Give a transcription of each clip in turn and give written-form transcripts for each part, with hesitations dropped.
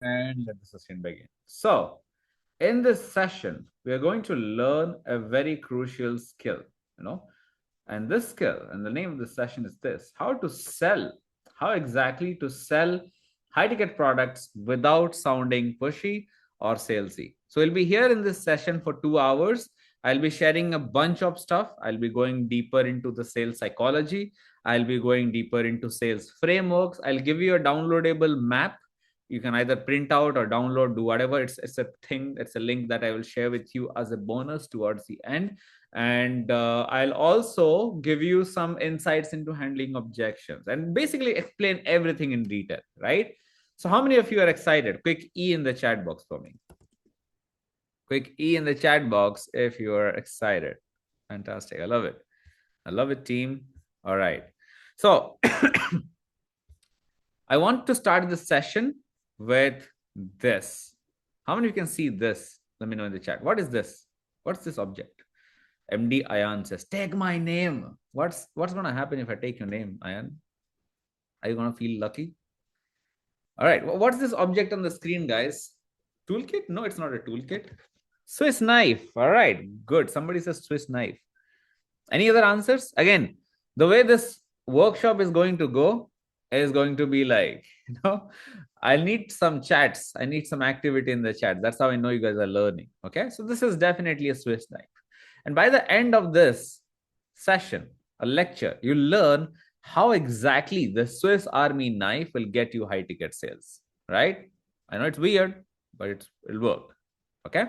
And let the session begin. So, in this session, we are going to learn a very crucial skill, you know, and this skill, and the name of the session is this: how to sell, how exactly to sell high ticket products without sounding pushy or salesy. So, we'll be here in this session for 2 hours. I'll be sharing a bunch of stuff. I'll be going deeper into the sales psychology. I'll be going deeper into sales frameworks. I'll give you a downloadable map. You can either print out or download, do whatever. It's a thing, it's a link that I will share with you as a bonus towards the end. And I'll also give you some insights into handling objections and basically explain everything in detail, right? So how many of you are excited? Quick E in the chat box for me. Quick E in the chat box if you are excited. Fantastic. I love it. I love it, team. All right. So I want to start the session with this. How many of you can see this? Let me know in the chat. What is this? What's this object? MD Ayan says, take my name. What's going to happen if I take your name, Ayan? Are you going to feel lucky? All right. What's this object on the screen, guys? Toolkit? No, it's not a toolkit. Swiss knife. All right. Good. Somebody says Swiss knife. Any other answers? Again, the way this workshop is going to go is going to be like, I need some chats. I need some activity in the chat. That's how I know you guys are learning. Okay. So this is definitely a Swiss knife. And by the end of this session, a lecture, you learn how exactly the Swiss Army knife will get you high ticket sales, right? I know it's weird, but it'll work. Okay.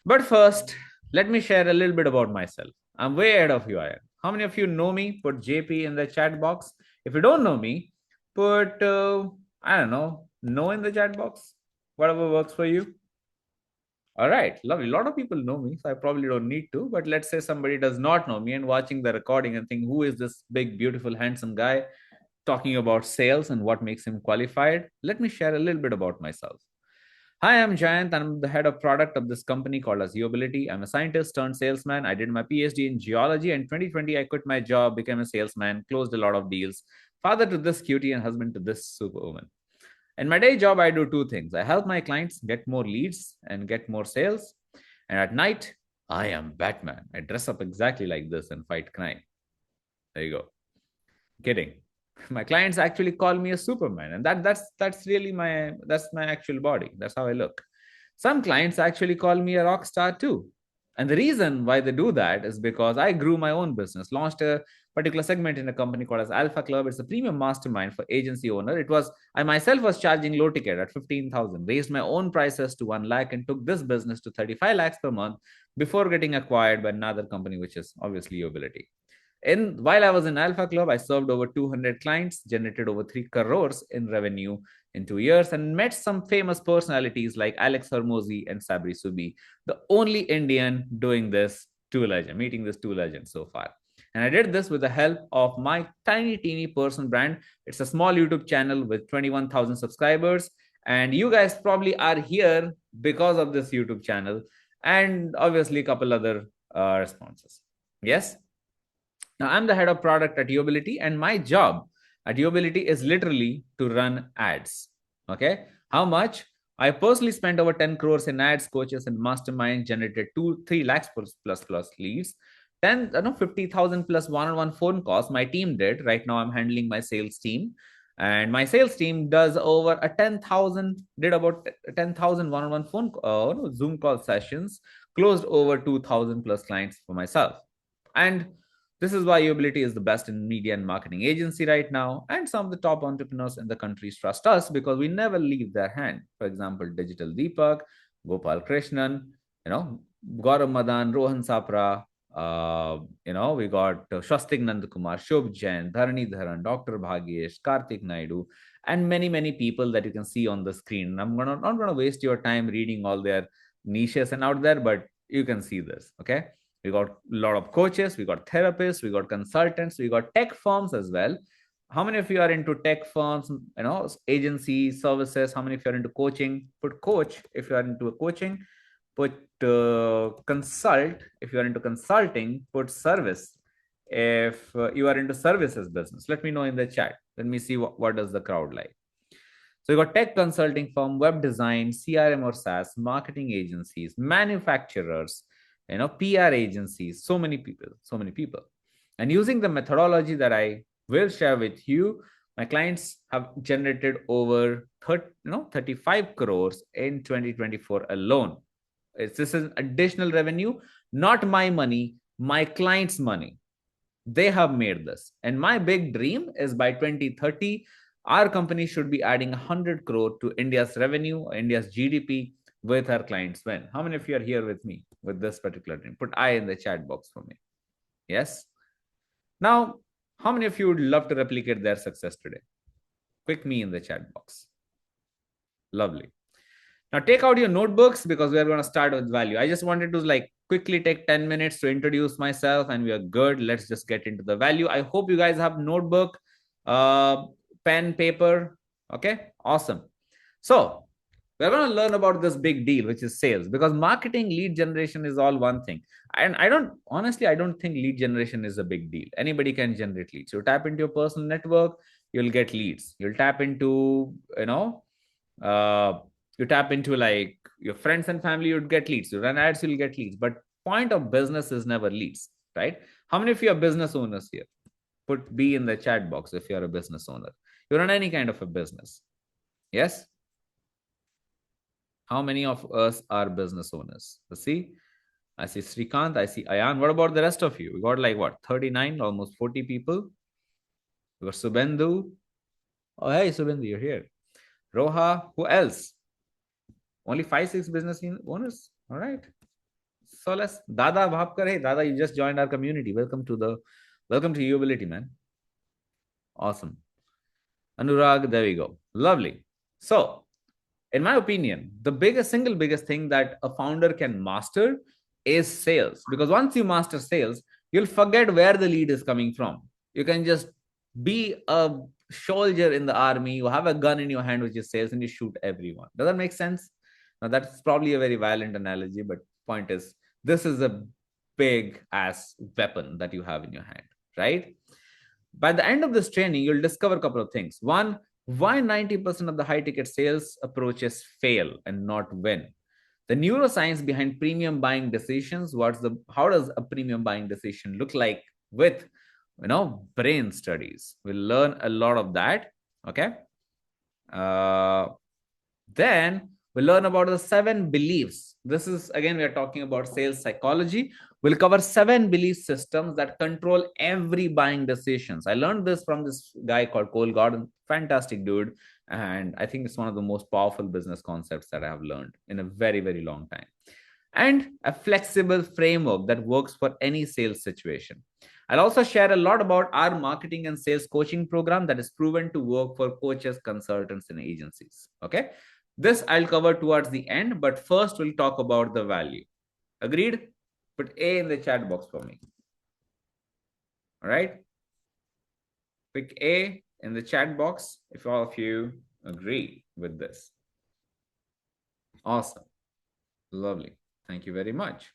But first, let me share a little bit about myself. I'm way ahead of you, I am. How many of you know me? Put JP in the chat box. If you don't know me, put, I don't know, no in the chat box. Whatever works for you. All right, lovely. A lot of people know me, so I probably don't need to. But let's say somebody does not know me and watching the recording and think, who is this big, beautiful, handsome guy talking about sales and what makes him qualified? Let me share a little bit about myself. Hi, I'm Jayant. I'm the head of product of this company called as Ability. I'm a scientist turned salesman. I did my PhD in geology. In 2020, I quit my job, became a salesman, closed a lot of deals, father to this cutie and husband to this superwoman. In my day job, I do two things. I help my clients get more leads and get more sales. And at night, I am Batman. I dress up exactly like this and fight crime. There you go. Kidding. My clients actually call me a Superman, and that's really that's my actual body. That's how I look. Some clients actually call me a rock star too. And the reason why they do that is because I grew my own business, launched a particular segment in a company called as Alpha Club. It's a premium mastermind for agency owner. It was, I myself was charging low ticket at 15,000, raised my own prices to 1 lakh and took this business to 35 lakhs per month before getting acquired by another company, which is obviously Ability. While I was in Alpha Club, I served over 200 clients, generated over 3 crores in revenue in 2 years, and met some famous personalities like Alex Hormozy and Sabri Subi, the only Indian doing this meeting this two legends so far. And I did this with the help of my tiny, teeny personal brand. It's a small YouTube channel with 21,000 subscribers. And you guys probably are here because of this YouTube channel and obviously a couple other responses. Yes? Now, I'm the head of product at Ability, and my job at Ability is literally to run ads. Okay. How much? I personally spent over 10 crores in ads, coaches, and mastermind, generated 3 lakhs plus leads. 50,000 plus one-on-one phone calls my team did. Right now, I'm handling my sales team. And my sales team does over a 10,000, did about 10,000 one-on-one Zoom call sessions, closed over 2,000 plus clients for myself. And this is why Ability is the best in media and marketing agency right now. And some of the top entrepreneurs in the country trust us because we never leave their hand. For example, Digital Deepak, Gopal Krishnan, Gaurav Madan, Rohan Sapra, we got Shastik Nandakumar, Shobh Jain, Dharani Dharan, Dr. Bhagesh, Karthik Naidu, and many, many people that you can see on the screen. I'm not going to waste your time reading all their niches and out there, but you can see this, okay? We got a lot of coaches, we got therapists, we got consultants, we got tech firms as well. How many of you are into tech firms, agency services? How many of you are into coaching? Put coach if you are into a coaching. Put consult if you are into consulting. Put service if you are into services business. Let me know in the chat. Let me see what does the crowd like. So you got tech consulting firm, web design, CRM or SaaS, marketing agencies, manufacturers, PR agencies, so many people, so many people. And using the methodology that I will share with you, my clients have generated over 35 crores in 2024 alone. This is additional revenue, not my money, my client's money. They have made this. And my big dream is by 2030, our company should be adding 100 crore to India's revenue, India's GDP with our clients when. How many of you are here with me with this particular dream? Put I in the chat box for me. Yes. Now, how many of you would love to replicate their success today? Quick me in the chat box. Lovely. Now take out your notebooks because we are going to start with value. I just wanted to quickly take 10 minutes to introduce myself and we are good. Let's just get into the value. I hope you guys have notebook, pen, paper. Okay, awesome. So we're going to learn about this big deal, which is sales, because marketing, lead generation is all one thing. And I don't think lead generation is a big deal. Anybody can generate leads. You tap into your personal network, you'll get leads. You'll tap into, uh, you tap into like your friends and family, you'd get leads. You run ads, you'll get leads. But point of business is never leads, right? How many of you are business owners here? Put B in the chat box if you're a business owner. You run any kind of a business. Yes? How many of us are business owners? Let's see. I see Srikant, I see Ayan. What about the rest of you? We got like what, 39, almost 40 people. We got Subhendu. Oh, hey, Subhendu, you're here. Roha, who else? Only 5-6 business owners. All right. So let's Dada Bhavkar. Hey, Dada, you just joined our community. Welcome to Uability, man. Awesome. Anurag, there we go. Lovely. So, in my opinion, the single biggest thing that a founder can master is sales. Because once you master sales, you'll forget where the lead is coming from. You can just be a soldier in the army. You have a gun in your hand, which is sales, and you shoot everyone. Does that make sense? Now, that's probably a very violent analogy, but point is, this is a big ass weapon that you have in your hand, right? By the end of this training, you'll discover a couple of things. One, why 90% of the high ticket sales approaches fail and not win. The neuroscience behind premium buying decisions. How does a premium buying decision look like with brain studies? We'll learn a lot of that. Okay. Then we'll learn about the 7 beliefs. This is, again, we are talking about sales psychology. We'll cover 7 belief systems that control every buying decisions. I learned this from this guy called Cole Gordon. Fantastic dude. And I think it's one of the most powerful business concepts that I have learned in a very, very long time. And a flexible framework that works for any sales situation. I'll also share a lot about our marketing and sales coaching program that is proven to work for coaches, consultants, and agencies. Okay. This I'll cover towards the end, but first we'll talk about the value. Agreed? Put A in the chat box for me. All right. Pick A in the chat box if all of you agree with this. Awesome. Lovely. Thank you very much.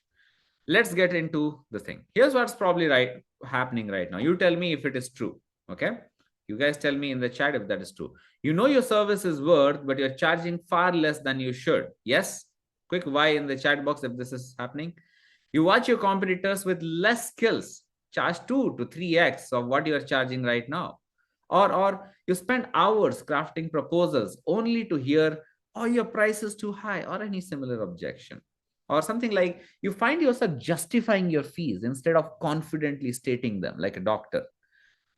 Let's get into the thing. Here's what's probably happening right now. You tell me if it is true. Okay. You guys tell me in the chat if that is true. You know your service is worth, but you're charging far less than you should. Yes? Quick Y in the chat box if this is happening. You watch your competitors with less skills charge 2 to 3x of what you're charging right now. Or you spend hours crafting proposals only to hear, oh, your price is too high, or any similar objection. Or something like you find yourself justifying your fees instead of confidently stating them like a doctor,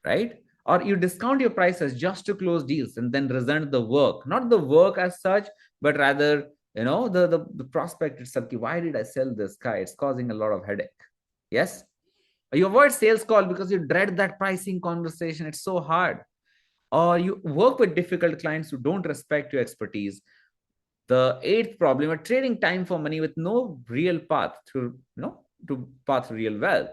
right? Or you discount your prices just to close deals and then resent the work, not the work as such, but rather, the prospect itself. Why did I sell this guy? It's causing a lot of headache. Yes. You avoid sales call because you dread that pricing conversation. It's so hard. Or you work with difficult clients who don't respect your expertise. The 8th problem, are trading time for money with no real path to path to real wealth.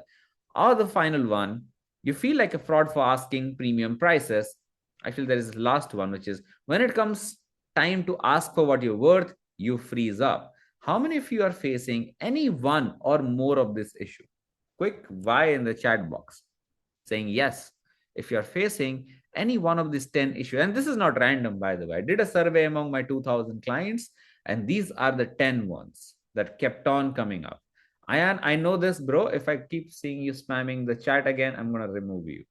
Or the final one, you feel like a fraud for asking premium prices. I feel there is the last one, which is when it comes time to ask for what you're worth, you freeze up. How many of you are facing any one or more of this issue? Quick Y in the chat box saying yes if you're facing any one of these 10 issues, and this is not random, by the way. I did a survey among my 2000 clients, and these are the 10 ones that kept on coming up. Ayan, I know this, bro. If I keep seeing you spamming the chat again, I'm going to remove you.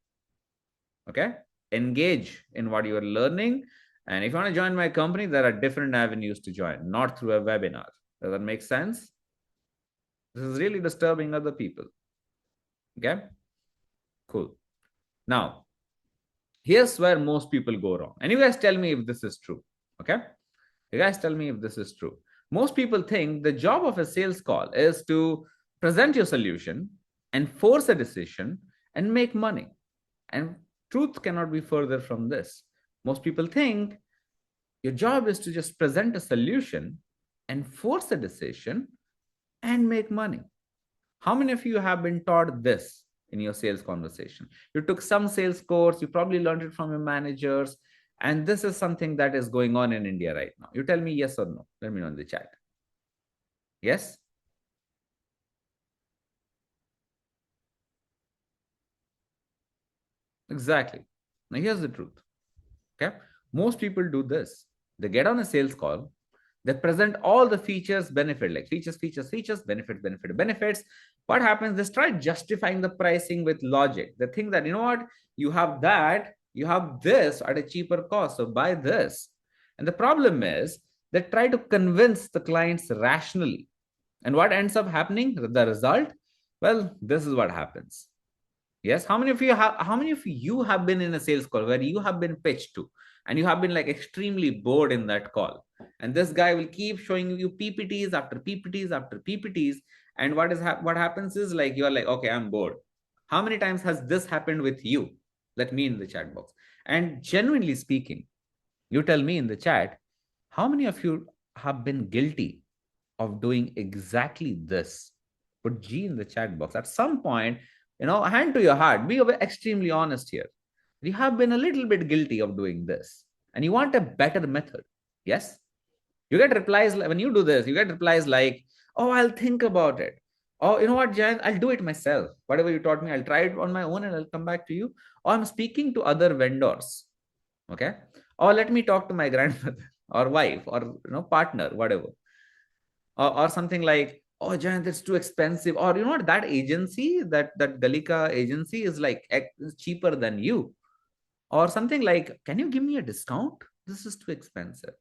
Okay? Engage in what you are learning. And if you want to join my company, there are different avenues to join, not through a webinar. Does that make sense? This is really disturbing other people. Okay? Cool. Now, here's where most people go wrong. And you guys tell me if this is true. Okay? You guys tell me if this is true. Most people think the job of a sales call is to present your solution and force a decision and make money. And truth cannot be further from this. Most people think your job is to just present a solution and force a decision and make money. How many of you have been taught this in your sales conversation? You took some sales course, you probably learned it from your managers, and this is something that is going on in India right now. You tell me yes or no. Let me know in the chat. Yes? Exactly. Now, here's the truth. Okay? Most people do this. They get on a sales call, they present all the features, benefit, like features, benefits. What happens? They start justifying the pricing with logic. They think that, you know what, you have that, you have this at a cheaper cost, so buy this. And the problem is they try to convince the clients rationally. And what ends up happening? The result? Well, this is what happens. Yes, how many of you have been in a sales call where you have been pitched to and you have been like extremely bored in that call, and this guy will keep showing you PPTs after PPTs after PPTs, and what happens is, like, you are like, okay, I'm bored. How many times has this happened with you? Let me in the chat box. And genuinely speaking, you tell me in the chat, how many of you have been guilty of doing exactly this? Put G in the chat box. At some point, hand to your heart, be extremely honest here. You have been a little bit guilty of doing this, and you want a better method. Yes? You get replies when you do this, you get replies like, oh, I'll think about it. Oh, you know what, Jayant, I'll do it myself. Whatever you taught me, I'll try it on my own and I'll come back to you. Or I'm speaking to other vendors. Okay. Or let me talk to my grandmother or wife or partner, whatever. Or something like, oh, Jayant, it's too expensive. Or you know what, that agency, that Galika agency is like cheaper than you. Or something like, can you give me a discount? This is too expensive.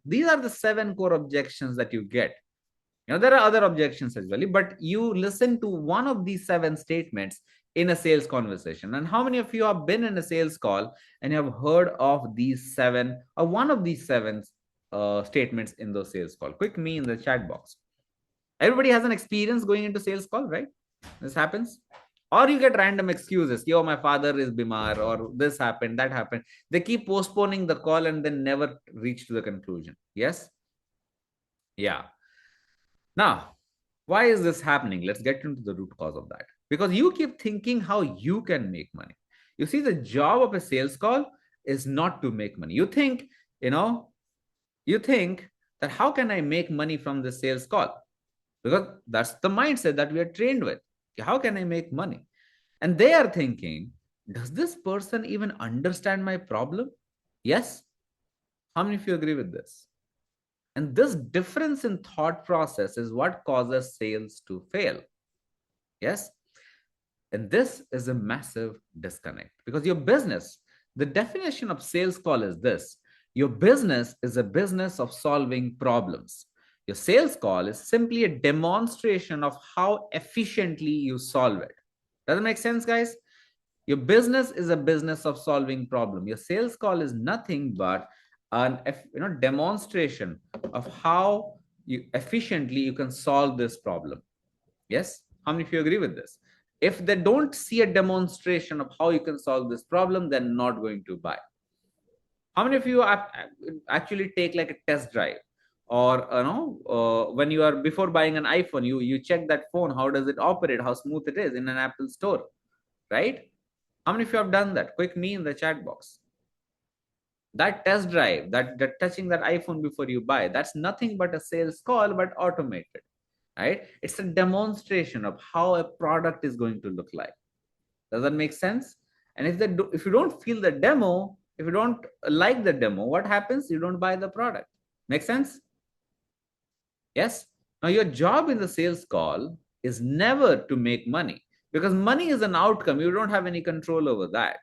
These are the 7 core objections that you get. There are other objections as well, but you listen to one of these 7 statements in a sales conversation. And how many of you have been in a sales call and you have heard of these 7 or one of these 7 statements in those sales call? Quick me in the chat box. Everybody has an experience going into sales call, right? This happens. Or you get random excuses. Yo, my father is bimar, or this happened, that happened. They keep postponing the call and then never reach to the conclusion. Yes? Yeah. Now, why is this happening? Let's get into the root cause of that. Because you keep thinking how you can make money. You see, the job of a sales call is not to make money. You think that how can I make money from the sales call? Because that's the mindset that we are trained with. How can I make money? And they are thinking, does this person even understand my problem? Yes. How many of you agree with this? And this difference in thought process is what causes sales to fail. Yes. And this is a massive disconnect, because your business, the definition of sales call is this: your business is a business of solving problems. Your sales call is simply a demonstration of how efficiently you solve it. Does that make sense, guys? Your business is a business of solving problem. Your sales call is nothing but an demonstration of how efficiently you can solve this problem. Yes? How many of you agree with this? If they don't see a demonstration of how you can solve this problem, they're not going to buy. How many of you actually take like a test drive, or when you are before buying an iPhone, you check that phone, how does it operate, how smooth it is in an Apple store, right? How many of you have done that? Quick me in the chat box. That test drive, that touching that iPhone before you buy, that's nothing but a sales call, but automated, right? It's a demonstration of how a product is going to look like. Does that make sense? And if you don't feel the demo, if you don't like the demo, what happens? You don't buy the product. Make sense? Yes. Now, your job in the sales call is never to make money, because money is an outcome. You don't have any control over that.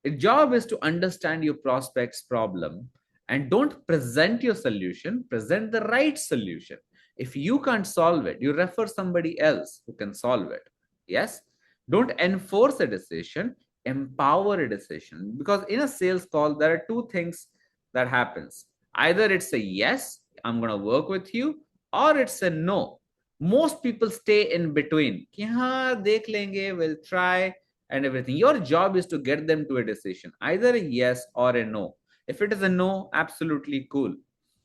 Your job is to understand your prospect's problem and don't present your solution, present the right solution. If you can't solve it, you refer somebody else who can solve it. Yes. Don't enforce a decision, empower a decision. Because in a sales call, there are two things that happens. Either it's a yes, I'm going to work with you, or it's a no. Most people stay in between. हाँ, देख लेंगे, we'll try and everything. Your job is to get them to a decision, either a yes or a no. If it is a no, absolutely cool.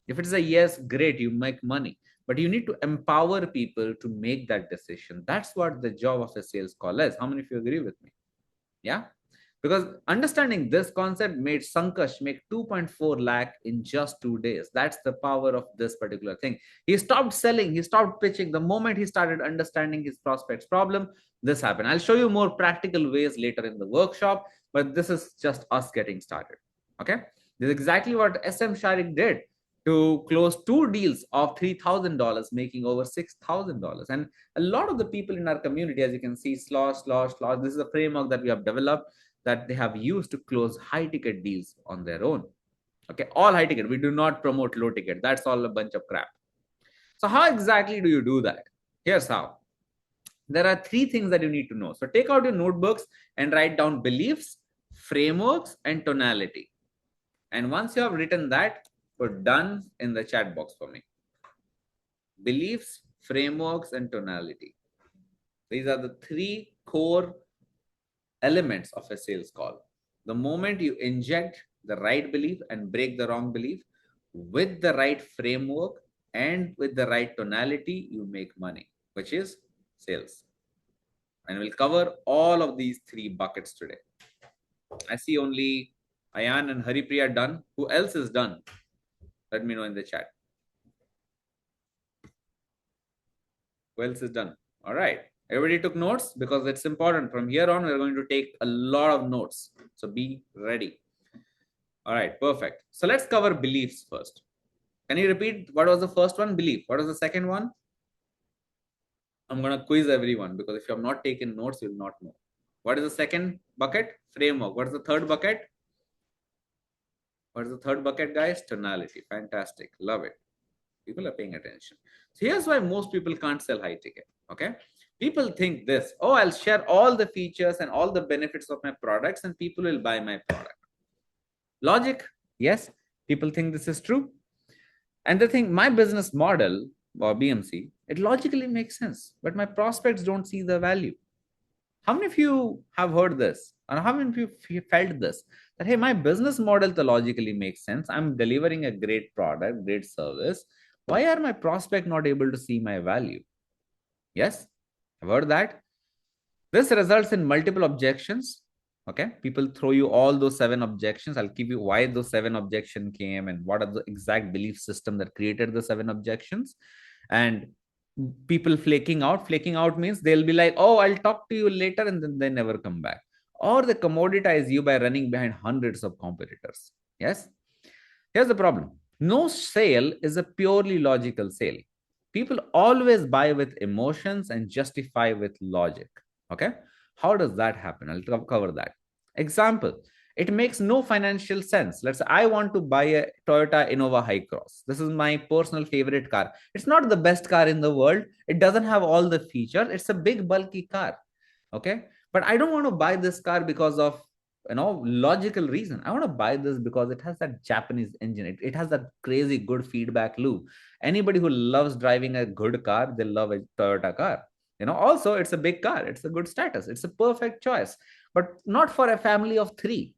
If it is a yes, great, you make money. But you need to empower people to make that decision. That's what the job of a sales call is. How many of you agree with me? Yeah. Because understanding this concept made Sankash make 2.4 lakh in just 2 days. That's the power of this particular thing. He stopped selling, he stopped pitching. The moment he started understanding his prospect's problem, this happened. I'll show you more practical ways later in the workshop, but this is just us getting started. Okay. This is exactly what SM Sharik did to close 2 deals of $3,000, making over $6,000. And a lot of the people in our community, as you can see, slosh. This is a framework that we have developed that they have used to close high ticket deals on their own. Okay, all high ticket. We do not promote low ticket. That's all a bunch of crap. So, how exactly do you do that? Here's how. There are three things that you need to know. So, take out your notebooks and write down beliefs, frameworks, and tonality. And once you have written that, put done in the chat box for me. Beliefs, frameworks, and tonality. These are the three core elements of a sales call. The moment you inject the right belief and break the wrong belief with the right framework and with the right tonality, you make money, which is sales. And we'll cover all of these three buckets today. I see only Ayan and Haripriya done. Who else is done? Let me know in the chat. Who else is done? All right. Everybody took notes, because it's important. From here on, we're going to take a lot of notes. So be ready. All right, perfect. So let's cover beliefs first. Can you repeat what was the first one? Belief. What was the second one? I'm going to quiz everyone, because if you have not taken notes, you'll not know. What is the second bucket? Framework. What is the third bucket? What is the third bucket, guys? Tonality. Fantastic. Love it. People are paying attention. So here's why most people can't sell high ticket. Okay. People think this, oh, I'll share all the features and all the benefits of my products and people will buy my product. Logic. Yes. People think this is true. And they think my business model or BMC, it logically makes sense, but my prospects don't see the value. How many of you have heard this? And how many of you felt this? That, hey, my business model logically makes sense. I'm delivering a great product, great service. Why are my prospect not able to see my value? Yes, I've heard that. This results in multiple objections. Okay, people throw you all those 7 objections. I'll give you why those 7 objections came and what are the exact belief system that created the 7 objections. And people flaking out. Flaking out means they'll be like, oh, I'll talk to you later, and then they never come back. Or they commoditize you by running behind hundreds of competitors. Yes. Here's the problem. No sale is a purely logical sale. People always buy with emotions and justify with logic. Okay. How does that happen? I'll cover that. Example. It makes no financial sense. Let's say I want to buy a Toyota Innova High Cross. This is my personal favorite car. It's not the best car in the world. It doesn't have all the features. It's a big, bulky car. Okay. But I don't want to buy this car because of logical reason. I want to buy this because it has that Japanese engine. It has that crazy good feedback loop. Anybody who loves driving a good car, they love a Toyota car. Also it's a big car. It's a good status. It's a perfect choice, but not for a family of 3.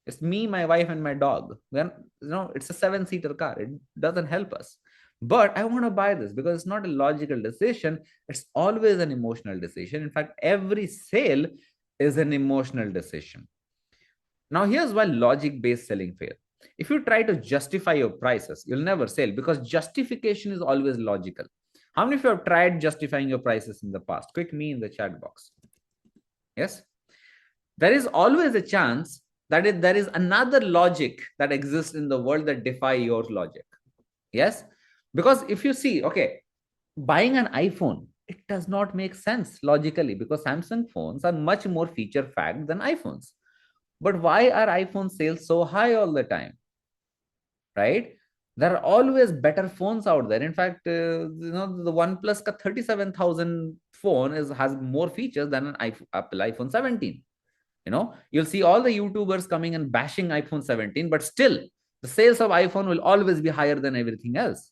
It's me, my wife, and my dog. Then it's a 7-seater car. It doesn't help us. But I want to buy this because it's not a logical decision. It's always an emotional decision. In fact, every sale is an emotional decision. Now, here's why logic-based selling fails. If you try to justify your prices, you'll never sell, because justification is always logical. How many of you have tried justifying your prices in the past? Quick me in the chat box. Yes. there is always a chance that there is another logic that exists in the world that defy your logic. Yes, because if you see, okay, buying an iPhone, it does not make sense logically because Samsung phones are much more feature packed than iPhones. But why are iPhone sales so high all the time? Right? There are always better phones out there. In fact, the OnePlus ka 37,000 phone has more features than an Apple iPhone 17. You'll see all the YouTubers coming and bashing iPhone 17, but still the sales of iPhone will always be higher than everything else.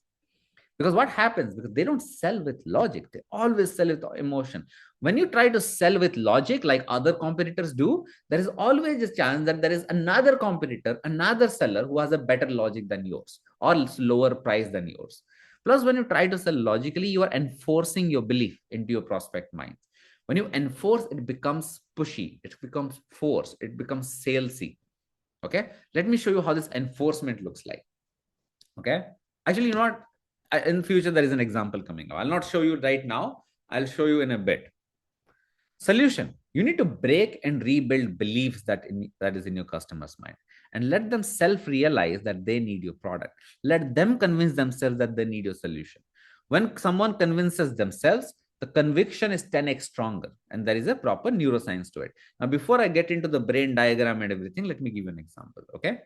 Because what happens? Because they don't sell with logic, they always sell with emotion. When you try to sell with logic like other competitors do, there is always a chance that there is another competitor, another seller who has a better logic than yours or lower price than yours. Plus, when you try to sell logically, you are enforcing your belief into your prospect mind. When you enforce, it becomes pushy, it becomes force, it becomes salesy. Okay, let me show you how this enforcement looks like. Okay, actually, you know what, in future there is an example coming up. I'll not show you right now, I'll show you in a bit. Solution: you need to break and rebuild beliefs that is in your customer's mind, and let them self realize that they need your product. Let them convince themselves that they need your solution. When someone convinces themselves, the conviction is 10x stronger, and there is a proper neuroscience to it. Now, before I get into the brain diagram and everything, let me give you an example. Okay,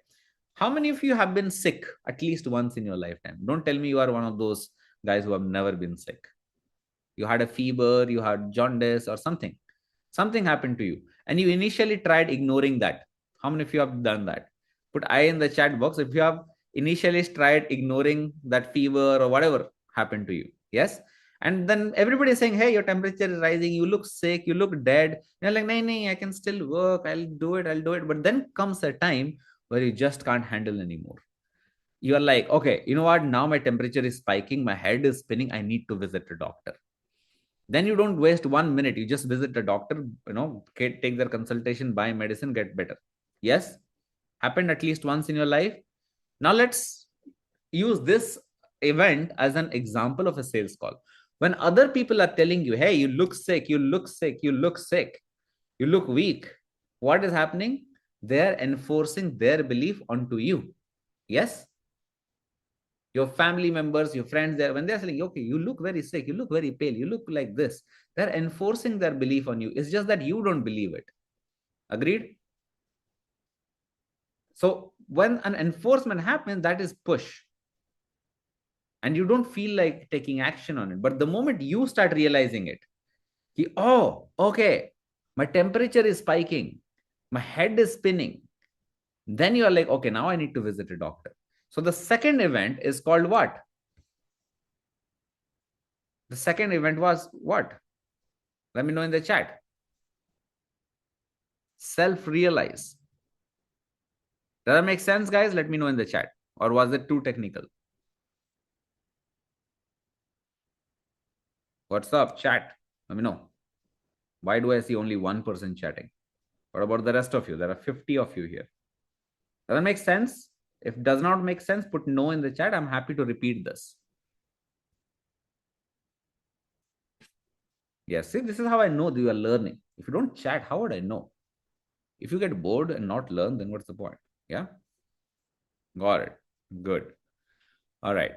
how many of you have been sick at least once in your lifetime? Don't tell me you are one of those guys who have never been sick. You had a fever, you had jaundice or something. Something happened to you. And you initially tried ignoring that. How many of you have done that? Put I in the chat box if you have initially tried ignoring that fever or whatever happened to you. Yes. And then everybody is saying, hey, your temperature is rising, you look sick, you look dead. You're like, nay, nay, I can still work, I'll do it, I'll do it. But then comes a time where you just can't handle anymore. You are like, okay, you know what? Now my temperature is spiking, my head is spinning, I need to visit a doctor. Then you don't waste 1 minute, you just visit a doctor, take their consultation, buy medicine, get better. Yes, happened at least once in your life. Now let's use this event as an example of a sales call. When other people are telling you, hey, you look sick, you look sick, you look sick, you look weak, what is happening? They're enforcing their belief onto you. Yes, your family members, your friends, there, when they're saying, okay, you look very sick, you look very pale, you look like this, they're enforcing their belief on you. It's just that you don't believe it. Agreed? So when an enforcement happens, that is push. And you don't feel like taking action on it. But the moment you start realizing it, oh, okay, my temperature is spiking, my head is spinning, then you are like, okay, now I need to visit a doctor. So the second event is called what? The second event was what? Let me know in the chat. Self-realize. Does that make sense, guys? Let me know in the chat. Or was it too technical? What's up, chat? Let me know. Why do I see only one person chatting? What about the rest of you? There are 50 of you here. Does that make sense? If it does not make sense, put no in the chat. I'm happy to repeat this. Yes, see, this is how I know that you are learning. If you don't chat, how would I know? If you get bored and not learn, then what's the point? Yeah? Got it. Good. All right.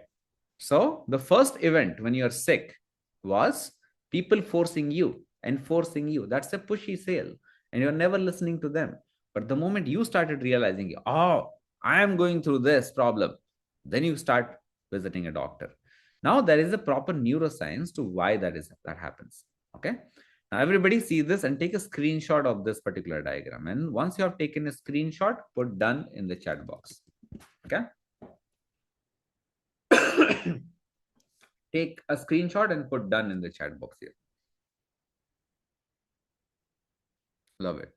So the first event when you're sick was people forcing you, enforcing you. That's a pushy sale. And you're never listening to them. But the moment you started realizing, oh, I am going through this problem, then you start visiting a doctor. Now there is a proper neuroscience to why that happens. Okay. Now everybody see this and take a screenshot of this particular diagram. And once you have taken a screenshot, put done in the chat box. Okay. Take a screenshot and put done in the chat box here. Love it.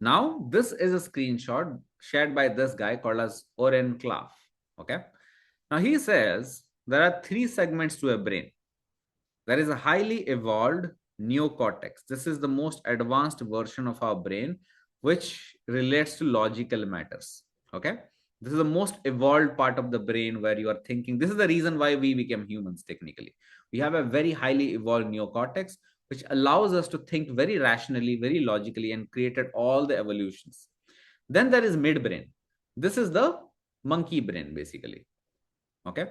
Now, this is a screenshot shared by this guy called as Oren Klaff. Okay. Now, he says there are three segments to a brain. There is a highly evolved neocortex. This is the most advanced version of our brain, which relates to logical matters. Okay. This is the most evolved part of the brain where you are thinking. This is the reason why we became humans technically. We have a very highly evolved neocortex, which allows us to think very rationally, very logically, and created all the evolutions. Then there is midbrain. This is the monkey brain, basically. Okay.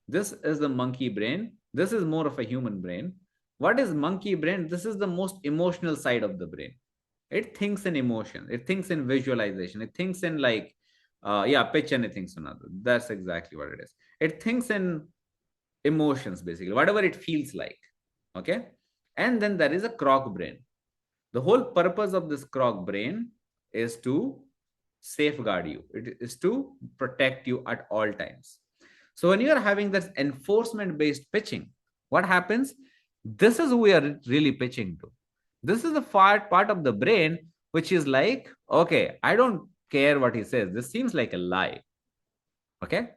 This is the monkey brain. This is more of a human brain. What is monkey brain? This is the most emotional side of the brain. It thinks in emotion. It thinks in visualization. It thinks in like, yeah, pitch anything to another. That's exactly what it is. It thinks in emotions, basically, whatever it feels like. Okay. And then there is a croc brain. The whole purpose of this croc brain is to safeguard you. It is to protect you at all times. So when you are having this enforcement based pitching, what happens? This is who we are really pitching to. This is the part of the brain which is like, okay, I don't care what he says. This seems like a lie. Okay.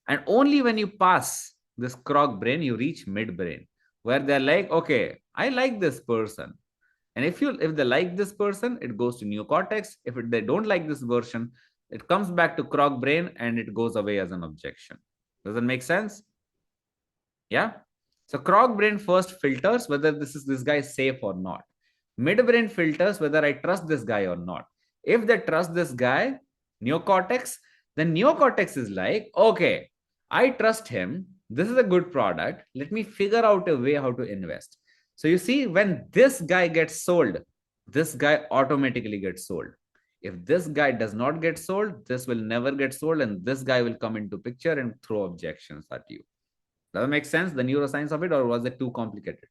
And only when you pass this croc brain, you reach midbrain, where they're like, okay, I like this person. And if they like this person, it goes to neocortex. If they don't like this version, it comes back to croc brain and it goes away as an objection. Does that make sense? Yeah. So croc brain first filters whether this guy is safe or not. Midbrain filters whether I trust this guy or not. If they trust this guy, neocortex, then neocortex is like, okay, I trust him. This is a good product. Let me figure out a way how to invest. So you see, when this guy gets sold, this guy automatically gets sold. If this guy does not get sold, this will never get sold, and this guy will come into picture and throw objections at you. Does that make sense, the neuroscience of it, or was it too complicated?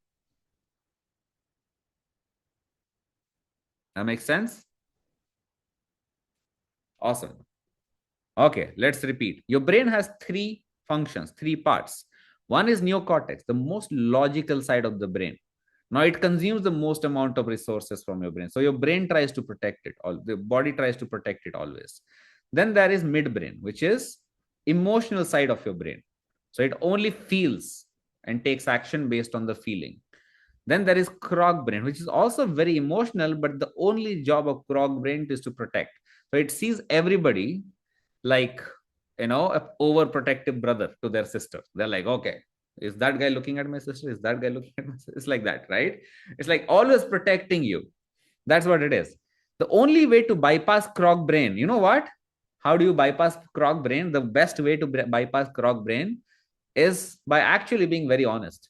That makes sense? Awesome. Okay, let's repeat. Your brain has three functions, three parts. One is neocortex, the most logical side of the brain. Now it consumes the most amount of resources from your brain. So your brain tries to protect it, all the body tries to protect it always. Then there is midbrain, which is emotional side of your brain. So it only feels and takes action based on the feeling. Then there is croc brain, which is also very emotional, but the only job of croc brain is to protect. So it sees everybody like, an overprotective brother to their sister. They're like, okay, is that guy looking at my sister? Is that guy looking at my sister? It's like that, right? It's like always protecting you. That's what it is. The only way to bypass croc brain, you know what? How do you bypass croc brain? The best way to bypass croc brain is by actually being very honest.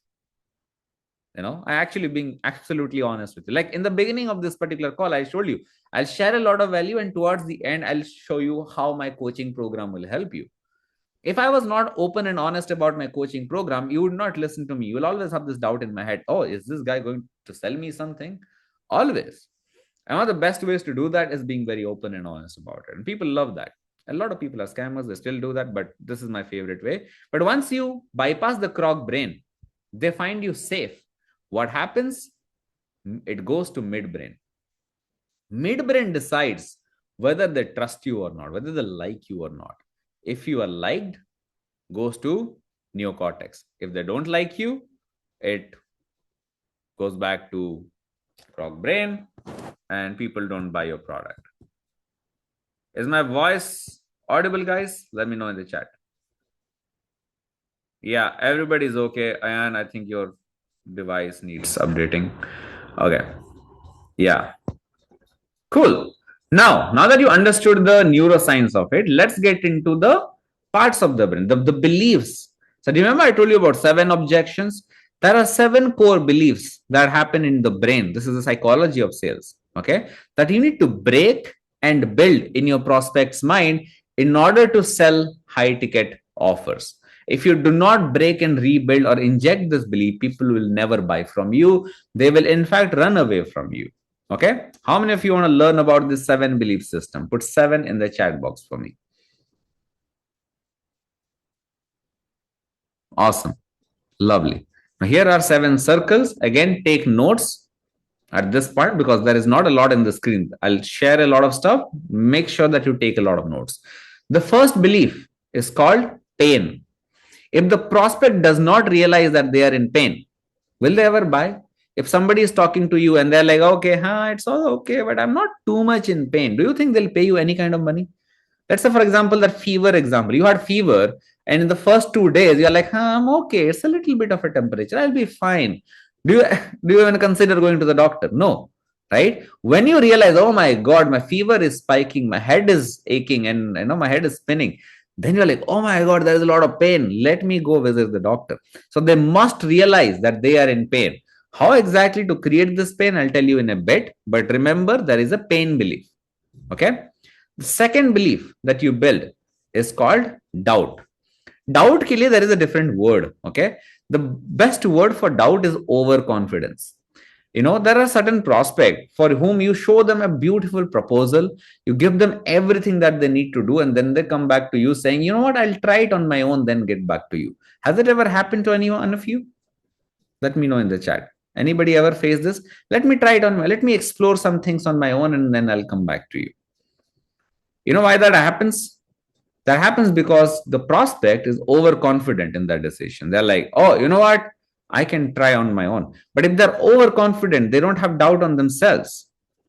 I actually being absolutely honest with you. Like in the beginning of this particular call, I told you I'll share a lot of value, and towards the end, I'll show you how my coaching program will help you. If I was not open and honest about my coaching program, you would not listen to me. You will always have this doubt in my head. Oh, is this guy going to sell me something? Always. And one of the best ways to do that is being very open and honest about it. And people love that. A lot of people are scammers. They still do that, but this is my favorite way. But once you bypass the croc brain, they find you safe. What happens? It goes to midbrain. Midbrain decides whether they trust you or not, whether they like you or not. If you are liked, goes to neocortex. If they don't like you, it goes back to croc brain, and people don't buy your product. Is my voice audible, guys? Let me know in the chat. Yeah, everybody's okay. Ayan, I think your device needs updating. Okay. Yeah. Cool. Now that you understood the neuroscience of it, let's get into the parts of the brain, the beliefs. So remember I told you about 7 objections? There are 7 core beliefs that happen in the brain. This is the psychology of sales. Okay. That you need to break and build in your prospect's mind in order to sell high ticket offers. If you do not break and rebuild or inject this belief, people will never buy from you. They will in fact run away from you. Okay. How many of you want to learn about this 7 belief system? Put 7 in the chat box for me. Awesome. Lovely. Now here are 7 circles. Again, take notes at this point because there is not a lot in the screen. I'll share a lot of stuff. Make sure that you take a lot of notes. The first belief is called pain. If the prospect does not realize that they are in pain, will they ever buy? If somebody is talking to you and they're like, okay, it's all okay, but I'm not too much in pain, do you think they'll pay you any kind of money? Let's say, for example, that fever example. You had fever, and in the first 2 days, you're like, I'm okay. It's a little bit of a temperature. I'll be fine. Do you do you even consider going to the doctor? No, right? When you realize, oh my God, my fever is spiking, my head is aching, and my head is spinning, then you're like, oh my God, there is a lot of pain. Let me go visit the doctor. So they must realize that they are in pain. How exactly to create this pain, I'll tell you in a bit. But remember, there is a pain belief. Okay. The second belief that you build is called doubt. Doubt ke liye there is a different word. Okay. The best word for doubt is overconfidence. There are certain prospects for whom you show them a beautiful proposal, you give them everything that they need to do, and then they come back to you saying, you know what, I'll try it on my own, then get back to you. Has it ever happened to any one of you? Let me know in the chat. Anybody ever faced this? Let me explore some things on my own, and then I'll come back to you. You know why that happens? That happens because the prospect is overconfident in that decision. They're like, oh, you know what? I can try on my own. But if they're overconfident, they don't have doubt on themselves.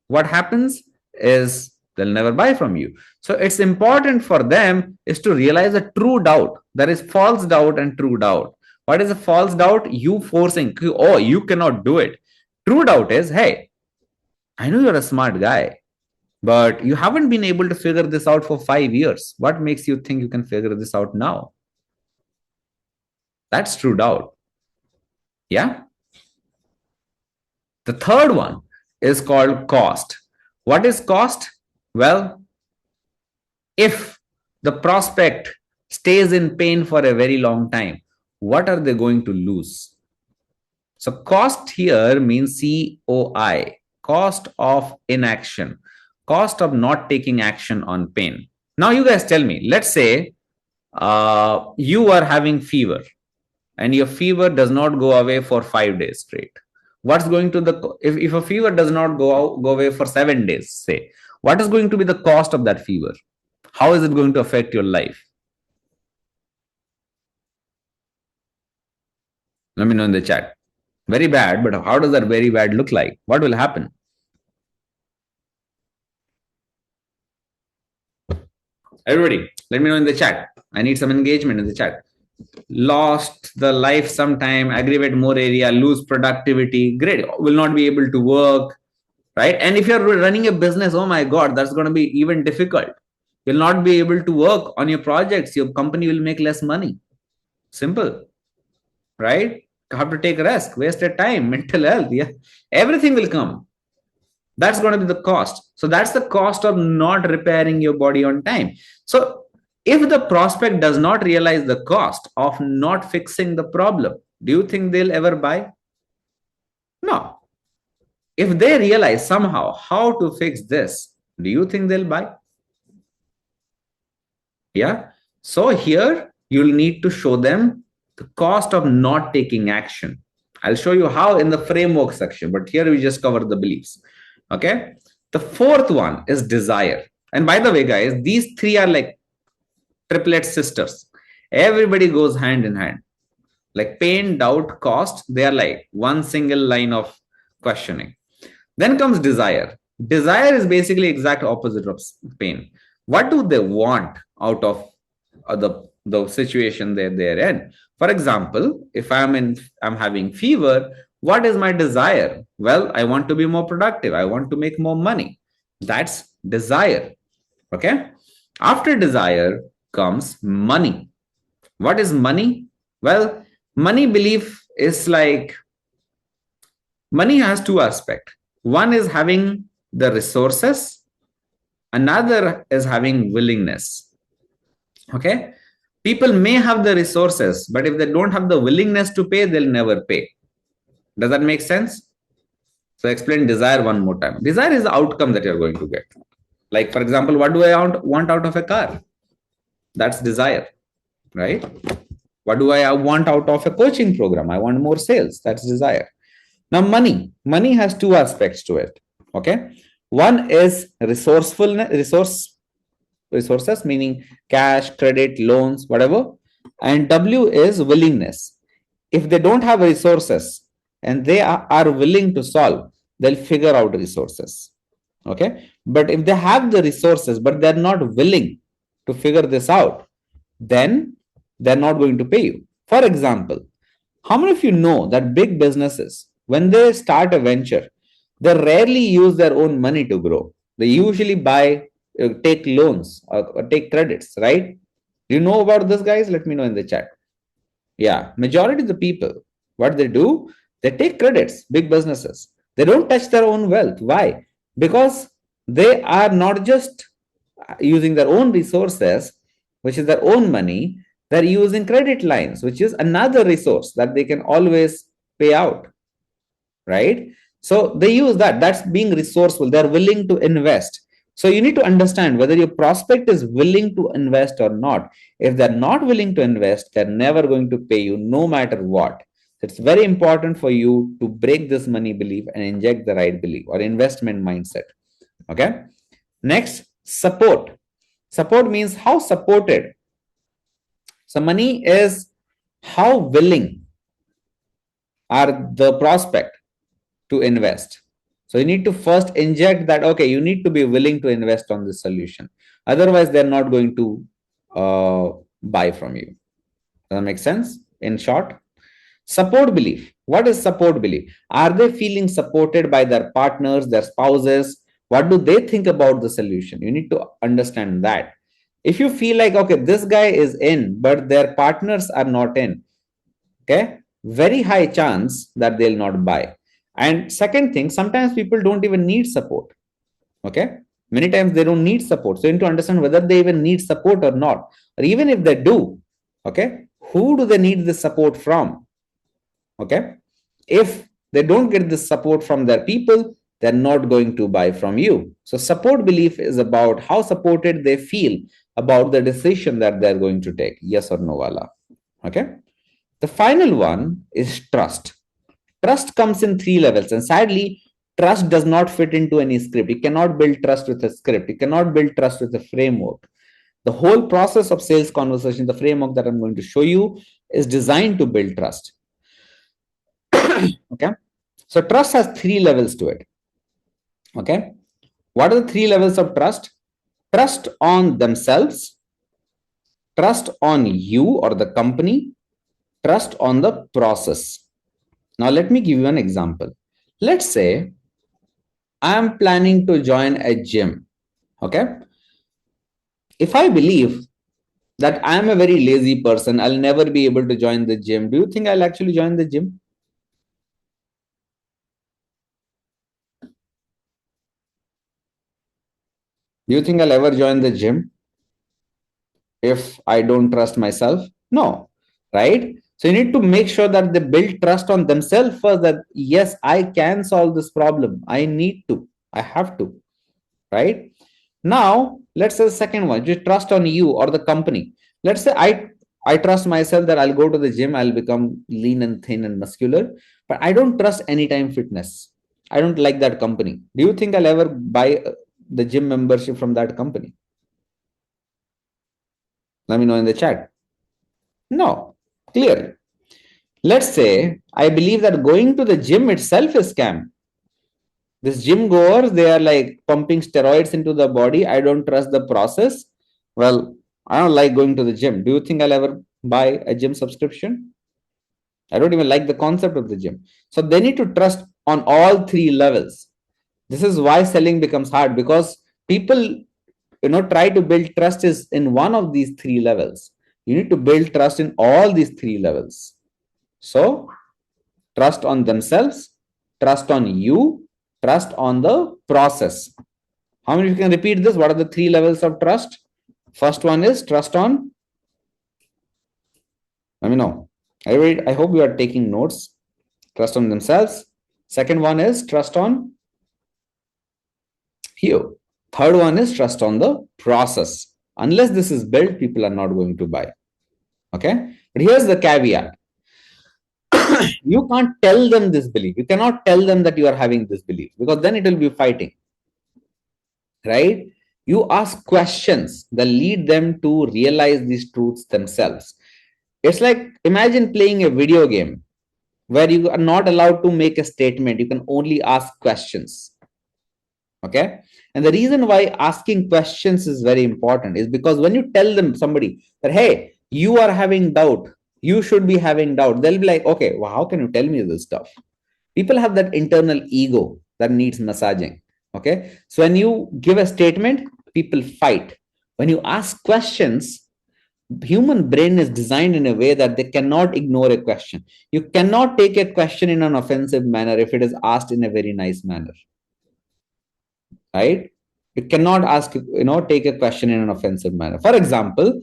What happens is they'll never buy from you. So it's important for them is to realize a true doubt. There is false doubt and true doubt. What is a false doubt? You forcing, oh, you cannot do it. True doubt is, hey, I know you're a smart guy, but you haven't been able to figure this out for 5 years. What makes you think you can figure this out now? That's true doubt. Yeah. The third one is called cost. What is cost? Well, if the prospect stays in pain for a very long time, what are they going to lose? So cost here means COI, cost of inaction, cost of not taking action on pain. Now you guys tell me, let's say you are having fever and your fever does not go away for 5 days straight. What's going to if a fever does not go away for 7 days, say, what is going to be the cost of that fever? How is it going to affect your life? Let me know in the chat. Very bad, but how does that very bad look like? What will happen? Everybody, let me know in the chat. I need some engagement in the chat. Lost the life sometime, aggravate more area, lose productivity. Great, will not be able to work, right? And if you're running a business, oh my God, that's going to be even difficult. You'll not be able to work on your projects. Your company will make less money. Simple, right? You have to take rest, wasted time, mental health. Yeah, everything will come. That's going to be the cost. So that's the cost of not repairing your body on time. So if the prospect does not realize the cost of not fixing the problem, do you think they'll ever buy? No. If they realize somehow how to fix this, do you think they'll buy? Yeah. So here you'll need to show them the cost of not taking action. I'll show you how in the framework section, but here we just cover the beliefs. Okay. The fourth one is desire. And by the way, guys, these three are like triplet sisters. Everybody goes hand in hand. Like pain, doubt, cost, they are like one single line of questioning. Then comes desire. Desire is basically exact opposite of pain. What do they want out of the situation that they're in? For example, if I'm having fever, what is my desire? Well, I want to be more productive. I want to make more money. That's desire. Okay. After desire comes money. What is money? Well, money belief is like money has two aspects. One is having the resources, another is having willingness. Okay. People may have the resources, but if they don't have the willingness to pay, they'll never pay. Does that make sense? So explain desire one more time. Desire is the outcome that you're going to get. Like, for example, what do I want out of a car? That's desire, right? What do I want out of a coaching program? I want more sales. That's desire. Now, money. Money has two aspects to it. Okay. One is resources, meaning cash, credit, loans, whatever. And W is willingness. If they don't have resources and they are willing to solve, they'll figure out resources. Okay. But if they have the resources, but they're not willing to figure this out, then they're not going to pay you. For example, how many of you know that big businesses, when they start a venture, they rarely use their own money to grow. They usually buy, take loans or take credits, right? Do you know about this, guys? Let me know in the chat. Yeah, majority of the people, what they do, they take credits, big businesses. They don't touch their own wealth. Why? Because they are not just using their own resources, which is their own money, they're using credit lines, which is another resource that they can always pay out, right? So they use that. That's being resourceful. They're willing to invest. So you need to understand whether your prospect is willing to invest or not. If they're not willing to invest, they're never going to pay you no matter what. So it's very important for you to break this money belief and inject the right belief or investment mindset. Okay. Next, support. Support means how supported. So money is how willing are the prospect to invest. So you need to first inject that, okay, you need to be willing to invest on this solution. Otherwise, they're not going to buy from you. Does that make sense? In short, support belief. What is support belief? Are they feeling supported by their partners, their spouses? What do they think about the solution? You need to understand that. If you feel like, okay, this guy is in, but their partners are not in, okay, very high chance that they'll not buy. And second thing, sometimes people don't even need support. Okay, many times they don't need support. So you need to understand whether they even need support or not, or even if they do, okay, who do they need the support from? Okay, if they don't get the support from their people, they're not going to buy from you. So support belief is about how supported they feel about the decision that they're going to take, yes or no wala. Okay, the final one is trust. Trust comes in three levels, and sadly, trust does not fit into any script. You cannot build trust with a script. You cannot build trust with a framework. The whole process of sales conversation, the framework that I'm going to show you, is designed to build trust. Okay, so trust has three levels to it. Okay, what are the three levels of trust? Trust on themselves, trust on you or the company, trust on the process. Now, let me give you an example. Let's say I'm planning to join a gym. Okay. If I believe that I'm a very lazy person, I'll never be able to join the gym. Do you think I'll actually join the gym? Do you think I'll ever join the gym if I don't trust myself? No. Right? So you need to make sure that they build trust on themselves first, that yes, I can solve this problem. I need to. I have to. Right? Now, let's say the second one, just trust on you or the company. Let's say I trust myself that I'll go to the gym, I'll become lean and thin and muscular, but I don't trust Anytime Fitness. I don't like that company. Do you think I'll ever buy the gym membership from that company? Let me know in the chat. No, clear. Let's say I believe that going to the gym itself is scam. This gym goers, they are like pumping steroids into the body. I don't trust the process. Well, I don't like going to the gym. Do you think I'll ever buy a gym subscription? I don't even like the concept of the gym. So they need to trust on all three levels. This is why selling becomes hard, because people, try to build trust is in one of these three levels. You need to build trust in all these three levels. So trust on themselves, trust on you, trust on the process. How many of you can repeat this? What are the three levels of trust? First one is trust on. Let me know. I hope you are taking notes. Trust on themselves. Second one is trust on you. Third one is trust on the process. Unless this is built, people are not going to buy. Okay. But here's the caveat. You can't tell them this belief. You cannot tell them that you are having this belief, because then it will be fighting. Right? You ask questions that lead them to realize these truths themselves. It's like, imagine playing a video game where you are not allowed to make a statement. You can only ask questions. Okay. And the reason why asking questions is very important is because when you tell them, somebody, that, hey, you are having doubt, you should be having doubt, they'll be like, okay, well, how can you tell me this stuff? People have that internal ego that needs massaging. Okay, so when you give a statement, people fight. When you ask questions, human brain is designed in a way that they cannot ignore a question. You cannot take a question in an offensive manner if it is asked in a very nice manner, right? You cannot ask, take a question in an offensive manner. For example,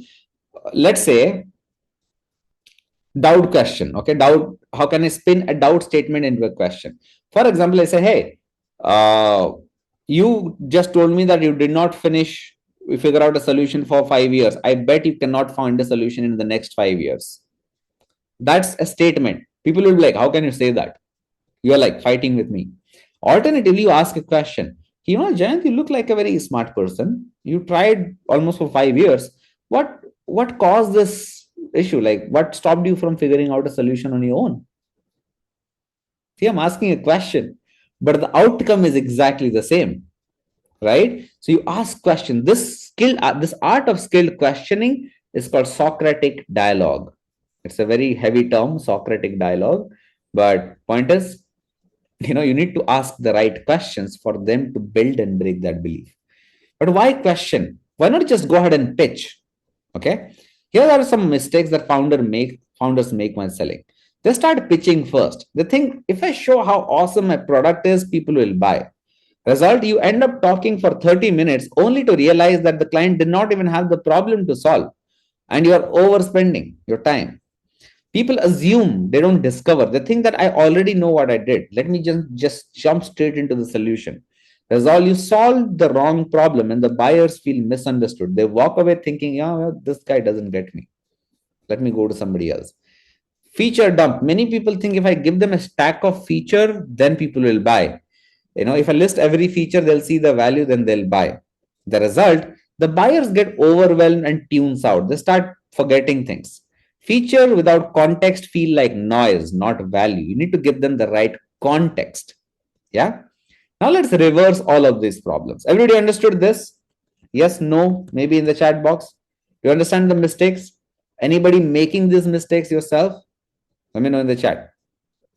let's say doubt question. Okay, doubt. How can I spin a doubt statement into a question? For example, I say, hey, you just told me that you did not figure out a solution for 5 years. I bet you cannot find a solution in the next 5 years. That's a statement. People will be like, how can you say that? You're like fighting with me. Alternatively, you ask a question. Jayant, you look like a very smart person. You tried almost for 5 years. What caused this issue? Like, what stopped you from figuring out a solution on your own? See, I'm asking a question, but the outcome is exactly the same, right? So you ask question. This art of skilled questioning is called Socratic dialogue. It's a very heavy term, Socratic dialogue, but point is, you need to ask the right questions for them to build and break that belief. But why question? Why not just go ahead and pitch? Okay. Here are some mistakes that founders make when selling. They start pitching first. They think if I show how awesome my product is, people will buy. Result, you end up talking for 30 minutes only to realize that the client did not even have the problem to solve, and you are overspending your time. People assume, they don't discover. They think that I already know what I did. Let me just jump straight into the solution. That's all. You solve the wrong problem and the buyers feel misunderstood. They walk away thinking, yeah, well, this guy doesn't get me. Let me go to somebody else. Feature dump. Many people think if I give them a stack of feature, then people will buy. If I list every feature, they'll see the value, then they'll buy. The result, the buyers get overwhelmed and tunes out. They start forgetting things. Feature without context feel like noise, not value. You need to give them the right context. Yeah. Now let's reverse all of these problems. Everybody understood this? Yes, no, maybe in the chat box. Do you understand the mistakes? Anybody making these mistakes yourself? Let me know in the chat.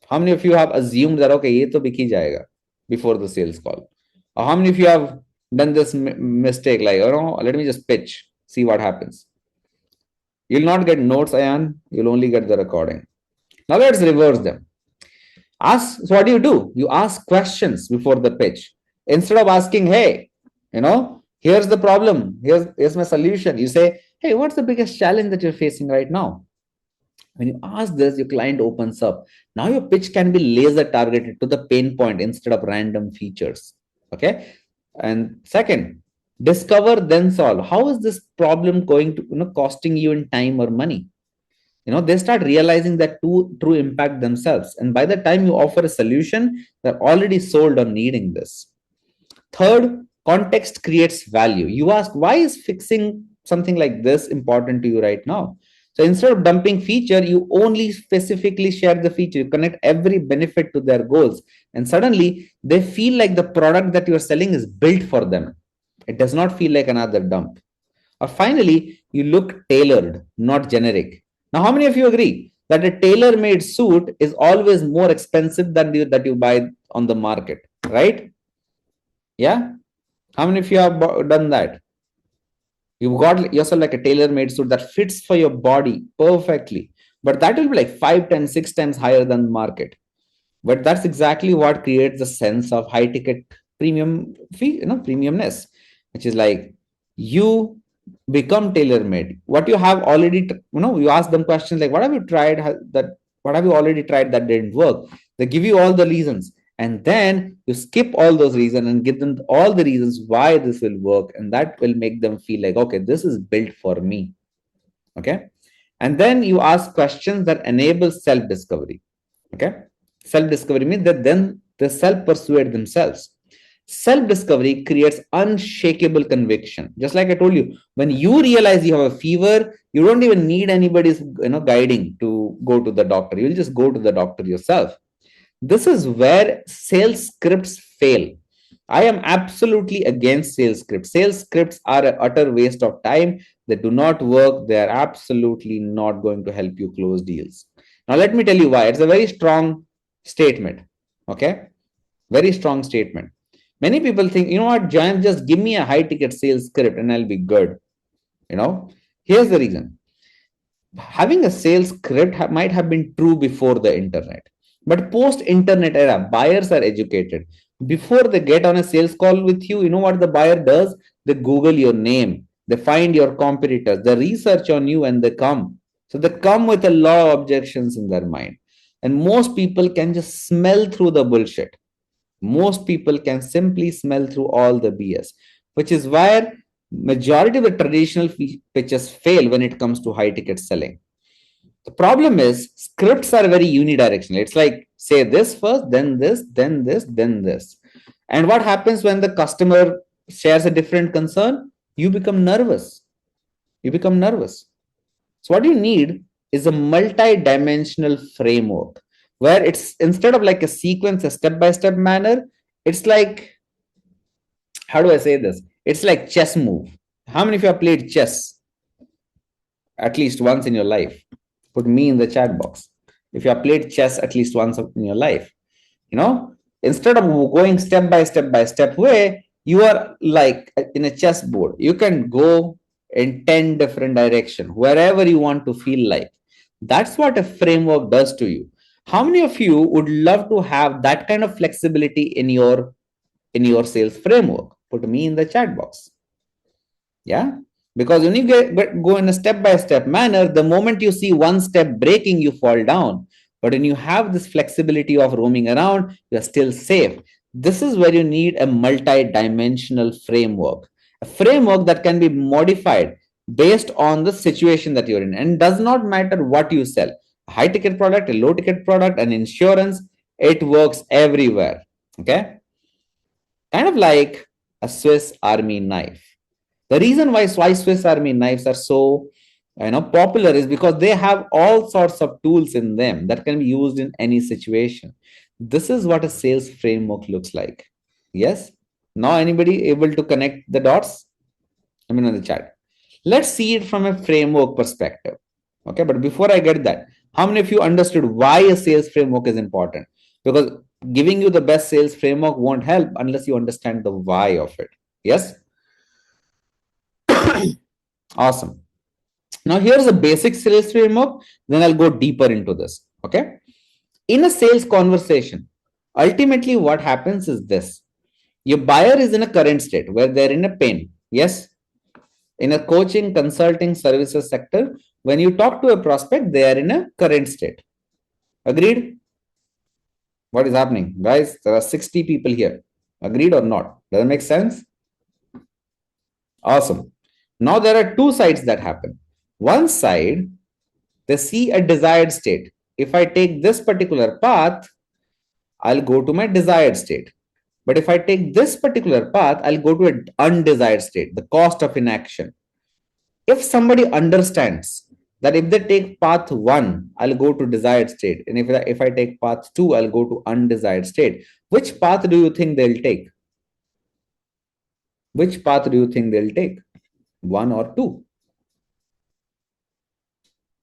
How many of you have assumed that, okay, ye to biki jayega before the sales call? Or how many of you have done this mistake, like, let me just pitch, see what happens? You'll not get notes, Ayan. You'll only get the recording. Now let's reverse them. So what do? You ask questions before the pitch. Instead of asking, hey, here's the problem. Here's my solution. You say, hey, what's the biggest challenge that you're facing right now? When you ask this, your client opens up. Now your pitch can be laser targeted to the pain point instead of random features. Okay. And second, discover then solve. How is this problem going to costing you in time or money? They start realizing that true impact themselves. And by the time you offer a solution, they're already sold on needing this. Third, context creates value. You ask, why is fixing something like this important to you right now? So instead of dumping feature, you only specifically share the feature. You connect every benefit to their goals. And suddenly they feel like the product that you're selling is built for them. It does not feel like another dump. Or finally, you look tailored, not generic. Now, how many of you agree that a tailor-made suit is always more expensive than that you buy on the market, right? Yeah. How many of you have done that? You've got yourself like a tailor-made suit that fits for your body perfectly, but that will be like 5, 10, 6 times higher than the market. But that's exactly what creates the sense of high ticket premium fee, premiumness, which is like you become tailor-made. What you have already, you ask them questions like, what have you tried what have you already tried that didn't work? They give you all the reasons. And then you skip all those reasons and give them all the reasons why this will work. And that will make them feel like, okay, this is built for me. Okay. And then you ask questions that enable self-discovery. Okay. Self-discovery means that then they self-persuade themselves. Self-discovery creates unshakable conviction. Just like I told you, when you realize you have a fever, you don't even need anybody's guiding to go to the doctor. You'll just go to the doctor yourself. This is where sales scripts fail. I am absolutely against sales scripts. Sales scripts are an utter waste of time. They do not work. They are absolutely not going to help you close deals. Now, let me tell you why. It's a very strong statement. Okay. Very strong statement. Many people think, you know what, Jayant, just give me a high ticket sales script and I'll be good. You know, here's the reason. Having a sales script might have been true before the internet, but post internet era, buyers are educated. Before they get on a sales call with you, you know what the buyer does? They Google your name, they find your competitors, they research on you, and they come. So they come with a lot of objections in their mind. And most people can just smell through the bullshit. Most people can simply smell through all the BS, which is why majority of the traditional pitches fail when it comes to high ticket selling. The problem is scripts are very unidirectional. It's like say this first, then this, then this, then this. And what happens when the customer shares a different concern? You become nervous. You become nervous. So what you need is a multi-dimensional framework where it's instead of like a sequence, a step-by-step manner, it's like, how do I say this? It's like chess move. How many of you have played chess at least once in your life? Put me in the chat box. If you have played chess at least once in your life, you know, instead of going step by step way, you are like in a chessboard. You can go in 10 different directions, wherever you want to feel like. That's what a framework does to you. How many of you would love to have that kind of flexibility in your sales framework? Put me in the chat box. Yeah, because when you go in a step by step manner, the moment you see one step breaking, you fall down. But when you have this flexibility of roaming around, you're still safe. This is where you need a multi-dimensional framework, a framework that can be modified based on the situation that you're in, and does not matter what you sell, a high ticket product, a low ticket product, an insurance, it works everywhere. Okay, kind of like a Swiss army knife. The reason why Swiss army knives are so popular is because they have all sorts of tools in them that can be used in any situation. This is what a sales framework looks like. Yes. Now anybody able to connect the dots? I mean, in the chat. Let's see it from a framework perspective. Okay, but before I get that, how many of you understood why a sales framework is important? Because giving you the best sales framework won't help unless you understand the why of it. Yes. Awesome. Now, here's a basic sales framework. Then I'll go deeper into this. Okay. In a sales conversation, ultimately what happens is this. Your buyer is in a current state where they're in a pain. Yes. In a coaching, consulting, services sector, when you talk to a prospect, they are in a current state. Agreed? What is happening? Guys, there are 60 people here. Agreed or not? Does that make sense? Awesome. Now there are two sides that happen. One side, they see a desired state. If I take this particular path, I'll go to my desired state. But if I take this particular path, I'll go to an undesired state, the cost of inaction. If somebody understands that if they take path 1, I'll go to desired state. And if I take path 2, I'll go to undesired state. Which path do you think they'll take? Which path do you think they'll take? 1 or 2?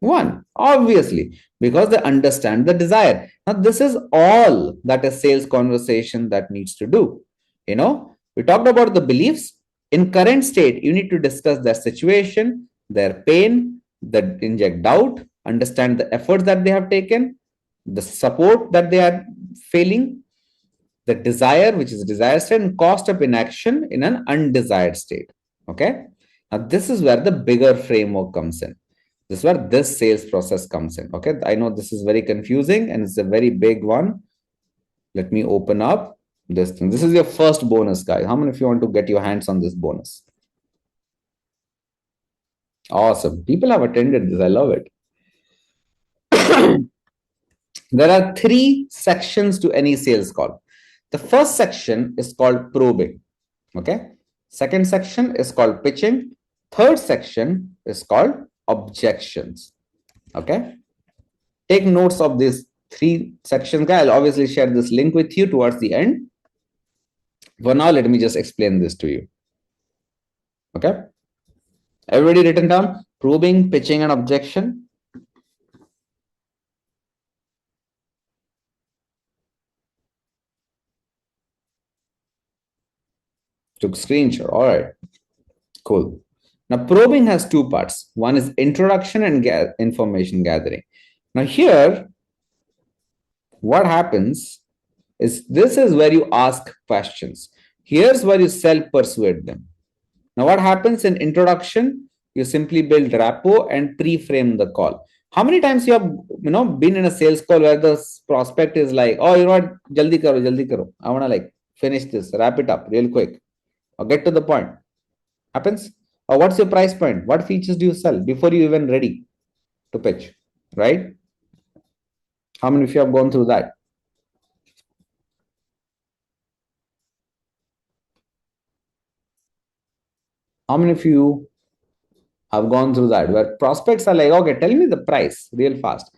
1, obviously, because they understand the desire. Now, this is all that a sales conversation that needs to do. We talked about the beliefs. In current state, you need to discuss their situation, their pain, that inject doubt, understand the efforts that they have taken, the support that they are feeling, the desire, which is desired state, and cost of inaction in an undesired state. Okay. Now, this is where the bigger framework comes in. This is where this sales process comes in. Okay. I know this is very confusing and it's a very big one. Let me open up this thing. This is your first bonus, guys. How many of you want to get your hands on this bonus? Awesome. People have attended this. I love it. There are 3 sections to any sales call. The first section is called probing. Okay. Second section is called pitching. Third section is called objections. Okay. Take notes of these 3 sections. I'll obviously share this link with you towards the end. For now, let me just explain this to you. Okay. Everybody written down? Probing, pitching, and objection. Took screenshot. All right. Cool. Now, probing has two parts. One is introduction and information gathering. Now, here, what happens is this is where you ask questions. Here's where you self-persuade them. Now, what happens in introduction? You simply build rapport and pre-frame the call. How many times you have been in a sales call where the prospect is like, oh, you know what, jaldi karo. I want to like finish this, wrap it up real quick, or get to the point. Happens? Or what's your price point? What features do you sell before you even ready to pitch? Right? How many of you have gone through that? How many of you have gone through that where prospects are like, okay, tell me the price real fast.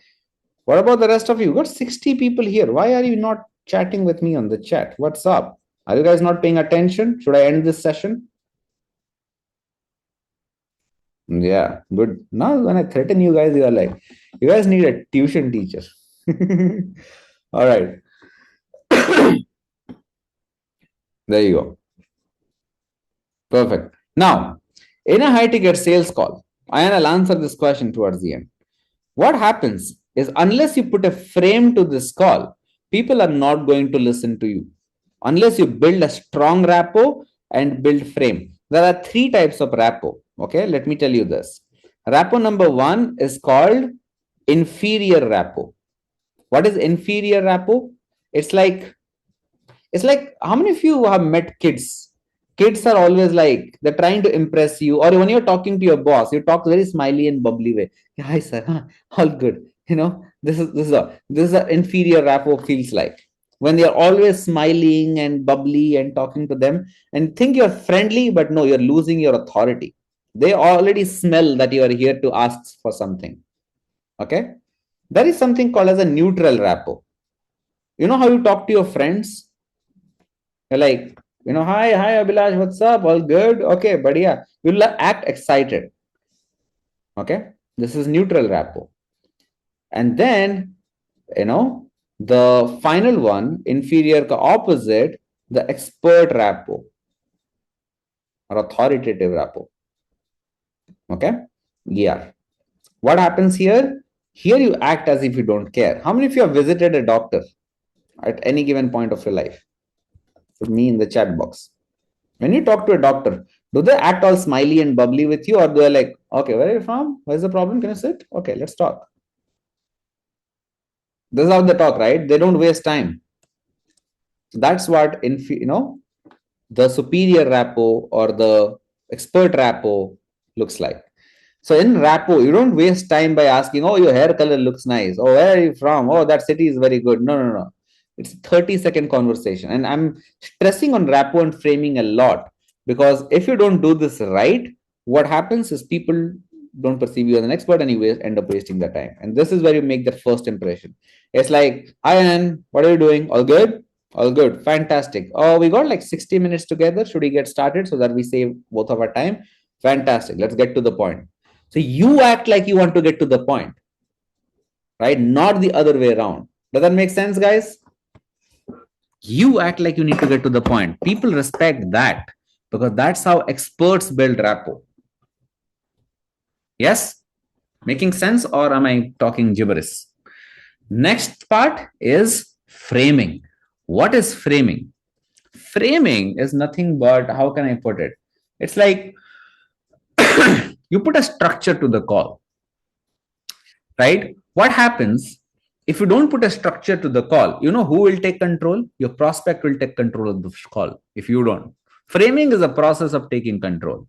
What about the rest of you? Got 60 people here. Why are you not chatting with me on the chat? What's up? Are you guys not paying attention? Should I end this session? Yeah, good. Now, when I threaten you guys, you are like, you guys need a tuition teacher. All right. There you go. Perfect. Now, in a high ticket sales call, I'll answer this question towards the end. What happens is, unless you put a frame to this call, people are not going to listen to you. Unless you build a strong rapport and build frame. There are three types of rapport. Okay, let me tell you this. Rapport number one is called inferior rapport. What is inferior rapport? It's like how many of you have met kids? Kids are always like they're trying to impress you, or when you're talking to your boss, you talk very smiley and bubbly way. Yeah, hi sir, huh? All good. This is a inferior rapport feels like when they're always smiling and bubbly and talking to them and think you're friendly, but no, you're losing your authority. They already smell that you are here to ask for something. Okay, there is something called as a neutral rapport. You know how you talk to your friends? You're like, hi, Abhilash, what's up? All good? Okay, but yeah, you'll act excited. Okay, this is neutral rapport. And then, the final one, inferior opposite, the expert rapport or authoritative rapport. Okay, yeah. What happens here? Here you act as if you don't care. How many of you have visited a doctor at any given point of your life? Put me in the chat box. When you talk to a doctor, do they act all smiley and bubbly with you, or do they like, okay, where are you from? Where's the problem? Can you sit? Okay, let's talk. This is how they talk, right? They don't waste time. That's what the superior rapport or the expert rapport looks like. So in rapport, you don't waste time by asking, oh, your hair color looks nice. Oh, where are you from? Oh, that city is very good. No. It's a 30-second conversation. And I'm stressing on rapport and framing a lot because if you don't do this right, what happens is people don't perceive you as an expert and you end up wasting their time. And this is where you make the first impression. It's like, hi, Ann, what are you doing? All good? All good. Fantastic. Oh, we got like 60 minutes together. Should we get started so that we save both of our time? Fantastic. Let's get to the point. So you act like you want to get to the point, right? Not the other way around. Does that make sense, guys? You act like you need to get to the point. People respect that because that's how experts build rapport. Yes? Making sense, or am I talking gibberish? Next part is framing. What is framing? Framing is nothing but, how can I put it? It's like you put a structure to the call, right? What happens if you don't put a structure to the call? You know who will take control? Your prospect will take control of the call if you don't. Framing is a process of taking control,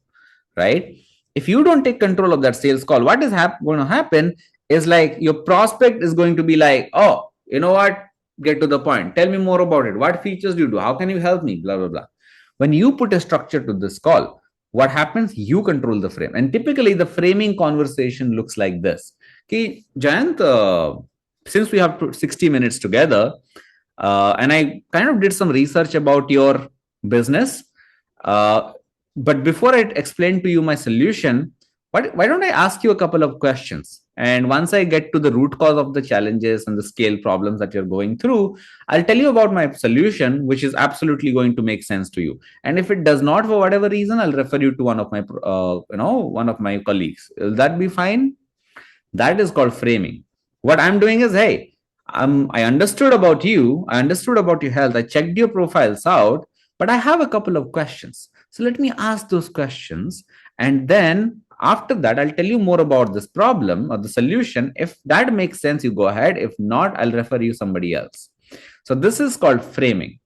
right? If you don't take control of that sales call, what is going to happen is like your prospect is going to be like, oh, you know what? Get to the point. Tell me more about it. What features do you do? How can you help me? Blah, blah, blah. When you put a structure to this call, what happens? You control the frame. And typically the framing conversation looks like this. Okay, Jayant, since we have 60 minutes together, and I kind of did some research about your business, but before I explain to you my solution, why don't I ask you a couple of questions? And once I get to the root cause of the challenges and the scale problems that you're going through, I'll tell you about my solution, which is absolutely going to make sense to you. And if it does not, for whatever reason, I'll refer you to one of my, one of my colleagues. Will that be fine? That is called framing. What I'm doing is, hey, I understood about you, I understood about your health, I checked your profiles out, but I have a couple of questions. So let me ask those questions. And then after that, I'll tell you more about this problem or the solution. If that makes sense, you go ahead. If not, I'll refer you somebody else. So this is called framing.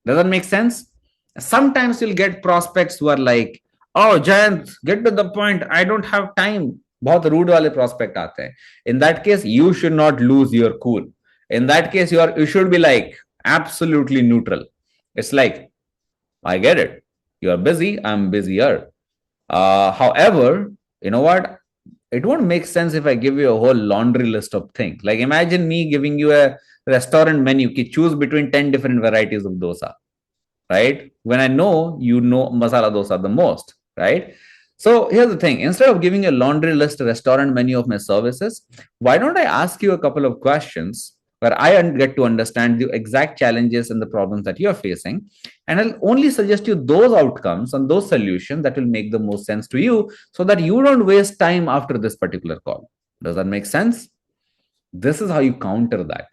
Does that make sense? Sometimes you'll get prospects who are like, oh, Jayant, get to the point. I don't have time. बहुत rude वाले prospect आते हैं. In that case, you should not lose your cool. In that case, you should be like absolutely neutral. It's like, I get it. You are busy. I'm busier. However, you know what? It won't make sense if I give you a whole laundry list of things. Like imagine me giving you a restaurant menu. Ki choose between 10 different varieties of dosa, right? When I know you know masala dosa the most, right? So here's the thing, instead of giving a laundry list restaurant menu of my services, why don't I ask you a couple of questions where I get to understand the exact challenges and the problems that you're facing, and I'll only suggest you those outcomes and those solutions that will make the most sense to you, so that you don't waste time after this particular call. Does that make sense? This is how you counter that.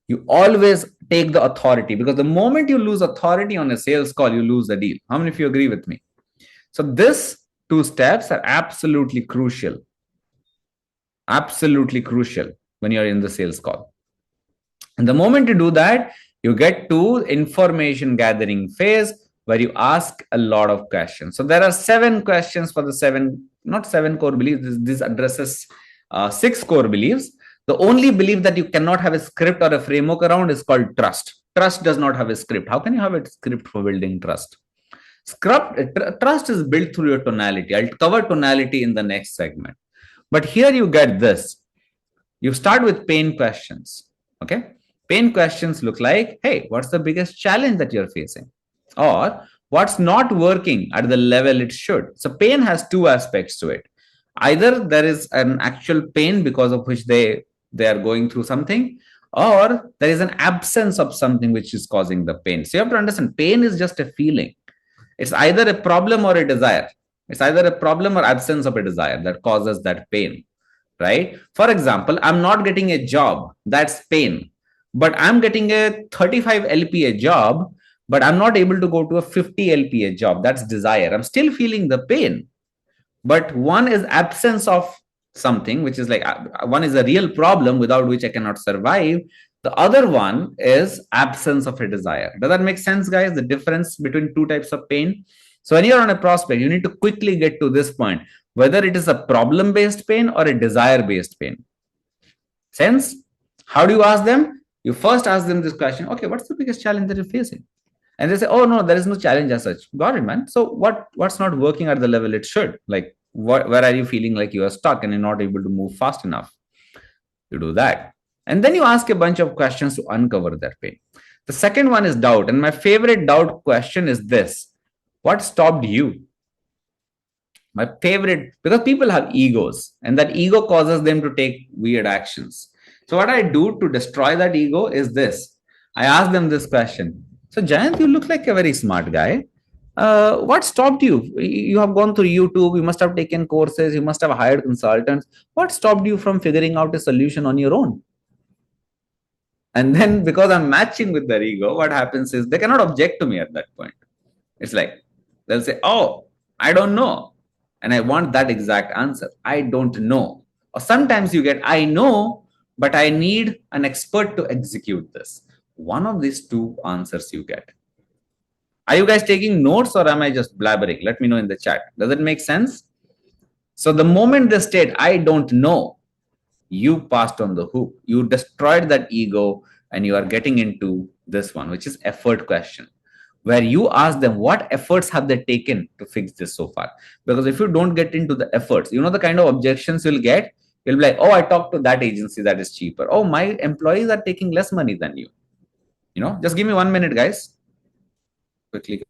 You always take the authority, because the moment you lose authority on a sales call, you lose the deal. How many of you agree with me? So this two steps are absolutely crucial. Absolutely crucial when you're in the sales call. And the moment you do that, you get to information gathering phase where you ask a lot of questions. So there are 7 questions for the 7, not 7 core beliefs. This addresses 6 core beliefs. The only belief that you cannot have a script or a framework around is called trust. Trust does not have a script. How can you have a script for building trust? Trust is built through your tonality. I'll cover tonality in the next segment. But here you get this. You start with pain questions. Okay. Pain questions look like, hey, what's the biggest challenge that you're facing? Or what's not working at the level it should? So pain has 2 aspects to it. Either there is an actual pain because of which they are going through something, or there is an absence of something which is causing the pain. So you have to understand, pain is just a feeling. It's either a problem or a desire. It's either a problem or absence of a desire that causes that pain, right? For example, I'm not getting a job. That's pain. But I'm getting a 35 LPA job, but I'm not able to go to a 50 LPA job. That's desire. I'm still feeling the pain. But one is absence of something, which is like one is a real problem without which I cannot survive. The other one is absence of a desire. Does that make sense, guys? The difference between 2 types of pain. So when you're on a prospect, you need to quickly get to this point, whether it is a problem based pain or a desire based pain. Sense? How do you ask them? You first ask them this question, okay, what's the biggest challenge that you're facing? And they say, oh no, there is no challenge as such. Got it, man. So what's not working at the level it should? Like where are you feeling like you are stuck and you're not able to move fast enough? You do that. And then you ask a bunch of questions to uncover that pain. The second one is doubt. And my favorite doubt question is this: what stopped you? My favorite, because people have egos, and that ego causes them to take weird actions. So what I do to destroy that ego is this: I ask them this question. So Jayant, you look like a very smart guy. What stopped you? You have gone through YouTube, you must have taken courses, you must have hired consultants. What stopped you from figuring out a solution on your own? And then because I'm matching with their ego, what happens is they cannot object to me at that point. It's like they'll say, oh, I don't know. And I want that exact answer. I don't know. Or sometimes you get, I know, but I need an expert to execute this. One of these 2 answers you get. Are you guys taking notes or am I just blabbering? Let me know in the chat. Does it make sense? So the moment they state, I don't know, you passed on the hook. You destroyed that ego and you are getting into this one, which is effort question, where you ask them what efforts have they taken to fix this so far. Because if you don't get into the efforts, you know the kind of objections you'll get. You'll be like, oh, I talked to that agency that is cheaper. Oh, my employees are taking less money than you. Just give me 1 minute, guys. Quickly.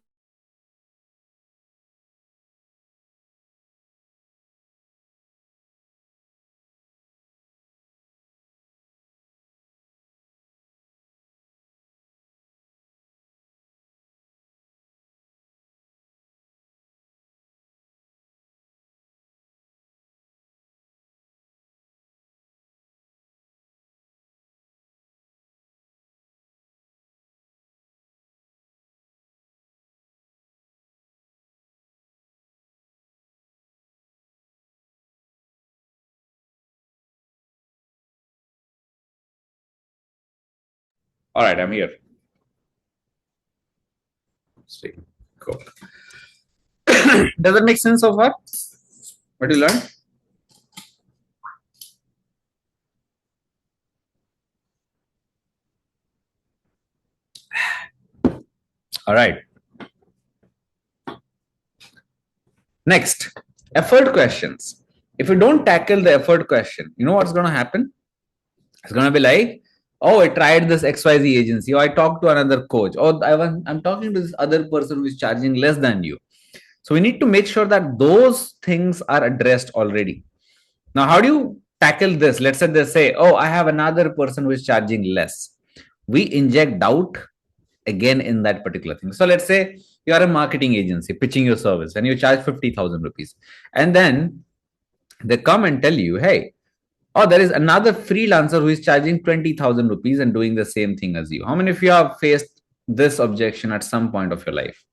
All right, I'm here. See, cool. Does that make sense so far? What you learned? All right. Next, effort questions. If you don't tackle the effort question, you know what's going to happen? It's going to be like, oh, I tried this XYZ agency, or I talked to another coach, or I'm talking to this other person who is charging less than you. So we need to make sure that those things are addressed already. Now, how do you tackle this? Let's say they say, oh, I have another person who is charging less. We inject doubt again in that particular thing. So let's say you are a marketing agency pitching your service and you charge 50,000 rupees. And then they come and tell you, hey, oh, there is another freelancer who is charging 20,000 rupees and doing the same thing as you. How many of you have faced this objection at some point of your life?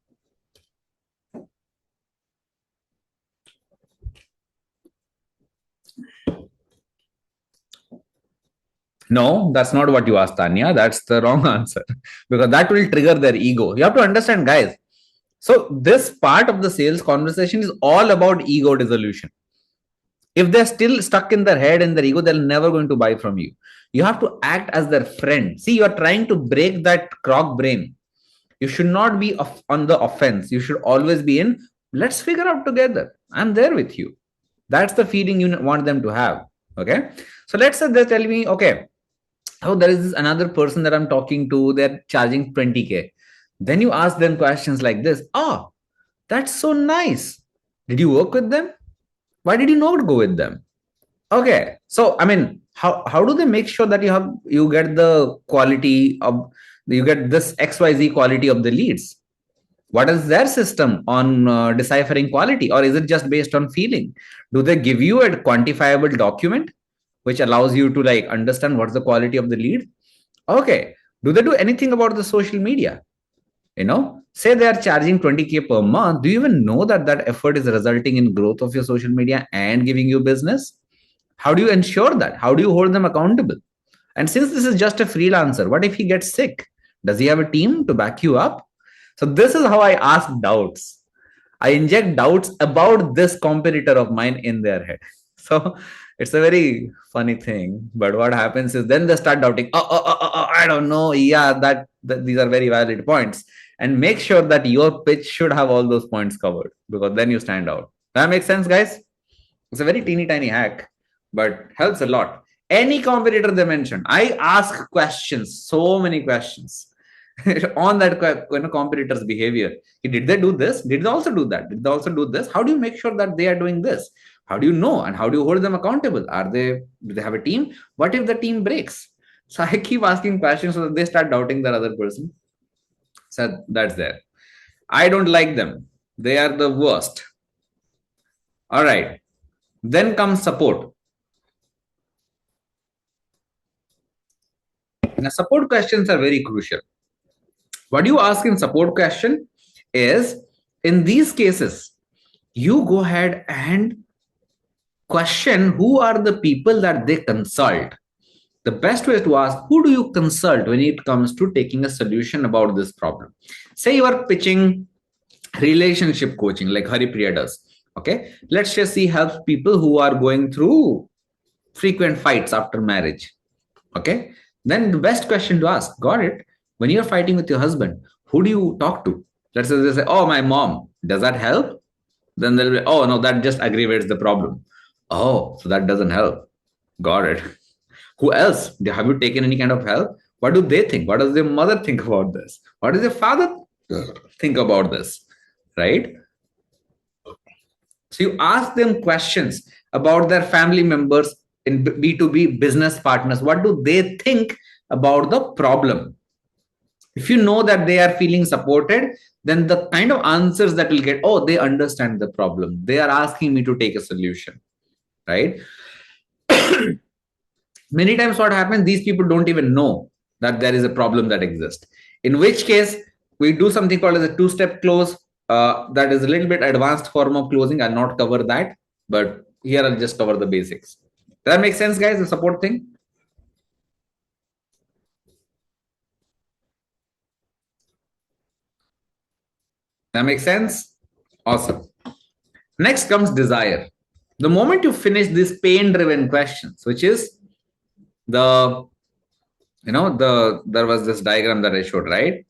No, that's not what you asked, Tanya. That's the wrong answer because that will trigger their ego. You have to understand, guys. So, this part of the sales conversation is all about ego dissolution. If they're still stuck in their head and their ego, they're never going to buy from you. You have to act as their friend. See, you're trying to break that croc brain. You should not be on the offense. You should always be in, let's figure out together. I'm there with you. That's the feeling you want them to have. Okay. So let's say they tell me, okay, oh, there is this another person that I'm talking to, they're charging 20K. Then you ask them questions like this. Oh, that's so nice. Did you work with them? Why did you not go with them? Okay. So I mean, how do they make sure that you get the quality of you get this XYZ quality of the leads? What is their system on deciphering quality, or is it just based on feeling? Do they give you a quantifiable document which allows you to like understand what's the quality of the lead? Okay. Do they do anything about the social media? Say they are charging 20K per month. Do you even know that that effort is resulting in growth of your social media and giving you business? How do you ensure that? How do you hold them accountable? And since this is just a freelancer, what if he gets sick? Does he have a team to back you up? So this is how I ask doubts. I inject doubts about this competitor of mine in their head. So it's a very funny thing. But what happens is then they start doubting. I don't know. Yeah, that these are very valid points. And make sure that your pitch should have all those points covered because then you stand out. That makes sense, guys? It's a very teeny tiny hack, but helps a lot. Any competitor they mentioned, I ask questions, so many questions on that competitor's behavior. Did they do this? Did they also do that? Did they also do this? How do you make sure that they are doing this? How do you know? And how do you hold them accountable? Do they have a team? What if the team breaks? So I keep asking questions so that they start doubting that other person. So that's there. I don't like them. They are the worst. All right. Then comes support. Now, support questions are very crucial. What you ask in support question is, in these cases, you go ahead and question who are the people that they consult. The best way is to ask, who do you consult when it comes to taking a solution about this problem? Say you are pitching relationship coaching like Haripriya does. Okay, let's just see helps people who are going through frequent fights after marriage. Okay, then the best question to ask, got it? When you're fighting with your husband, who do you talk to? Let's say they say, oh, my mom. Does that help? Then they'll be, oh, no, that just aggravates the problem. Oh, so that doesn't help. Got it. Who else? Have you taken any kind of help? What do they think? What does their mother think about this? What does their father think about this? Right? So you ask them questions about their family members in B2B business partners. What do they think about the problem? If you know that they are feeling supported, then the kind of answers that will get, oh, they understand the problem. They are asking me to take a solution, right? Many times what happens, these people don't even know that there is a problem that exists. In which case, we do something called as a two-step close. That is a little bit advanced form of closing. I'll not cover that, but here I'll just cover the basics. Does that make sense, guys? The support thing? That makes sense? Awesome. Next comes desire. The moment you finish these pain-driven questions, which is the, there was this diagram that I showed, right?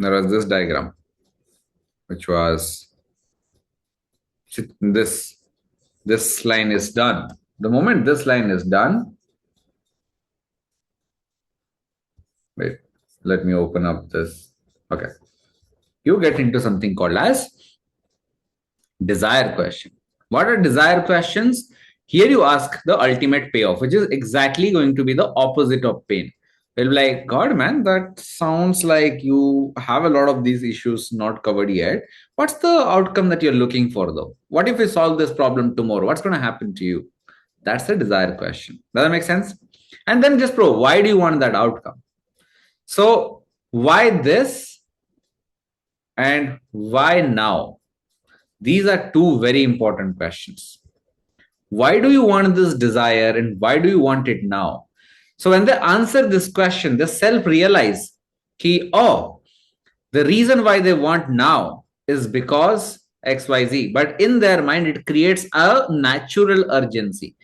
There was this diagram, which was this. This line is done. The moment this line is done, wait, let me open up this. Okay. You get into something called as desire question. What are desire questions? Here you ask the ultimate payoff, which is exactly going to be the opposite of pain. They'll be like, God, man, that sounds like you have a lot of these issues not covered yet. What's the outcome that you're looking for, though? What if we solve this problem tomorrow? What's going to happen to you? That's the desire question. Does that make sense? And then just why do you want that outcome? So, why this and why now? These are two very important questions. Why do you want this desire and why do you want it now? So when they answer this question, they self-realize the reason why they want now is because XYZ. But in their mind, it creates a natural urgency.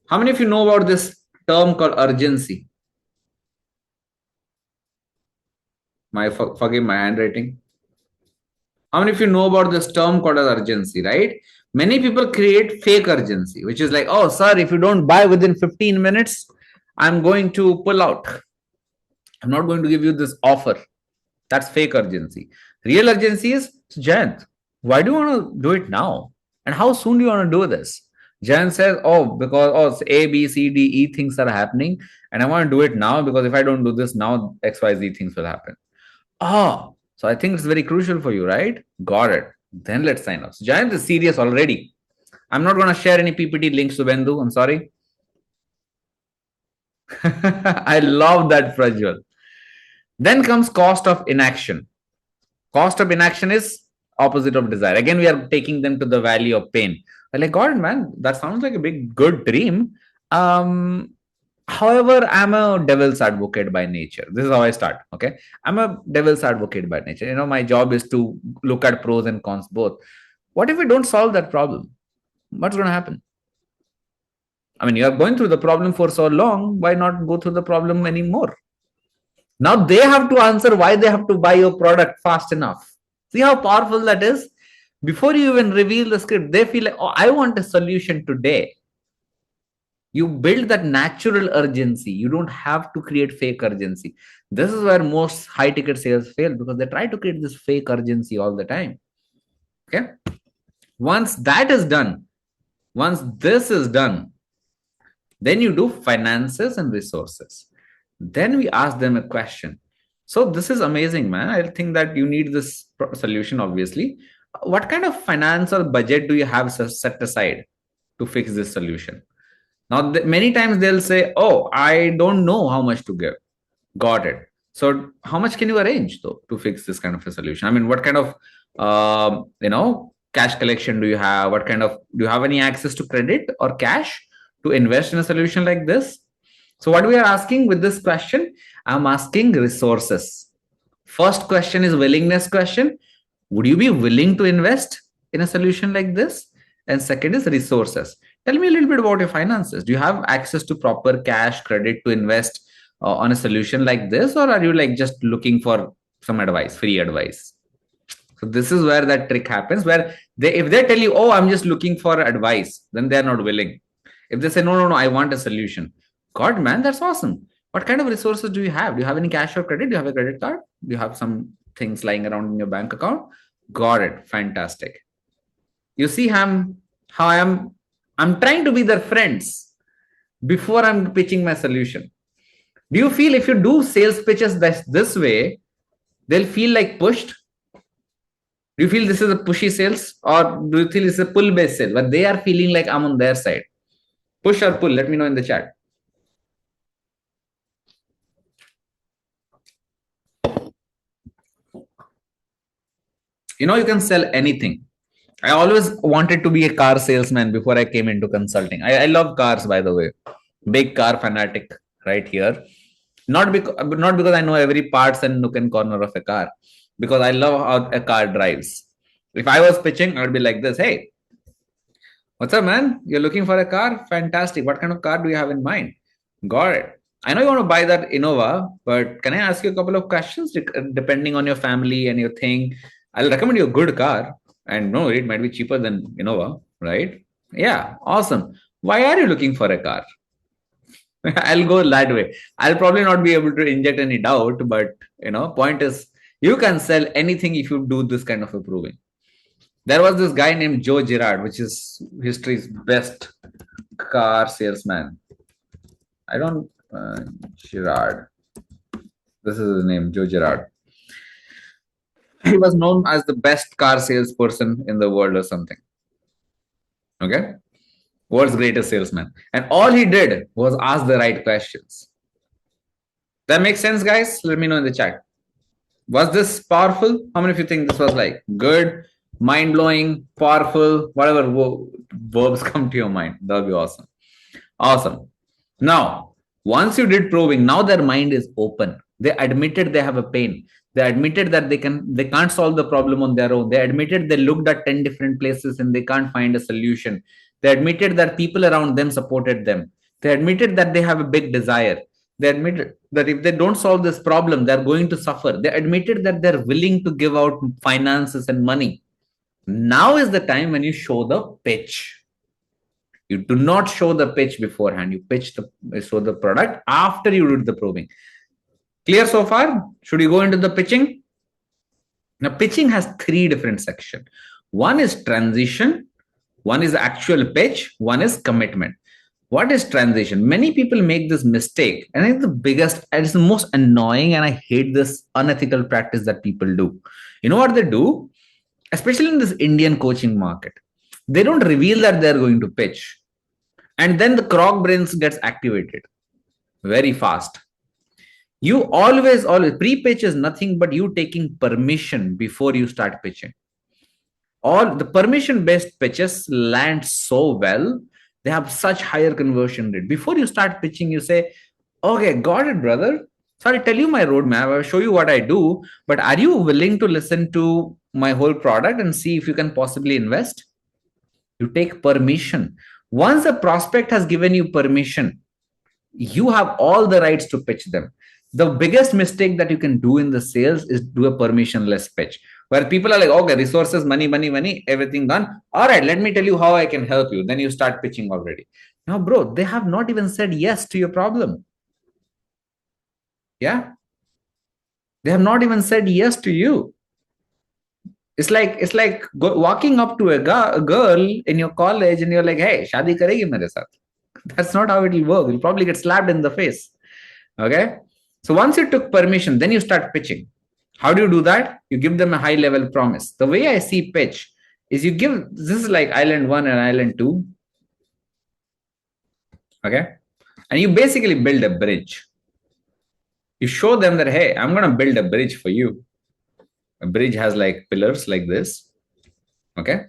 How many of you know about this term called urgency? Forgive my handwriting. How many of you know about this term called as urgency, right? Many people create fake urgency, which is like, oh, sir, if you don't buy within 15 minutes, I'm going to pull out. I'm not going to give you this offer. That's fake urgency. Real urgency is, Jayant, why do you want to do it now? And how soon do you want to do this? Jayant says, because A, B, C, D, E things are happening. And I want to do it now because if I don't do this now, XYZ things will happen. So I think it's very crucial for you, right? Got it. Then let's sign up. So Jayant is serious already. I'm not going to share any PPT links to Bendu. I'm sorry. I love that, Prajwal. Then comes cost of inaction. Cost of inaction is opposite of desire. Again, we are taking them to the valley of pain. I'm like, God, man, that sounds like a big, good dream. However, I'm a devil's advocate by nature. This is how I start. Okay. I'm a devil's advocate by nature. My job is to look at pros and cons both. What if we don't solve that problem? What's going to happen? I mean, you are going through the problem for so long. Why not go through the problem anymore? Now they have to answer why they have to buy your product fast enough. See how powerful that is? Before you even reveal the script, they feel like, oh, I want a solution today. You build that natural urgency. You don't have to create fake urgency. This is where most high ticket sales fail because they try to create this fake urgency all the time. Okay. Once that is done, once this is done, then you do finances and resources. Then we ask them a question. So this is amazing, man. I think that you need this solution, obviously. What kind of finance or budget do you have set aside to fix this solution? Now, many times they'll say, oh, I don't know how much to give. Got it. So how much can you arrange, though, to fix this kind of a solution? I mean, what kind of, cash collection do you have? Do you have any access to credit or cash to invest in a solution like this? So what we are asking with this question, I'm asking resources. First question is willingness question. Would you be willing to invest in a solution like this? And second is resources. Tell me a little bit about your finances. Do you have access to proper cash, credit to invest on a solution like this? Or are you like just looking for some advice, free advice? So this is where that trick happens, where if they tell you, oh, I'm just looking for advice, then they're not willing. If they say, no, I want a solution. God, man, that's awesome. What kind of resources do you have? Do you have any cash or credit? Do you have a credit card? Do you have some things lying around in your bank account? Got it. Fantastic. You see how I'm trying to be their friends before I'm pitching my solution. Do you feel if you do sales pitches this way, they'll feel like pushed? Do you feel this is a pushy sales or do you feel it's a pull based sale? But they are feeling like I'm on their side. Push or pull? Let me know in the chat. You can sell anything. I always wanted to be a car salesman before I came into consulting. I love cars, by the way. Big car fanatic right here. Not because I know every parts and nook and corner of a car, because I love how a car drives. If I was pitching, I'd be like this: Hey, what's up, man? You're looking for a car? Fantastic. What kind of car do you have in mind? Got it. I know you want to buy that Innova, but can I ask you a couple of questions depending on your family and your thing? I'll recommend you a good car, and no, it might be cheaper than Innova, right? Yeah, awesome. Why are you looking for a car? I'll go that way. I'll probably not be able to inject any doubt, but point is, you can sell anything if you do this kind of a proving. There was this guy named Joe Girard, which is history's best car salesman. I don't Girard. This is his name, Joe Girard. He was known as the best car salesperson in the world or something. Okay, world's greatest salesman, and all he did was ask the right questions. That makes sense, guys? Let me know in the chat. Was this powerful? How many of you think this was like good, mind blowing, powerful, whatever verbs come to your mind? That'll be awesome. Awesome. Now, once you did probing, now their mind is open. They admitted they have a pain. They admitted that they can't solve the problem on their own. They admitted they looked at 10 different places and they can't find a solution. They admitted that people around them supported them. They admitted that they have a big desire. They admitted that if they don't solve this problem, they're going to suffer. They admitted that they're willing to give out finances and money. Now is the time when you show the pitch. You do not show the pitch beforehand. You show the product after you did the probing. Clear so far? Should you go into the pitching? Now, pitching has 3 different sections. One is transition, one is actual pitch, one is commitment. What is transition? Many people make this mistake, and it's the biggest, and it's the most annoying, and I hate this unethical practice that people do. You know what they do? Especially in this Indian coaching market, they don't reveal that they're going to pitch, and then the croc brains gets activated very fast. You always pre-pitch is nothing but you taking permission before you start pitching. All the permission-based pitches land so well. They have such higher conversion rate. Before you start pitching, you say, okay, got it, brother. So I'll tell you my roadmap. I'll show you what I do. But are you willing to listen to my whole product and see if you can possibly invest? You take permission. Once a prospect has given you permission, you have all the rights to pitch them. The biggest mistake that you can do in the sales is do a permissionless pitch, where people are like, okay, resources, money, everything done. All right, let me tell you how I can help you. Then you start pitching already. Now, bro, they have not even said yes to your problem. Yeah. They have not even said yes to you. It's like walking up to a girl in your college and you're like, hey, shadi karegi mere saath. That's not how it will work. You'll probably get slapped in the face. Okay. So once you took permission, then you start pitching. How do you do that? You give them a high level promise. The way I see pitch is you give, this is like island 1 and island 2. Okay. And you basically build a bridge. You show them that, hey, I'm going to build a bridge for you. A bridge has like pillars like this. Okay.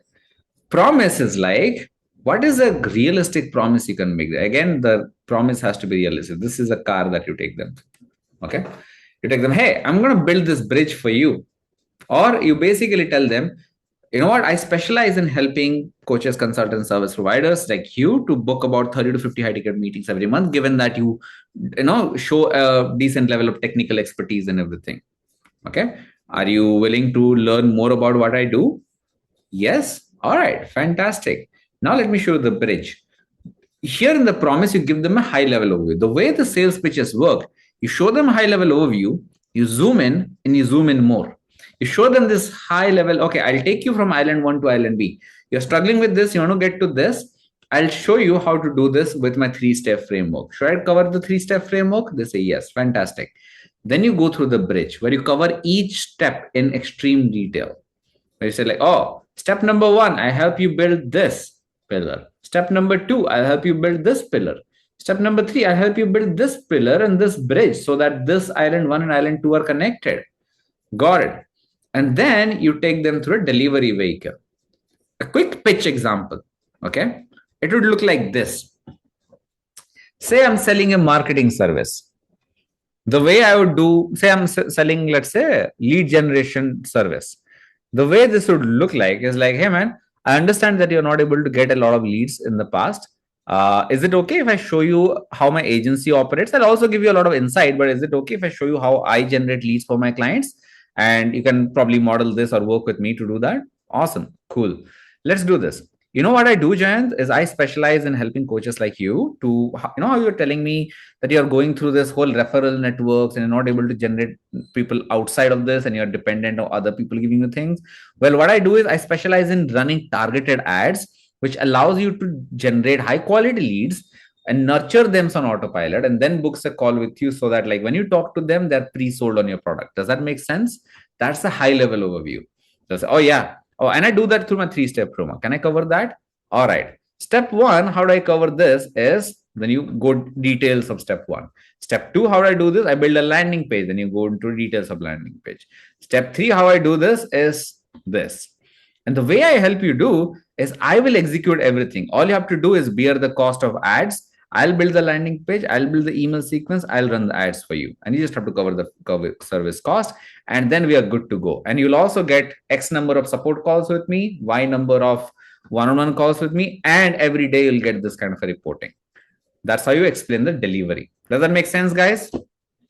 Promise is like, what is a realistic promise you can make? Again, the promise has to be realistic. This is a car that you take them. Okay. You take them, hey, I'm going to build this bridge for you. Or you basically tell them, you know what? I specialize in helping coaches, consultants, service providers like you to book about 30 to 50 high ticket meetings every month, given that you show a decent level of technical expertise and everything. Okay. Are you willing to learn more about what I do? Yes. All right. Fantastic. Now let me show you the bridge. Here in the promise, you give them a high level overview. The way the sales pitches work, you show them a high level overview, you zoom in and you zoom in more. You show them this high level. Okay, I'll take you from island 1 to island B. You're struggling with this. You want to get to this. I'll show you how to do this with my 3-step framework. Should I cover the 3-step framework? They say yes. Fantastic. Then you go through the bridge where you cover each step in extreme detail. Where you say like, oh, step number 1, I help you build this pillar. Step number 2, I'll help you build this pillar. Step number 3, I'll help you build this pillar and this bridge so that this island 1 and island 2 are connected. Got it. And then you take them through a delivery vehicle. A quick pitch example. Okay. It would look like this. Say I'm selling a marketing service. The way I would do, say I'm selling, let's say, lead generation service. The way this would look like is like, hey man, I understand that you're not able to get a lot of leads in the past. Is it okay if I show you how my agency operates? I'll also give you a lot of insight, but is it okay if I show you how I generate leads for my clients? And you can probably model this or work with me to do that. Awesome. Cool. Let's do this. You know what I do, Jayant, is I specialize in helping coaches like you to, you know, how you're telling me that you're going through this whole referral networks and you're not able to generate people outside of this and you're dependent on other people giving you things. Well, what I do is I specialize in running targeted ads, which allows you to generate high quality leads and nurture them on autopilot and then books a call with you so that like when you talk to them, they're pre-sold on your product. Does that make sense? That's a high level overview. Just, oh yeah. Oh, and I do that through my 3-step promo. Can I cover that? All right. Step one, how do I cover this is then you go details of step one. Step two, how do I do this? I build a landing page. Then you go into details of landing page. Step three, how I do this is this. And the way I help you do is I will execute everything. All you have to do is bear the cost of ads. I'll build the landing page. I'll build the email sequence. I'll run the ads for you. And you just have to cover the service cost. And then we are good to go. And you'll also get X number of support calls with me, Y number of one-on-one calls with me. And every day you'll get this kind of a reporting. That's how you explain the delivery. Does that make sense, guys?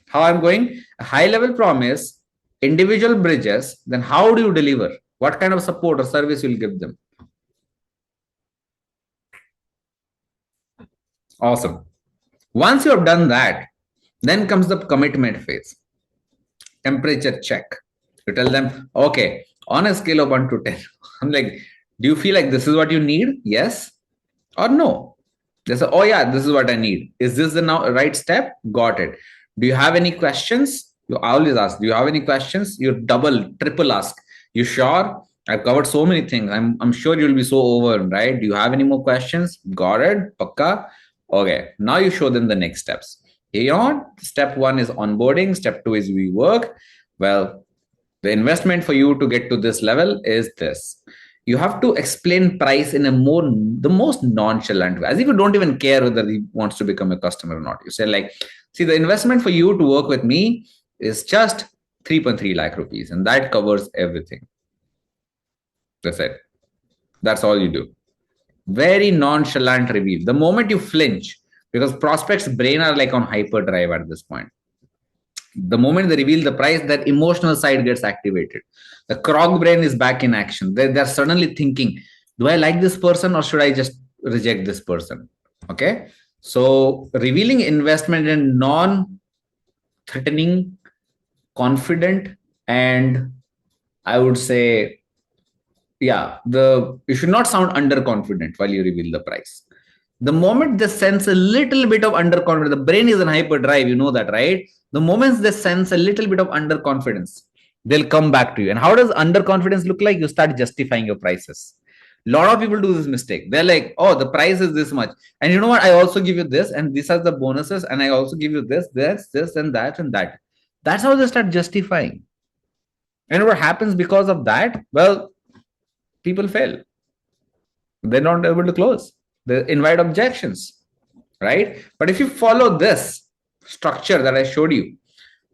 How I'm going? A high level promise, individual bridges, then how do you deliver? What kind of support or service you'll give them? Awesome. Once you have done that, then comes the commitment phase. Temperature check. You tell them, okay, on a scale of 1 to 10, I'm like, do you feel like this is what you need? Yes or no? They say, oh yeah, this is what I need. Is this the now right step? Got it. Do you have any questions? You always ask, do you have any questions? You double, triple ask. You sure? I've covered so many things. I'm sure you'll be so overwhelmed, right? Do you have any more questions? Got it. Pakka. Okay. Now you show them the next steps. You know, step one is onboarding. Step two is we work. Well, the investment for you to get to this level is this. You have to explain price in the most nonchalant way, as if you don't even care whether he wants to become a customer or not. You say like, see, the investment for you to work with me is just 3.3 lakh rupees, and that covers everything. That's it. That's all you do. Very nonchalant reveal. The moment you flinch, because prospects' brain are like on hyperdrive at this point. The moment they reveal the price, that emotional side gets activated. The crog brain is back in action. They're suddenly thinking, do I like this person or should I just reject this person? Okay. So revealing investment in non-threatening, confident, and I would say, yeah, you should not sound underconfident while you reveal the price. The moment they sense a little bit of underconfidence, the brain is in hyperdrive, you know that, right? The moment they sense a little bit of underconfidence, they'll come back to you. And how does underconfidence look like? You start justifying your prices. A lot of people do this mistake. They're like, oh, the price is this much. And you know what? I also give you this, and these are the bonuses, and I also give you this, and that, and that. That's how they start justifying. And what happens because of that? Well, people fail. They're not able to close. They invite objections, right? But if you follow this structure that I showed you,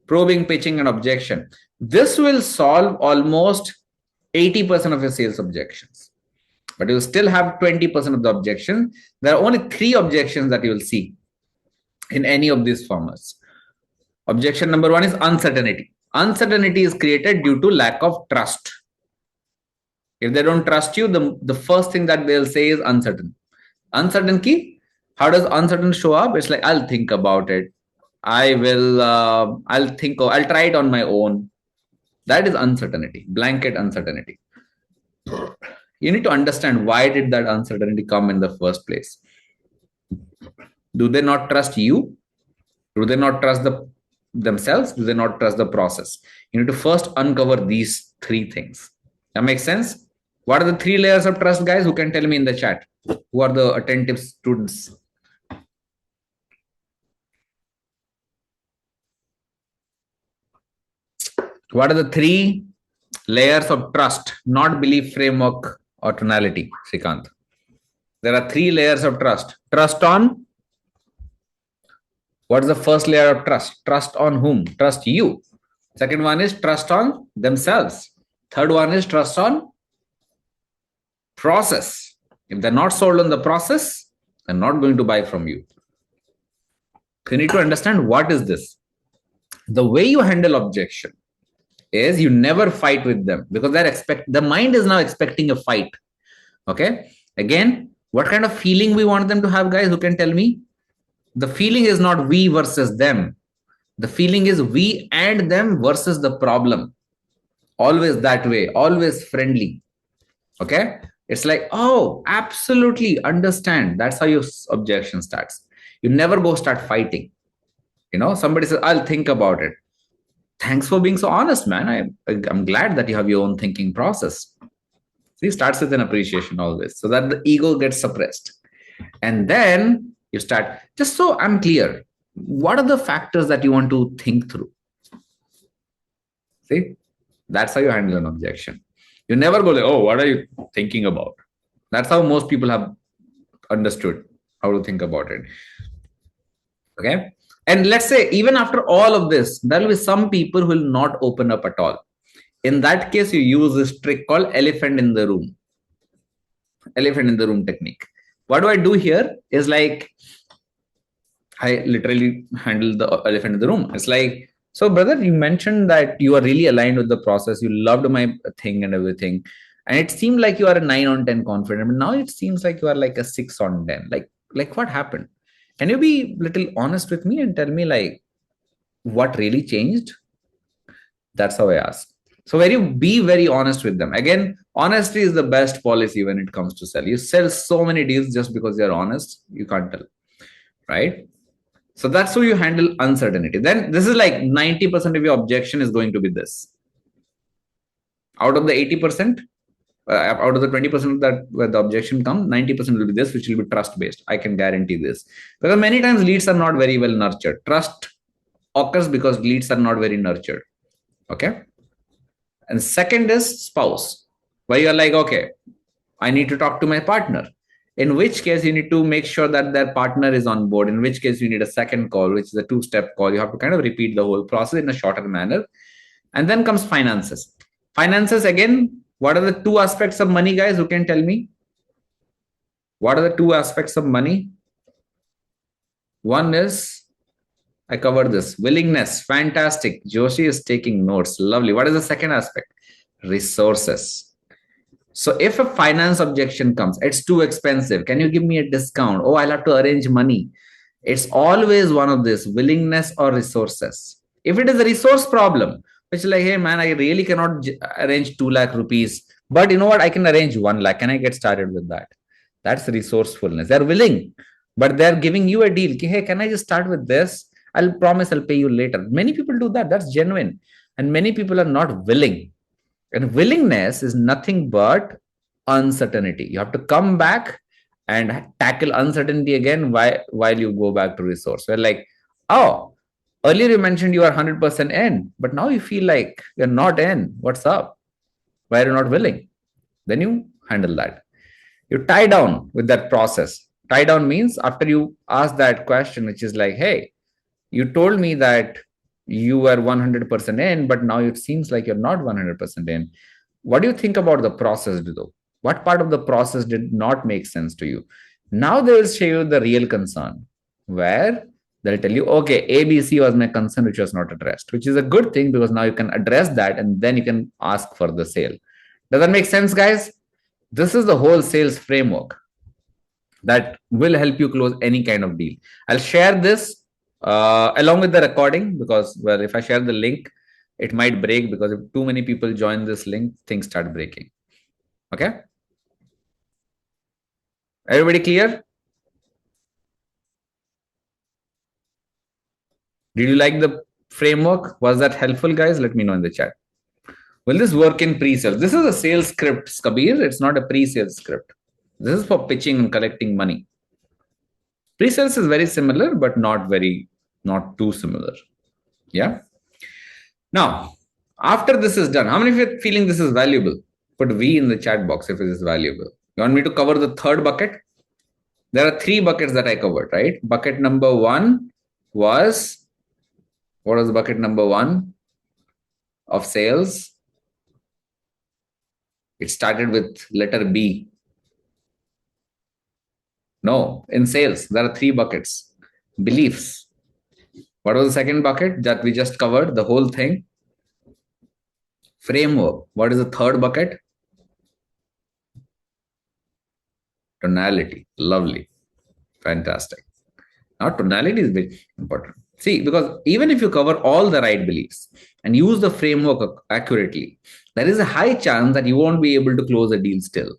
probing, pitching, and objection, this will solve almost 80% of your sales objections. But you still have 20% of the objections. There are only 3 objections that you will see in any of these formats. Objection number 1 is uncertainty. Uncertainty is created due to lack of trust. If they don't trust you, the first thing that they'll say is uncertain. Uncertain key. How does uncertain show up? It's like, I'll think about it. I'll try it on my own. That is uncertainty, blanket uncertainty. You need to understand, why did that uncertainty come in the first place? Do they not trust you? Do they not trust themselves? Do they not trust the process? You need to first uncover these 3 things. That makes sense? What are the 3 layers of trust, guys? Who can tell me in the chat? Who are the attentive students? What are the 3 layers of trust, not belief framework or tonality, Srikant? There are 3 layers of trust. Trust on What's the first layer of trust? Trust on whom? Trust you. Second one is trust on themselves. Third one is trust on process. If they're not sold on the process, they're not going to buy from you. You need to understand what is this. The way you handle objection is you never fight with them, because the mind is now expecting a fight. Okay. Again, what kind of feeling we want them to have, guys? Who can tell me? The feeling is not we versus them. The feeling is we and them versus the problem. Always that way, always friendly. Okay. It's like, oh, absolutely understand. That's how your objection starts. You never go start fighting. Somebody says, I'll think about it. Thanks for being so honest, man. I'm glad that you have your own thinking process. See, starts with an appreciation always, so that the ego gets suppressed. And then you start, just so I'm clear, what are the factors that you want to think through? See, that's how you handle an objection. You never go like, oh, what are you thinking about? That's how most people have understood how to think about it. Okay. And let's say, even after all of this, there will be some people who will not open up at all. In that case, you use this trick called elephant in the room. Elephant in the room technique. What do I do here is like, I literally handle the elephant in the room. It's like, so brother, you mentioned that you are really aligned with the process. You loved my thing and everything. And it seemed like you are a 9 on 10 confident. But now it seems like you are like a 6 on 10. Like what happened? Can you be a little honest with me and tell me like what really changed? That's how I ask. So be very honest with them. Again, honesty is the best policy when it comes to sell. You sell so many deals just because you're honest. You can't tell, right? So that's how you handle uncertainty. Then this is like 90% of your objection is going to be this. Out of the 80%, out of the 20% that where the objection comes, 90% will be this, which will be trust based. I can guarantee this, because many times leads are not very well nurtured. Trust occurs because leads are not very nurtured. Okay. And second is spouse, where you're like, okay, I need to talk to my partner. In which case you need to make sure that their partner is on board. In which case you need a second call, which is a 2-step call. You have to kind of repeat the whole process in a shorter manner. And then comes finances. Finances, again, what are the 2 aspects of money, guys? Who can tell me? What are the 2 aspects of money? One is, I covered this, willingness. Fantastic. Joshi is taking notes. Lovely. What is the second aspect? Resources. So if a finance objection comes, it's too expensive. Can you give me a discount? Oh, I'll have to arrange money. It's always one of this, willingness or resources. If it is a resource problem, which is like, hey man, I really cannot arrange 2 lakh rupees, but you know what? I can arrange 1 lakh. Can I get started with that? That's resourcefulness. They're willing, but they're giving you a deal. Hey, can I just start with this? I'll promise I'll pay you later. Many people do that. That's genuine. And many people are not willing. And willingness is nothing but uncertainty. You have to come back and tackle uncertainty again while you go back to resource. We're like, oh, earlier you mentioned you are 100% in, but now you feel like you're not in. What's up? Why are you not willing? Then you handle that. You tie down with that process. Tie down means after you ask that question, which is like, hey, you told me that you were 100% in, but now it seems like you're not 100% in. What do you think about the process, though? What part of the process did not make sense to you? Now they will show you the real concern, where they'll tell you, okay, ABC was my concern, which was not addressed, which is a good thing, because now you can address that and then you can ask for the sale. Does that make sense, guys? This is the whole sales framework that will help you close any kind of deal. I'll share this along with the recording, because, well, if I share the link, it might break, because if too many people join this link, things start breaking. Okay. Everybody clear? Did you like the framework? Was that helpful, guys? Let me know in the chat. Will this work in pre-sales? This is a sales script, Kabir. It's not a pre-sales script. This is for pitching and collecting money. Pre-sales is very similar, but not too similar. Yeah. Now, after this is done, how many of you are feeling this is valuable? Put V in the chat box if it is valuable. You want me to cover the third bucket? There are 3 buckets that I covered, right? Bucket number 1 was, what was bucket number 1 of sales? It started with letter B. No, in sales, there are 3 buckets. Beliefs. What was the second bucket that we just covered? The whole thing. Framework. What is the third bucket? Tonality. Lovely. Fantastic. Now, tonality is very important. See, because even if you cover all the right beliefs and use the framework accurately, there is a high chance that you won't be able to close a deal still.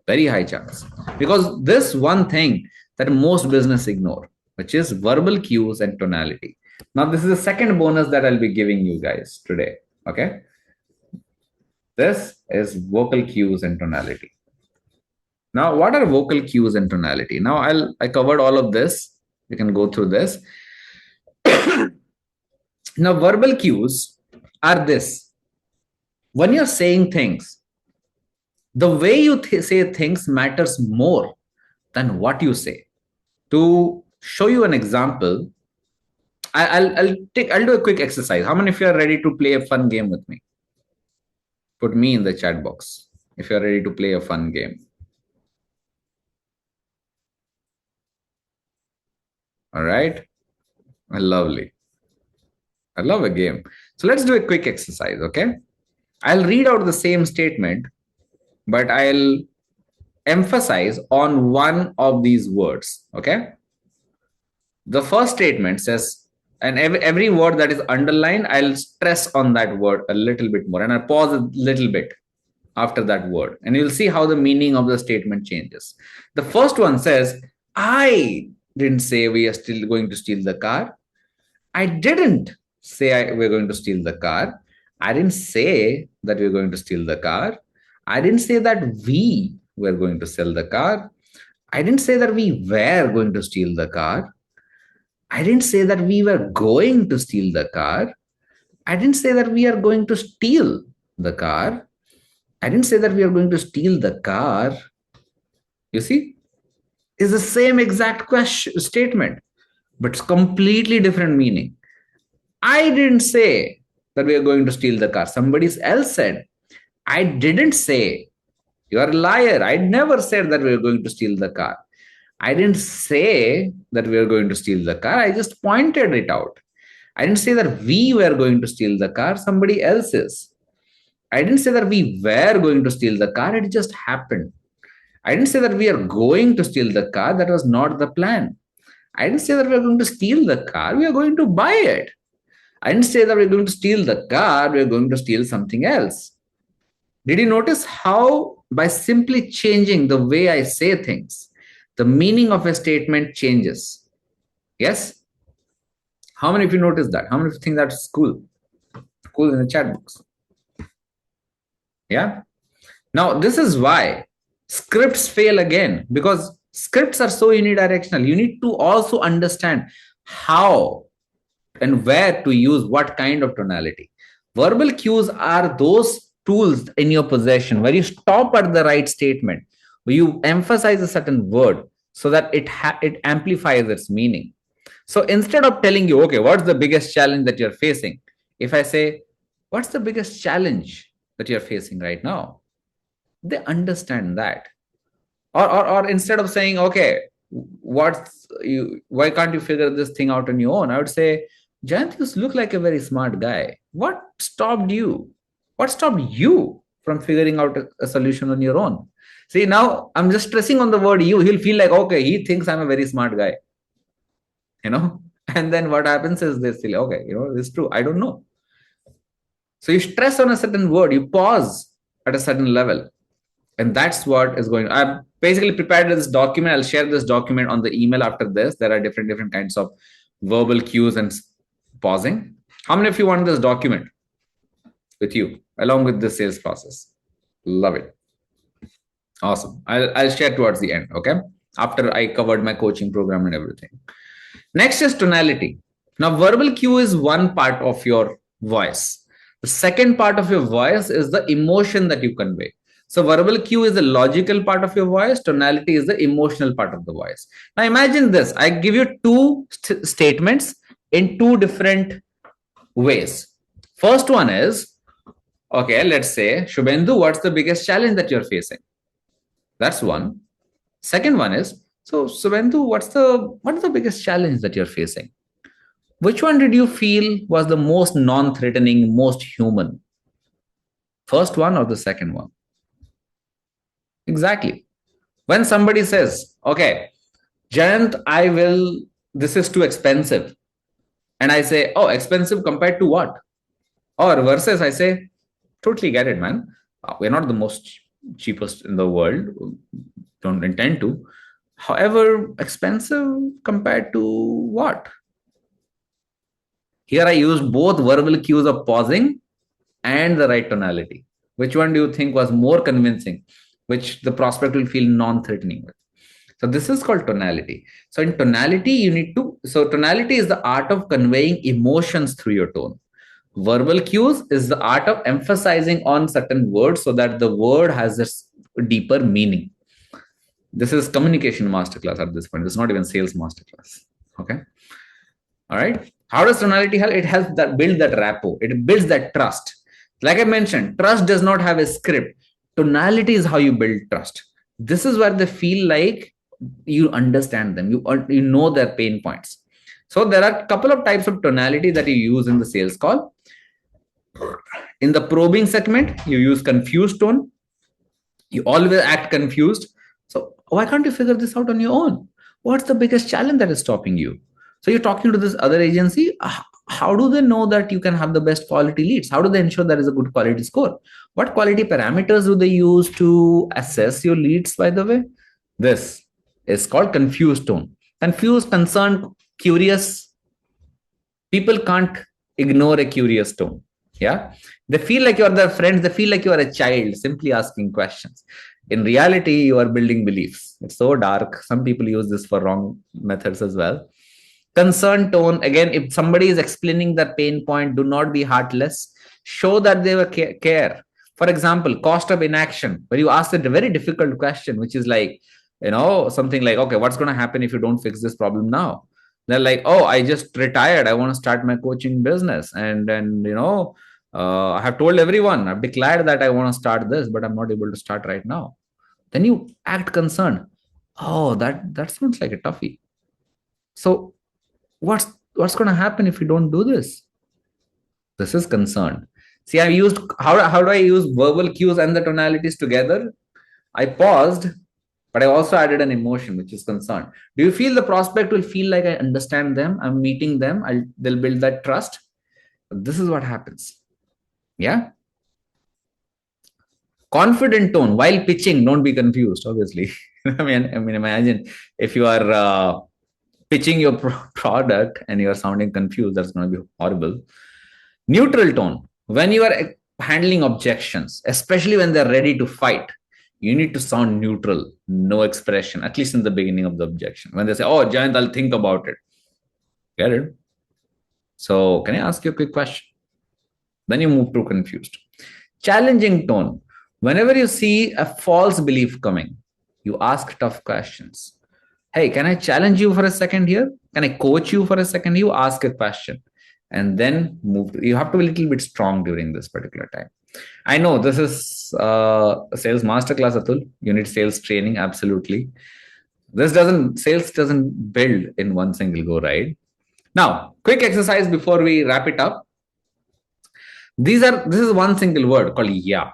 Very high chance. Because this one thing that most business ignore, which is verbal cues and tonality. Now, this is the second bonus that I'll be giving you guys today. Okay. This is vocal cues and tonality. Now, what are vocal cues and tonality? Now, I covered all of this. You can go through this. Now, verbal cues are this. When you're saying things, the way you say things matters more than what you say. To show you an example, I'll do a quick exercise. How many of you are ready to play a fun game with me? Put me in the chat box if you're ready to play a fun game. All right. Lovely. I love a game. So let's do a quick exercise, okay? I'll read out the same statement, but I'll emphasize on one of these words, okay? The first statement says, and every word that is underlined, I'll stress on that word a little bit more, and I'll pause a little bit after that word, and you'll see how the meaning of the statement changes. The first one says, I didn't say we are still going to steal the car. I didn't say we're going to steal the car. I didn't say that we're going to steal the car. I didn't say that we were going to sell the car. I didn't say that we were going to steal the car. I didn't say that we were going to steal the car. I didn't say that we are going to steal the car. I didn't say that we are going to steal the car. You see? It's the same exact statement, but it's completely different meaning. I didn't say that we are going to steal the car. Somebody else said. I didn't say. You are a liar. I never said that we are going to steal the car. I didn't say that we are going to steal the car. I just pointed it out. I didn't say that we were going to steal the car. Somebody else is. I didn't say that we were going to steal the car. It just happened. I didn't say that we are going to steal the car. That was not the plan. I didn't say that we are going to steal the car. We are going to buy it. I didn't say that we're going to steal the car. We're going to steal something else. Did you notice how by simply changing the way I say things, the meaning of a statement changes? Yes? How many of you noticed that? How many of you think that's cool? Cool in the chat box. Yeah? Now, this is why scripts fail again, because scripts are so unidirectional. You need to also understand how and where to use what kind of tonality. Verbal cues are those tools in your possession where you stop at the right statement, where you emphasize a certain word so that it amplifies its meaning. So instead of telling you, okay, what's the biggest challenge that you're facing? If I say, what's the biggest challenge that you're facing right now? They understand that. Or instead of saying, okay, why can't you figure this thing out on your own? I would say, Jayant, you look like a very smart guy. What stopped you? What stopped you from figuring out a solution on your own? See, now I'm just stressing on the word you. He'll feel like, okay, he thinks I'm a very smart guy. And then what happens is they say, okay, it's true. I don't know. So you stress on a certain word, you pause at a certain level. And that's what is going on. I've basically prepared this document. I'll share this document on the email after this. There are different kinds of verbal cues and pausing. How many of you want this document with you along with the sales process? Love it. Awesome. I'll share towards the end, okay? After I covered my coaching program and everything. Next is tonality. Now, verbal cue is one part of your voice. The second part of your voice is the emotion that you convey. So verbal cue is the logical part of your voice. Tonality is the emotional part of the voice. Now imagine this. I give you two statements in two different ways. First one is, okay, let's say, Shubhendu, what's the biggest challenge that you're facing? That's one. Second one is, so Shubhendu, what is the biggest challenge that you're facing? Which one did you feel was the most non-threatening, most human? First one or the second one? Exactly. When somebody says, okay, Jayant, this is too expensive. And I say, oh, expensive compared to what? Or versus I say, totally get it, man. We're not the most cheapest in the world. Don't intend to. However, expensive compared to what? Here I used both verbal cues of pausing and the right tonality. Which one do you think was more convincing? Which the prospect will feel non-threatening with? So this is called tonality. So in tonality, tonality is the art of conveying emotions through your tone. Verbal cues is the art of emphasizing on certain words so that the word has this deeper meaning. This is communication masterclass at this point. It's not even sales masterclass. Okay. All right. How does tonality help? It helps that build that rapport. It builds that trust. Like I mentioned, trust does not have a script. Tonality is how you build trust. This is where they feel like you understand them. You know their pain points. So there are a couple of types of tonality that you use in the sales call. In the probing segment, you use confused tone. You always act confused. So why can't you figure this out on your own? What's the biggest challenge that is stopping you? So you're talking to this other agency. How do they know that you can have the best quality leads? How do they ensure there is a good quality score? What quality parameters do they use to assess your leads, by the way? This is called confused tone. Confused, concerned, curious. People can't ignore a curious tone. Yeah. They feel like you're their friends. They feel like you are a child simply asking questions. In reality, you are building beliefs. It's so dark. Some people use this for wrong methods as well. Concern tone, again, if somebody is explaining their pain point, do not be heartless. Show that they care. For example, cost of inaction, where you ask a very difficult question, which is like, something like, okay, what's going to happen if you don't fix this problem now? They're like, oh, I just retired. I want to start my coaching business. And then, I have told everyone, I've declared that I want to start this, but I'm not able to start right now. Then you act concerned. Oh, that sounds like a toughie. So what's going to happen if you don't do this? This is concerned. See, I used, how do I use verbal cues and the tonalities together? I paused, but I also added an emotion, which is concern. Do you feel the prospect will feel like I understand them? I'm meeting them. They'll build that trust. This is what happens. Yeah. Confident tone while pitching. Don't be confused. Obviously, I mean, imagine if you are pitching your product and you are sounding confused. That's going to be horrible. Neutral tone. When you are handling objections, especially when they're ready to fight, you need to sound neutral, no expression, at least in the beginning of the objection. When they say, oh, Jayant, I'll think about it. Get it? So can I ask you a quick question? Then you move to confused. Challenging tone. Whenever you see a false belief coming, you ask tough questions. Hey, can I challenge you for a second here? Can I coach you for a second? You ask a question and then move. You have to be a little bit strong during this particular time. I know this is a sales masterclass, Atul. You need sales training, absolutely. Sales doesn't build in one single go, right? Now, quick exercise before we wrap it up. This is one single word called yeah.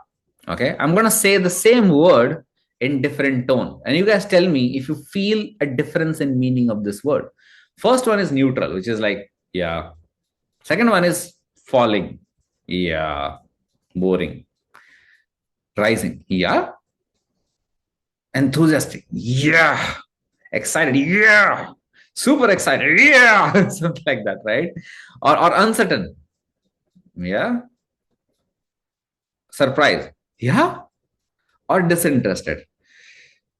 Okay, I'm gonna say the same word in different tone, and you guys tell me if you feel a difference in meaning of this word. First one is neutral, which is like yeah. Second one is falling, yeah. Boring. Rising, yeah. Enthusiastic, yeah. Excited, yeah. Super excited, yeah. Something like that, right? Or uncertain, yeah. Surprise, yeah. Or disinterested,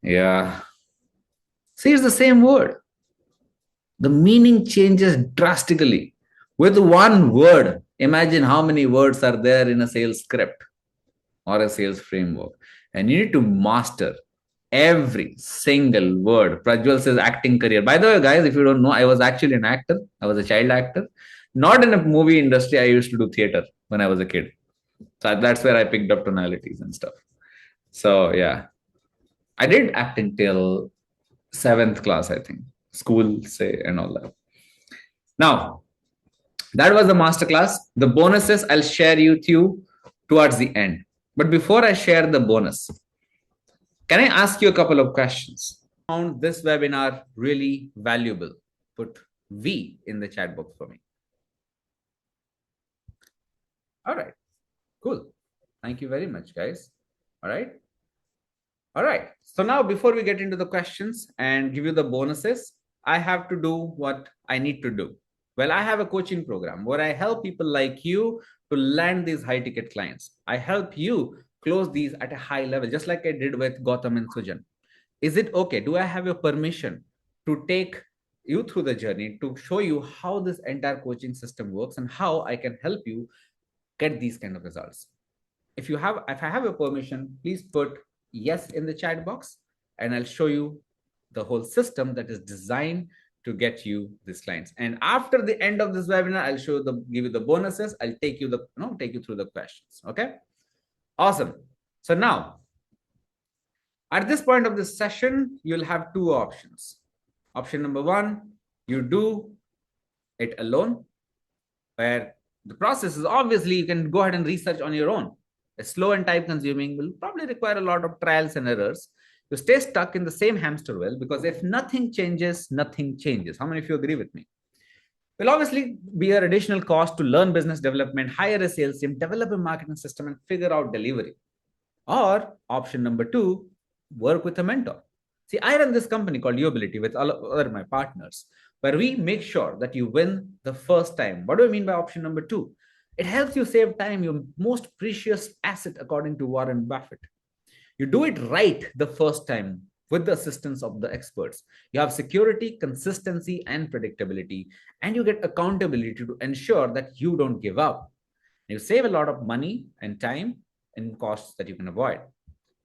yeah. See, it's the same word. The meaning changes drastically with one word. Imagine how many words are there in a sales script or a sales framework, and you need to master Every single word. Prajwal says acting career. By the way, guys, if you don't know, I was actually an actor. I was a child actor. Not in a movie industry. I used to do theater when I was a kid. So that's where I picked up tonalities and stuff. So yeah, I did acting till seventh class, I think. School, say, and all that. Now, that was the masterclass. The bonuses I'll share with you towards the end. But before I share the bonus, can I ask you a couple of questions? Found this webinar really valuable? Put V in the chat box for me. All right, cool. Thank you very much, guys. All right. All right. So now before we get into the questions and give you the bonuses, I have to do what I need to do. Well, I have a coaching program where I help people like you to land these high ticket clients. I help you close these at a high level, just like I did with Gautam and Sujan. Is it okay? Do I have your permission to take you through the journey to show you how this entire coaching system works and how I can help you get these kind of results? If I have your permission, please put yes in the chat box and I'll show you the whole system that is designed to get you these clients. And after the end of this webinar, I'll give you the bonuses. I'll take you through the questions. Okay. Awesome. So now at this point of this session, you'll have two options. Option number one, you do it alone, where the process is obviously you can go ahead and research on your own. It's slow and time consuming, will probably require a lot of trials and errors. You stay stuck in the same hamster wheel because if nothing changes, nothing changes. How many of you agree with me? Will obviously be an additional cost to learn business development, hire a sales team, develop a marketing system, and figure out delivery. Or option number two, work with a mentor. See, I run this company called Uability with all other my partners, where we make sure that you win the first time. What do I mean by option number two? It helps you save time, your most precious asset, according to Warren Buffett. You do it right the first time with the assistance of the experts. You have security, consistency, and predictability, and you get accountability to ensure that you don't give up. You save a lot of money and time and costs that you can avoid.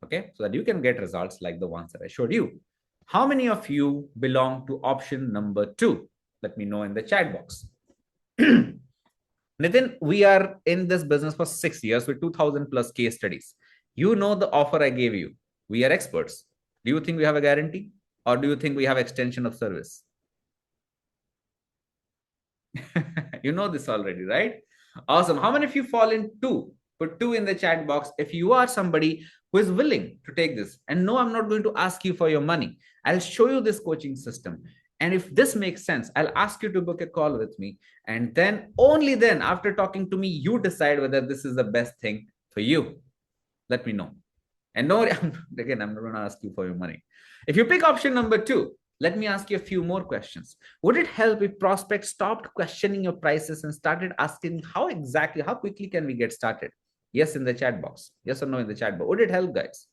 Okay, so that you can get results like the ones that I showed you. How many of you belong to option number two? Let me know in the chat box. Nitin, we are in this business for 6 years with 2000 plus case studies. You know the offer I gave you. We are experts. Do you think we have a guarantee? Or do you think we have extension of service? You know this already, right? Awesome. How many of you fall in two? Put two in the chat box if you are somebody who is willing to take this. And no, I'm not going to ask you for your money. I'll show you this coaching system. And if this makes sense, I'll ask you to book a call with me. And then, only then, after talking to me, you decide whether this is the best thing for you. Let me know. And no, again, I'm not going to ask you for your money. If you pick option number two, let me ask you a few more questions. Would it help if prospects stopped questioning your prices and started asking how quickly can we get started? Yes, in the chat box. Yes or no in the chat box. Would it help, guys?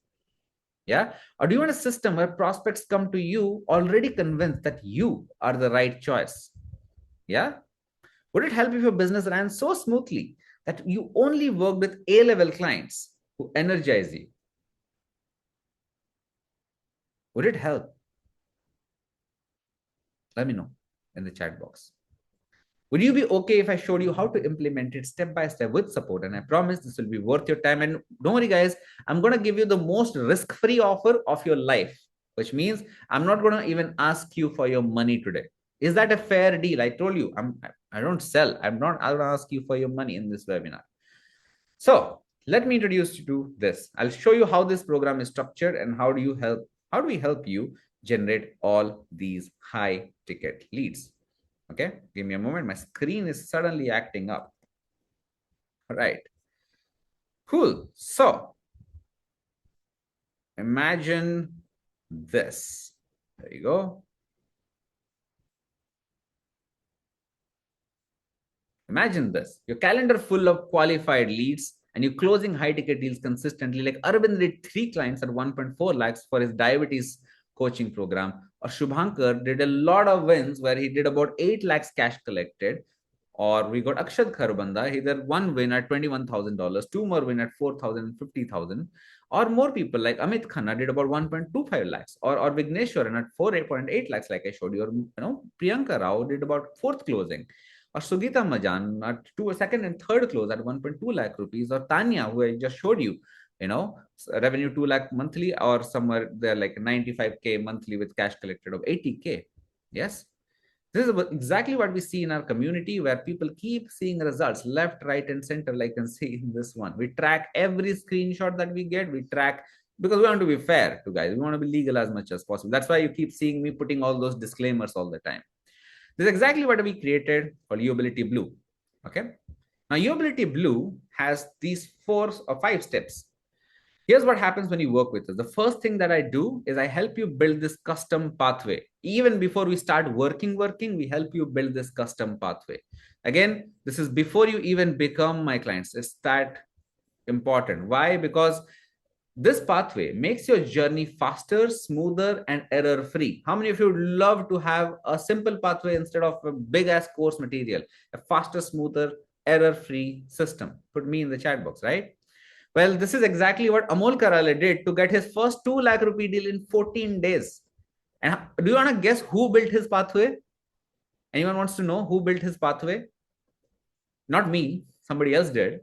Yeah. Or do you want a system where prospects come to you already convinced that you are the right choice? Yeah. Would it help if your business ran so smoothly that you only worked with A-level clients who energize you? Would it help? Let me know in the chat box. Would you be okay if I showed you how to implement it step by step with support? And I promise this will be worth your time. And don't worry, guys, I'm going to give you the most risk-free offer of your life, which means I'm not going to even ask you for your money today. Is that a fair deal? I told you, I don't sell. I don't ask you for your money in this webinar. So let me introduce you to this. I'll show you how this program is structured and how do we help you generate all these high ticket leads. Okay, give me a moment. My screen is suddenly acting up. All right. Cool. So imagine this. There you go. Imagine this. Your calendar full of qualified leads and you're closing high ticket deals consistently. Like Arvind did 3 clients at 1.4 lakhs for his diabetes coaching program. Or Shubhankar did a lot of wins where he did about 8 lakhs cash collected Or we got Akshad Kharbanda, either one win at $21,000, two more win at 4,000 and 50,000, or more people like Amit Khanna did about 1.25 lakhs, or Vigneshwaran at 4.8 lakhs, like I showed you, or Priyanka Rao did about fourth closing, or Sugita Majan at second and third close at 1.2 lakh rupees, or Tanya, who I just showed you, revenue 2 lakh monthly, or somewhere there like 95K monthly with cash collected of 80K. Yes. This is exactly what we see in our community, where people keep seeing results left, right, and center, like you can see in this one. We track every screenshot that we get. We track because we want to be fair to guys. We want to be legal as much as possible. That's why you keep seeing me putting all those disclaimers all the time. This is exactly what we created called Uability Blue. Okay. Now, Uability Blue has these 4 or 5 steps. Here's what happens when you work with us. The first thing that I do is I help you build this custom pathway. Even before we start working, we help you build this custom pathway. Again, this is before you even become my clients. It's that important. Why? Because this pathway makes your journey faster, smoother, and error-free. How many of you would love to have a simple pathway instead of a big-ass course material? A faster, smoother, error-free system. Put me in the chat box, right? Well, this is exactly what Amol Karale did to get his first 2 lakh rupee deal in 14 days. And do you want to guess who built his pathway? Anyone wants to know who built his pathway? Not me, somebody else did.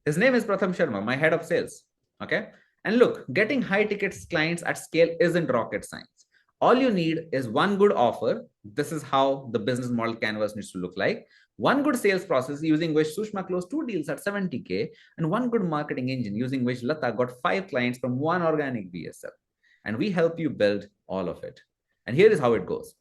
His name is Pratham Sharma, my head of sales. Okay. And look, getting high ticket clients at scale isn't rocket science. All you need is one good offer. This is how the business model canvas needs to look like. One good sales process using which Sushma closed 2 deals at 70K, and one good marketing engine using which Lata got 5 clients from one organic BSL. And we help you build all of it. And here is how it goes.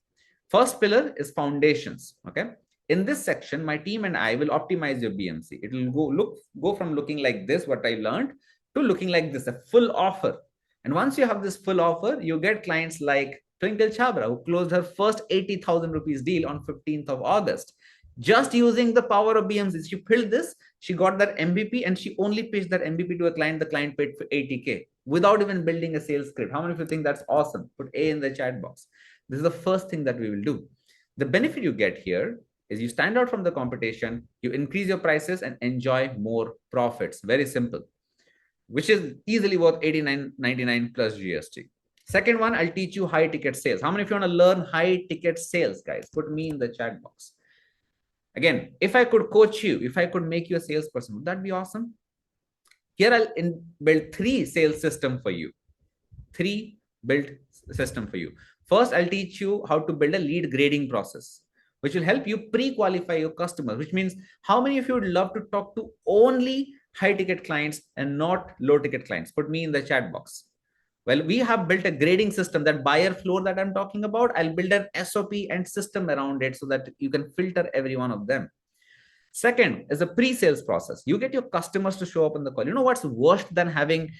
First pillar is foundations. Okay. In this section, my team and I will optimize your BMC. It will go from looking like this, what I learned, to looking like this, a full offer. And once you have this full offer, you get clients like Twinkle Chabra, who closed her first 80,000 rupees deal on 15th of August. Just using the power of BMC. She built this, she got that MVP, and she only pitched that MVP to a client. The client paid for 80K without even building a sales script. How many of you think that's awesome? Put A in the chat box. This is the first thing that we will do. The benefit you get here is you stand out from the competition, you increase your prices and enjoy more profits. Very simple, which is easily worth 89.99 plus GST. Second one, I'll teach you high ticket sales. How many of you want to learn high ticket sales, guys? Put me in the chat box. Again, if I could coach you, if I could make you a salesperson, would that be awesome? Here I'll build 3 sales system for you. 3 built system for you. First, I'll teach you how to build a lead grading process, which will help you pre-qualify your customers, which means how many of you would love to talk to only high ticket clients and not low ticket clients? Put me in the chat box. Well, we have built a grading system, that buyer floor that I'm talking about. I'll build an SOP and system around it so that you can filter every one of them. Second is a pre-sales process. You get your customers to show up on the call. You know what's worse than having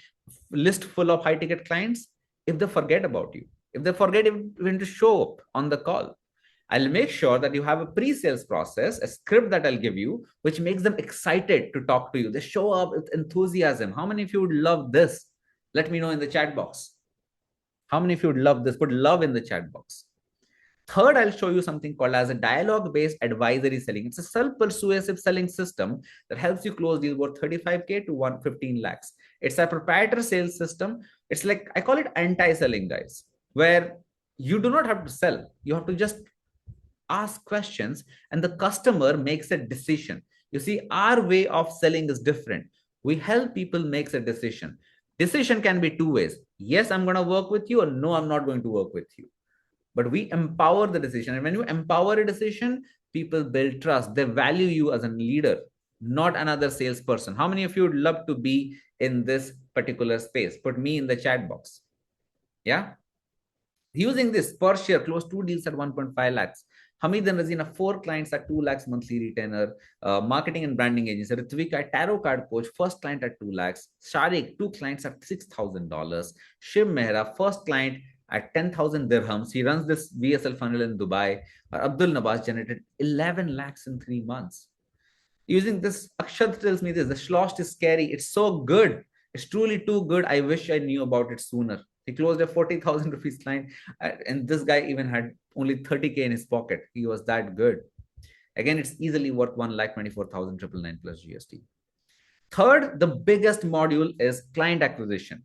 a list full of high ticket clients? If they forget about you, if they forget even to show up on the call. I'll make sure that you have a pre-sales process, a script that I'll give you, which makes them excited to talk to you. They show up with enthusiasm. How many of you would love this? Let me know in the chat box. How many of you would love this? Put love in the chat box. Third, I'll show you something called as a dialogue-based advisory selling. It's a self-persuasive selling system that helps you close deals worth 35K to 115 lakhs. It's a proprietary sales system. It's like, I call it anti-selling, guys, where you do not have to sell. You have to just ask questions and the customer makes a decision. You see, our way of selling is different. We help people make a decision. Decision can be 2 ways. Yes, I'm going to work with you, or no, I'm not going to work with you. But we empower the decision. And when you empower a decision, people build trust. They value you as a leader, not another salesperson. How many of you would love to be in this particular space? Put me in the chat box. Yeah. Using this per share, close 2 deals at 1.5 lakhs. Hamid and Razina, 4 clients at 2 lakhs monthly retainer. Marketing and branding agency. Ritvika, tarot card coach, first client at 2 lakhs. Sharik, 2 clients at $6,000. Shiv Mehra, first client at 10,000 dirhams. He runs this VSL funnel in Dubai. Abdul Nabaz generated 11 lakhs in 3 months. Using this, Akshad tells me this, the schloss is scary. It's so good. It's truly too good. I wish I knew about it sooner. He closed a 40,000 rupees client, and this guy even had only 30K in his pocket. He was that good. Again, it's easily worth 1,24,999 plus GST. Third, the biggest module is client acquisition.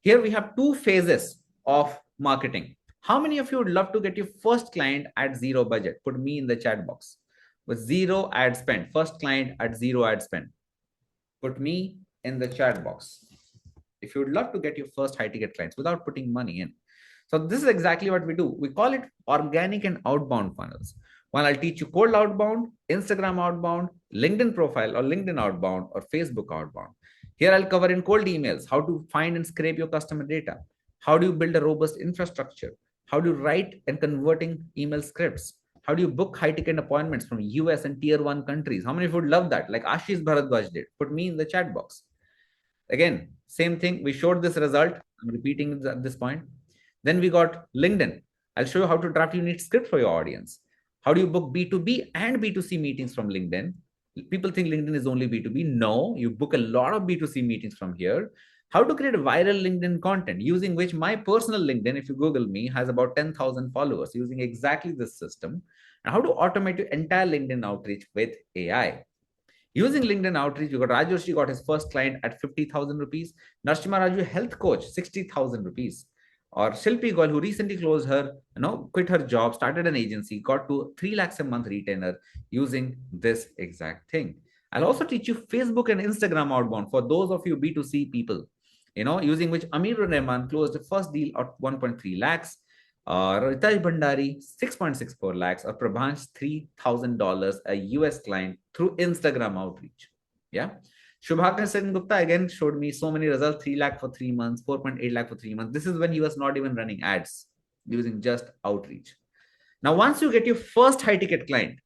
Here we have two phases of marketing. How many of you would love to get your first client at zero budget? Put me in the chat box. With zero ad spend, first client at zero ad spend. Put me in the chat box if you would love to get your first high ticket clients without putting money in. So this is exactly what we do. We call it organic and outbound funnels. One, I'll teach you cold outbound, Instagram outbound, LinkedIn profile or LinkedIn outbound or Facebook outbound. Here I'll cover in cold emails, how to find and scrape your customer data. How do you build a robust infrastructure? How do you write and converting email scripts? How do you book high ticket appointments from US and tier one countries? How many of you would love that? Like Ashish Bharadwaj did. Put me in the chat box. Again, same thing. We showed this result. I'm repeating at this point. Then we got LinkedIn. I'll show you how to draft unique script for your audience. How do you book B2B and B2C meetings from LinkedIn? People think LinkedIn is only B2B. No, you book a lot of B2C meetings from here. How to create viral LinkedIn content using which my personal LinkedIn, if you Google me, has about 10,000 followers using exactly this system. And how to automate your entire LinkedIn outreach with AI. Using LinkedIn outreach, you got Rajoshi got his first client at 50,000 rupees. Narshima Raju, health coach, 60,000 rupees. Or Shilpi Goel, who recently closed her, quit her job, started an agency, got to 3 lakhs a month retainer using this exact thing. I'll also teach you Facebook and Instagram outbound for those of you B2C people, using which Amirur Rahman closed the first deal at 1.3 lakhs. Ritash Bhandari, 6.64 lakhs, or Prabhansh, $3,000, a US client through Instagram outreach. Yeah. Shubhakar Sen Gupta again showed me so many results, 3 lakh for 3 months, 4.8 lakh for 3 months. This is when he was not even running ads, using just outreach. Now, once you get your first high ticket client,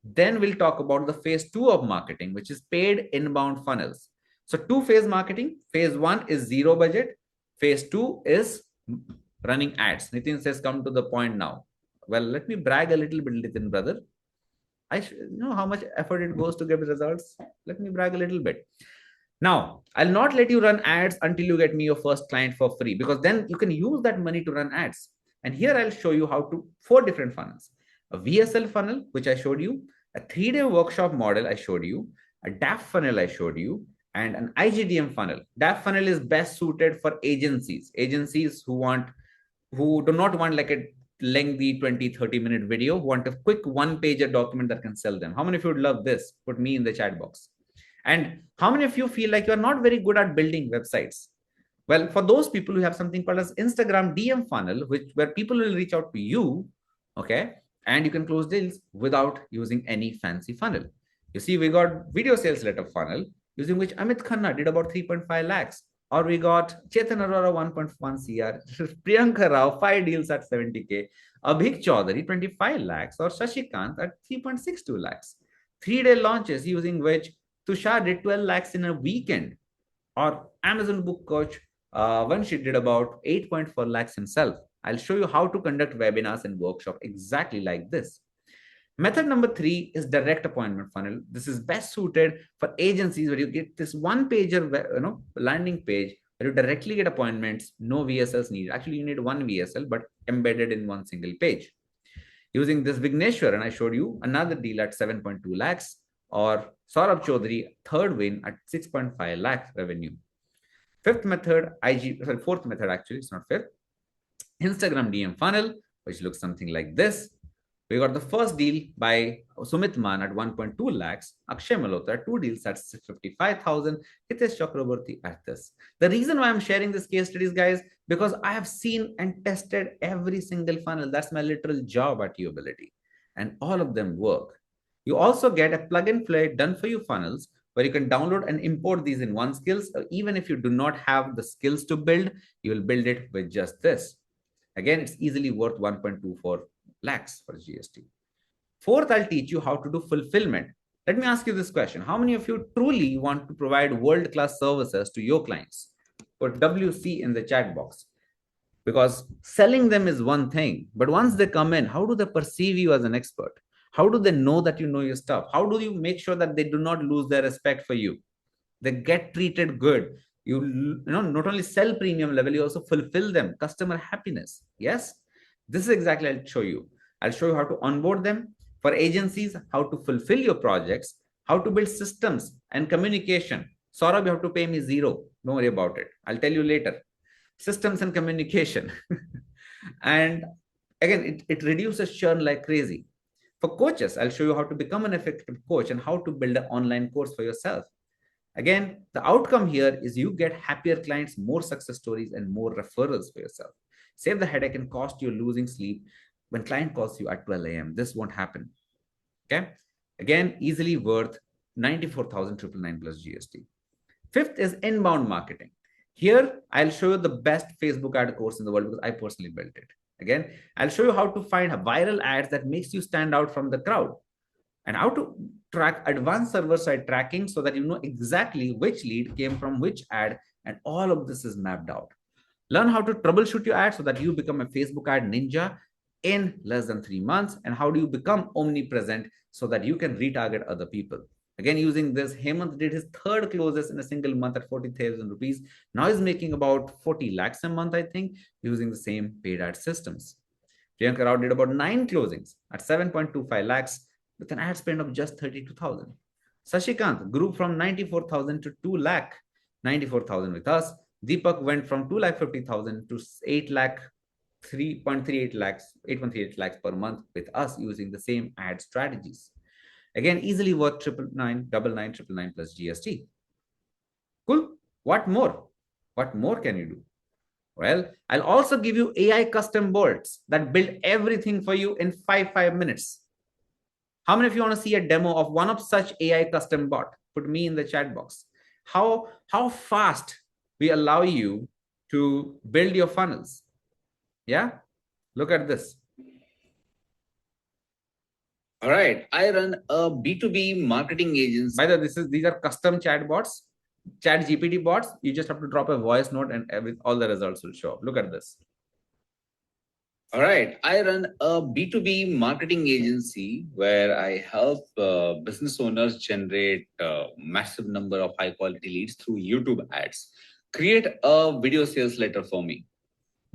then we'll talk about the phase 2 of marketing, which is paid inbound funnels. So two-phase marketing. Phase 1 is zero budget. Phase 2 is running ads. Nitin says, come to the point now. Well, let me brag a little bit, Nitin, brother. You know how much effort it goes to get results. Let me brag a little bit. Now, I'll not let you run ads until you get me your first client for free, because then you can use that money to run ads. And here I'll show you how to 4 different funnels. A VSL funnel, which I showed you, a 3-day workshop model I showed you, a DAF funnel I showed you, and an IGDM funnel. DAF funnel is best suited for agencies who do not want like a lengthy 20-30 minute video, who want a quick one-pager document that can sell them. How many of you would love this? Put me in the chat box. And how many of you feel like you're not very good at building websites? Well, for those people who have something called as Instagram DM funnel, where people will reach out to you, okay, and you can close deals without using any fancy funnel. You see, we got video sales letter funnel using which Amit Khanna did about 3.5 lakhs. Or we got Chetan Arora 1.1 CR, Priyanka Rao 5 deals at 70K, Abhik Chaudhary 25 lakhs, or Shashikant at 3.62 lakhs. 3-day launches using which Tushar did 12 lakhs in a weekend. Or Amazon Book Coach, Vanshit did about 8.4 lakhs himself. I'll show you how to conduct webinars and workshops exactly like this. Method number 3 is direct appointment funnel. This is best suited for agencies where you get this one pager, landing page where you directly get appointments, no VSLs needed. Actually, you need one VSL, but embedded in one single page. Using this Vigneshwar, and I showed you another deal at 7.2 lakhs, or Saurabh Chaudhary, third win at 6.5 lakh revenue. Fourth method, actually, it's not fifth. Instagram DM funnel, which looks something like this. We got the first deal by Sumit Man at 1.2 lakhs, Akshay Malhotra, 2 deals at 55,000, Hitesh Chakraborty at this. The reason why I'm sharing this case studies, guys, because I have seen and tested every single funnel. That's my literal job at Uability. And all of them work. You also get a plug and play done for you funnels where you can download and import these in one skills. Even if you do not have the skills to build, you will build it with just this. Again, it's easily worth 1.24 lakhs for GST. Fourth, I'll teach you how to do fulfillment. Let me ask you this question. How many of you truly want to provide world-class services to your clients? Put WC in the chat box. Because selling them is one thing, but once they come in, how do they perceive you as an expert? How do they know that you know your stuff? How do you make sure that they do not lose their respect for you? They get treated good. You not only sell premium level, you also fulfill them, customer happiness. Yes, this is exactly I'll show you. I'll show you how to onboard them, For agencies, how to fulfill your projects, how to build systems and communication. Saurabh, you have to pay me zero. Don't worry about it. I'll tell you later. Systems and communication. And again, it reduces churn like crazy. For coaches, I'll show you how to become an effective coach and how to build an online course for yourself. Again, the outcome here is you get happier clients, more success stories, and more referrals for yourself. Save the headache and cost you losing sleep when client calls you at 12 a.m. This won't happen. Okay. Again, easily worth 94,999 plus GST. Fifth is inbound marketing. Here, I'll show you the best Facebook ad course in the world because I personally built it. Again, I'll show you how to find viral ads that makes you stand out from the crowd and how to track advanced server-side tracking so that you know exactly which lead came from which ad, and all of this is mapped out. Learn how to troubleshoot your ad so that you become a Facebook ad ninja in less than 3 months. And how do you become omnipresent so that you can retarget other people? Again, using this, Hemant did his third closes in a single month at 40,000 rupees. Now he's making about 40 lakhs a month, I think, using the same paid ad systems. Jayant Rao did about 9 closings at 7.25 lakhs with an ad spend of just 32,000. Sashikant grew from 94,000 to 2 lakh, 94,000 with us. Deepak went from 2 lakh 50,000 to 8 lakh 3.38 lakhs, 8.38 lakhs per month with us using the same ad strategies. Again, easily worth 999 plus GST. Cool. What more? What more can you do? Well, I'll also give you AI custom boards that build everything for you in 5 minutes. How many of you want to see a demo of one of such AI custom bot? Put me in the chat box. How fast we allow you to build your funnels. Yeah, look at this. All right, I run a B2B marketing agency. By the way, these are custom chat bots, chat GPT bots. You just have to drop a voice note and all the results will show up. Look at this. All right, I run a B2B marketing agency where I help business owners generate a massive number of high quality leads through YouTube ads. Create a video sales letter for me.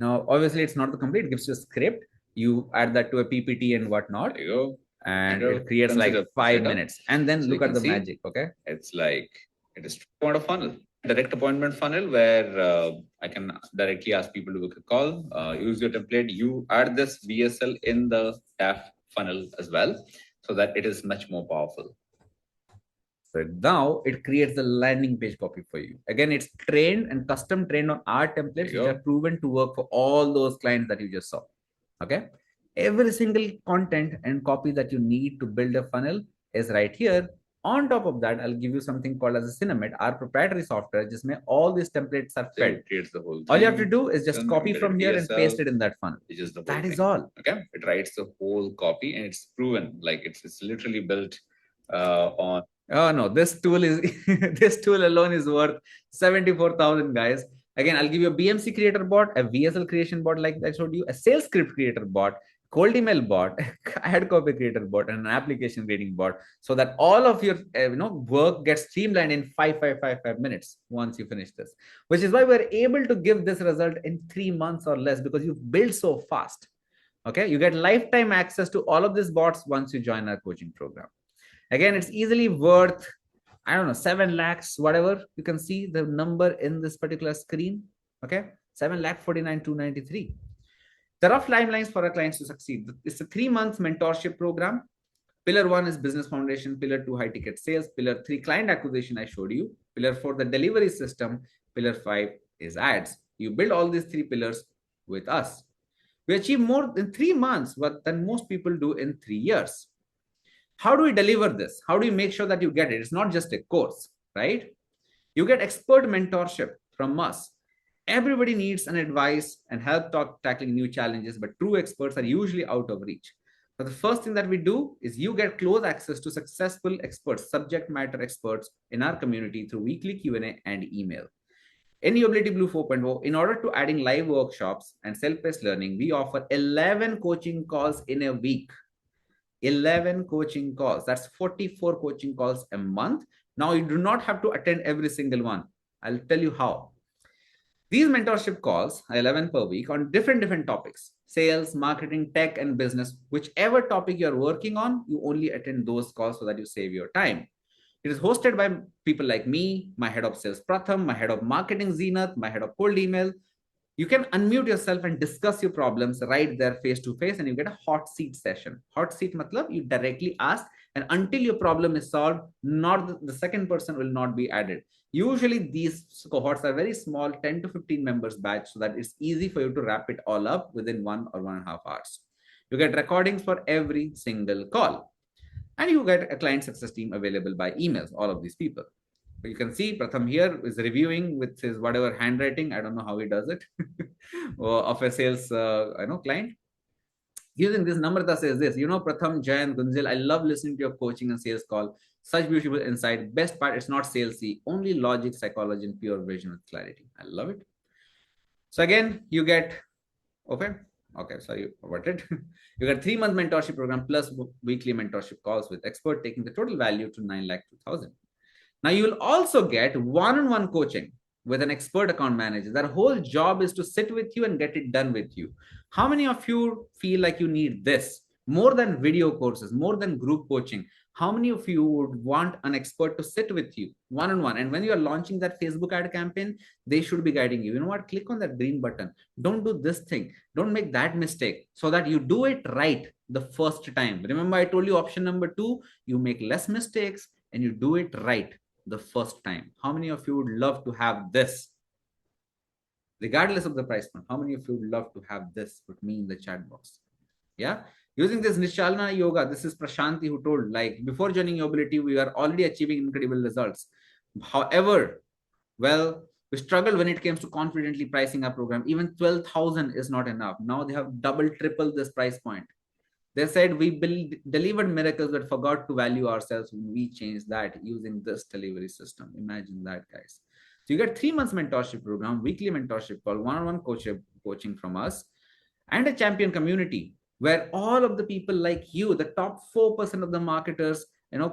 Now, obviously, it's not the complete. It gives you a script. You add that to a PPT and whatnot. There you go. And it creates like 5 minutes. And then look at the magic, okay? It's like it is on a funnel. Direct appointment funnel where I can directly ask people to book a call, use your template, you add this VSL in the TAF funnel as well, so that it is much more powerful. So now it creates the landing page copy for you. Again, it's trained and custom trained on our templates, which are proven to work for all those clients that you just saw. Okay. Every single content and copy that you need to build a funnel is right here. On top of that, I'll give you something called as a Cinemet, our proprietary software. Just make all these templates are fed. The whole thing. All you have to do is just copy from here and paste it in that funnel. That is all. Okay, it writes the whole copy and it's proven. Like it's literally built on. Oh no, this tool is this tool alone is worth 74,000, guys. Again, I'll give you a BMC creator bot, a VSL creation bot like I showed you, a sales script creator bot, cold email bot, ad copy creator bot, and an application grading bot, so that all of your work gets streamlined in 5 minutes once you finish this. Which is why we're able to give this result in 3 months or less, because you build so fast. Okay, you get lifetime access to all of these bots once you join our coaching program. Again, it's easily worth, I don't know, 7 lakhs, whatever. You can see the number in this particular screen. Okay, 7,49,293. The rough timelines for our clients to succeed. It's a 3-month mentorship program. Pillar 1 is business foundation. Pillar 2, high ticket sales. Pillar 3, client acquisition, I showed you. Pillar 4, the delivery system. Pillar 5 is ads. You build all these 3 pillars with us. We achieve more in 3 months than most people do in 3 years. How do we deliver this? How do you make sure that you get it? It's not just a course, right? You get expert mentorship from us. Everybody needs an advice and help tackling new challenges, but true experts are usually out of reach. So the first thing that we do is you get close access to successful experts, subject matter experts in our community through weekly Q&A and email. In Ability Blue 4.0, in order to adding live workshops and self-paced learning, we offer 11 coaching calls in a week. 11 coaching calls. That's 44 coaching calls a month. Now you do not have to attend every single one. I'll tell you how. These mentorship calls are 11 per week on different topics: sales, marketing, tech, and business. Whichever topic you're working on, you only attend those calls so that you save your time. It is hosted by people like me, my head of sales Pratham, my head of marketing Zenith, my head of cold email. You can unmute yourself and discuss your problems right there face to face, and you get a hot seat session. Hot seat matlab you directly ask, and until your problem is solved, not the second person will not be added. Usually these cohorts are very small, 10 to 15 members batch, so that it's easy for you to wrap it all up within 1 or 1.5 hours. You get recordings for every single call, and you get a client success team available by emails, all of these people. But you can see Pratham here is reviewing with his whatever handwriting. I don't know how he does it of a sales client. Using this, Namrata says this, Pratham, Jayant, Gunjal, I love listening to your coaching and sales call. Such beautiful insight. Best part, it's not salesy, only logic, psychology, and pure vision with clarity. I love it. So again, you get, okay, sorry about it. You got 3-month mentorship program plus weekly mentorship calls with expert, taking the total value to 9,02,000. Now you will also get one-on-one coaching with an expert account manager. Their whole job is to sit with you and get it done with you. How many of you feel like you need this more than video courses, more than group coaching? How many of you would want an expert to sit with you one-on-one? And when you are launching that Facebook ad campaign, they should be guiding you. You know what? Click on that green button. Don't do this thing. Don't make that mistake, so that you do it right the first time. Remember, I told you option number 2, you make less mistakes and you do it right the first time. How many of you would love to have this? Regardless of the price point, how many of you would love to have this? Put me in the chat box. Yeah. Using this Nishalna Yoga, this is Prashanti who told, like, before joining Mobility, we are already achieving incredible results. However, well, we struggled when it comes to confidently pricing our program. Even 12,000 is not enough. Now they have double, triple this price point. They said we delivered miracles but forgot to value ourselves when we changed that using this delivery system. Imagine that, guys. So you get 3 months mentorship program, weekly mentorship call, one-on-one coaching from us, and a champion community where all of the people like you, the top 4% of the marketers,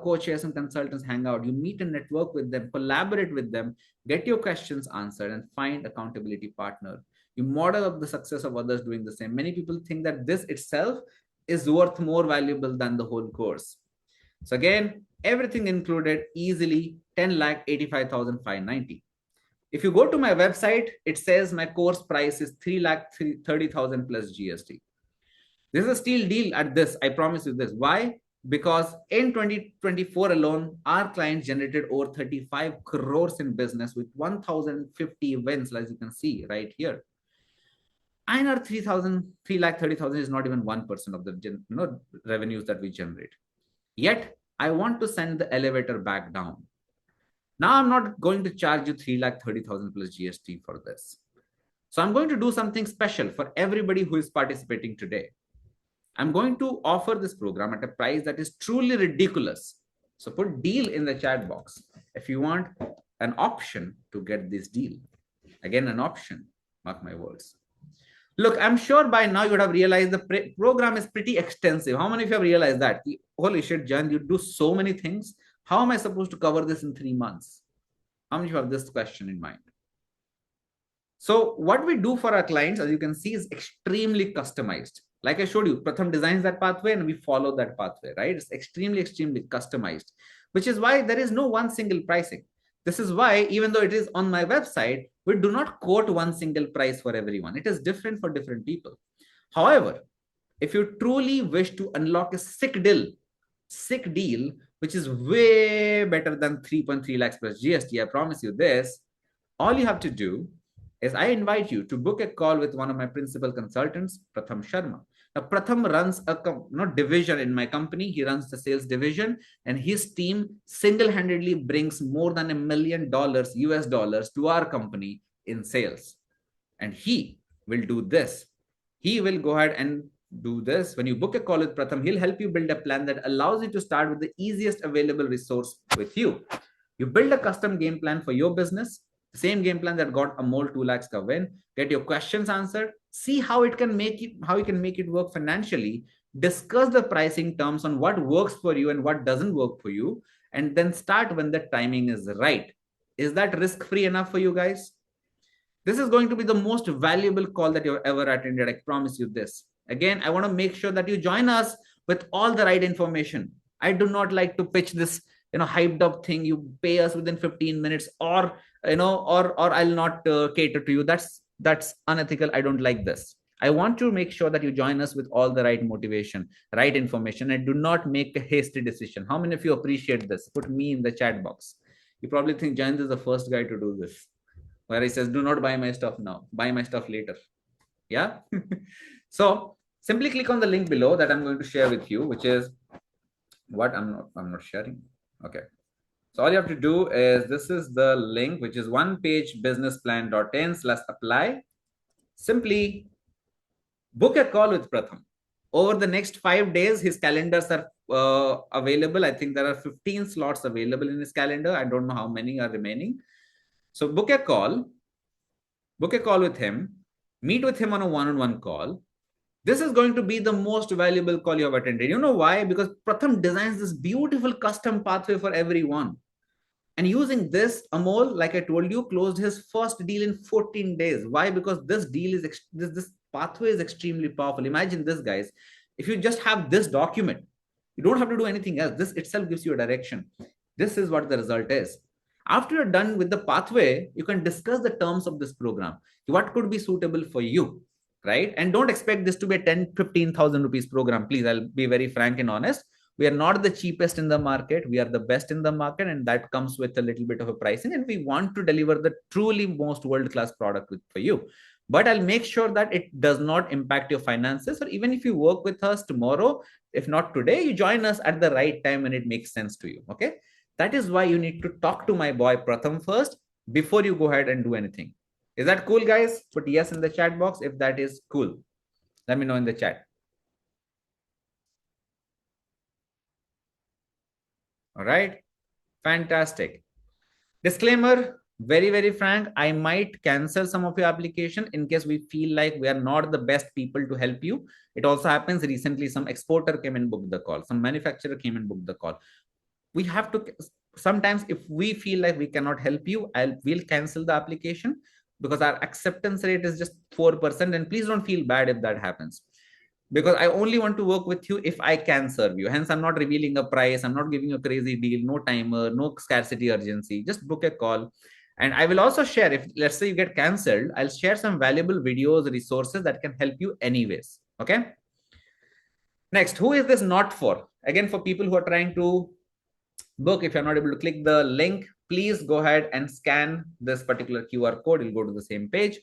coaches and consultants hang out. You meet and network with them, collaborate with them, get your questions answered, and find accountability partner. You model up the success of others doing the same. Many people think that this itself is worth more valuable than the whole course. So again, everything included, easily 10,85,590. If you go to my website, it says my course price is 3,30,000 plus GST. This is a steal deal at this. I promise you this. Why? Because in 2024 alone, our clients generated over 35 crores in business with 1,050 events, as you can see right here. And our 3,30,000 is not even 1% of the revenues that we generate. Yet, I want to send the elevator back down. Now, I'm not going to charge you 3,30,000 plus GST for this. So I'm going to do something special for everybody who is participating today. I'm going to offer this program at a price that is truly ridiculous. So put deal in the chat box if you want an option to get this deal. Again, an option, mark my words. Look, I'm sure by now you would have realized the program is pretty extensive. How many of you have realized that? Holy shit, Jan, you do so many things. How am I supposed to cover this in 3 months? How many of you have this question in mind? So what we do for our clients, as you can see, is extremely customized. Like I showed you, Pratham designs that pathway and we follow that pathway, right? It's extremely customized, which is why there is no one single pricing. This is why, even though it is on my website, we do not quote one single price for everyone. It is different for different people. However, if you truly wish to unlock a sick deal, which is way better than 3.3 lakhs plus GST, I promise you this, all you have to do is I invite you to book a call with one of my principal consultants, Pratham Sharma. Now, Pratham runs a division in my company. He runs the sales division, and his team single-handedly brings more than $1 million US dollars to our company in sales. And he will do this. He will go ahead and do this. When you book a call with Pratham, he'll help you build a plan that allows you to start with the easiest available resource with you. You build a custom game plan for your business, same game plan that got Amol 2 lakhs ka win. Get your questions answered. See how you can make it work financially. Discuss the pricing terms on what works for you and what doesn't work for you, and then start when the timing is right. Is that risk-free enough for you guys? This is going to be the most valuable call that you've ever attended. I promise you this. Again, I want to make sure that you join us with all the right information. I do not like to pitch this, hyped up thing. You pay us within 15 minutes, or or I'll not cater to you. That's unethical. I don't like this. I want to make sure that you join us with all the right motivation, right information, and do not make a hasty decision. How many of you appreciate this? Put me in the chat box. You probably think Jayant is the first guy to do this, where he says, do not buy my stuff now, buy my stuff later. Yeah. So simply click on the link below that I'm going to share with you, which is what I'm not sharing. Okay. So all you have to do is, this is the link, which is onepagebusinessplan.in/apply. Simply book a call with Pratham. Over the next 5 days, his calendars are available. I think there are 15 slots available in his calendar. I don't know how many are remaining. So book a call with him, meet with him on a one-on-one call. This is going to be the most valuable call you have attended. You know why? Because Pratham designs this beautiful custom pathway for everyone. And using this, Amol, like I told you, closed his first deal in 14 days. Why? Because this deal is this pathway is extremely powerful. Imagine this, guys. If you just have this document, you don't have to do anything else. This itself gives you a direction. This is what the result is. After you're done with the pathway, you can discuss the terms of this program. What could be suitable for you, right? And don't expect this to be a 10, 15,000 rupees program. Please, I'll be very frank and honest. We are not the cheapest in the market. We are the best in the market, and that comes with a little bit of a pricing. And we want to deliver the truly most world-class product for you. But I'll make sure that it does not impact your finances. Or even if you work with us tomorrow, if not today, you join us at the right time when it makes sense to you. Okay. That is why you need to talk to my boy Pratham first before you go ahead and do anything. Is that cool, guys? Put yes in the chat box if that is cool. Let me know in the chat. All right. Fantastic. Disclaimer, very, very frank, I might cancel some of your application in case we feel like we are not the best people to help you. It also happens recently, some exporter came and booked the call, some manufacturer came and booked the call. We have to, sometimes if we feel like we cannot help you, we'll cancel the application, because our acceptance rate is just 4%. And please don't feel bad if that happens, because I only want to work with you if I can serve you. Hence, I'm not revealing a price. I'm not giving a crazy deal, no timer, no scarcity urgency. Just book a call. And I will also share, if let's say you get canceled, I'll share some valuable videos, resources that can help you anyways. Okay. Next, who is this not for? Again, for people who are trying to book, if you're not able to click the link, please go ahead and scan this particular QR code. You'll go to the same page.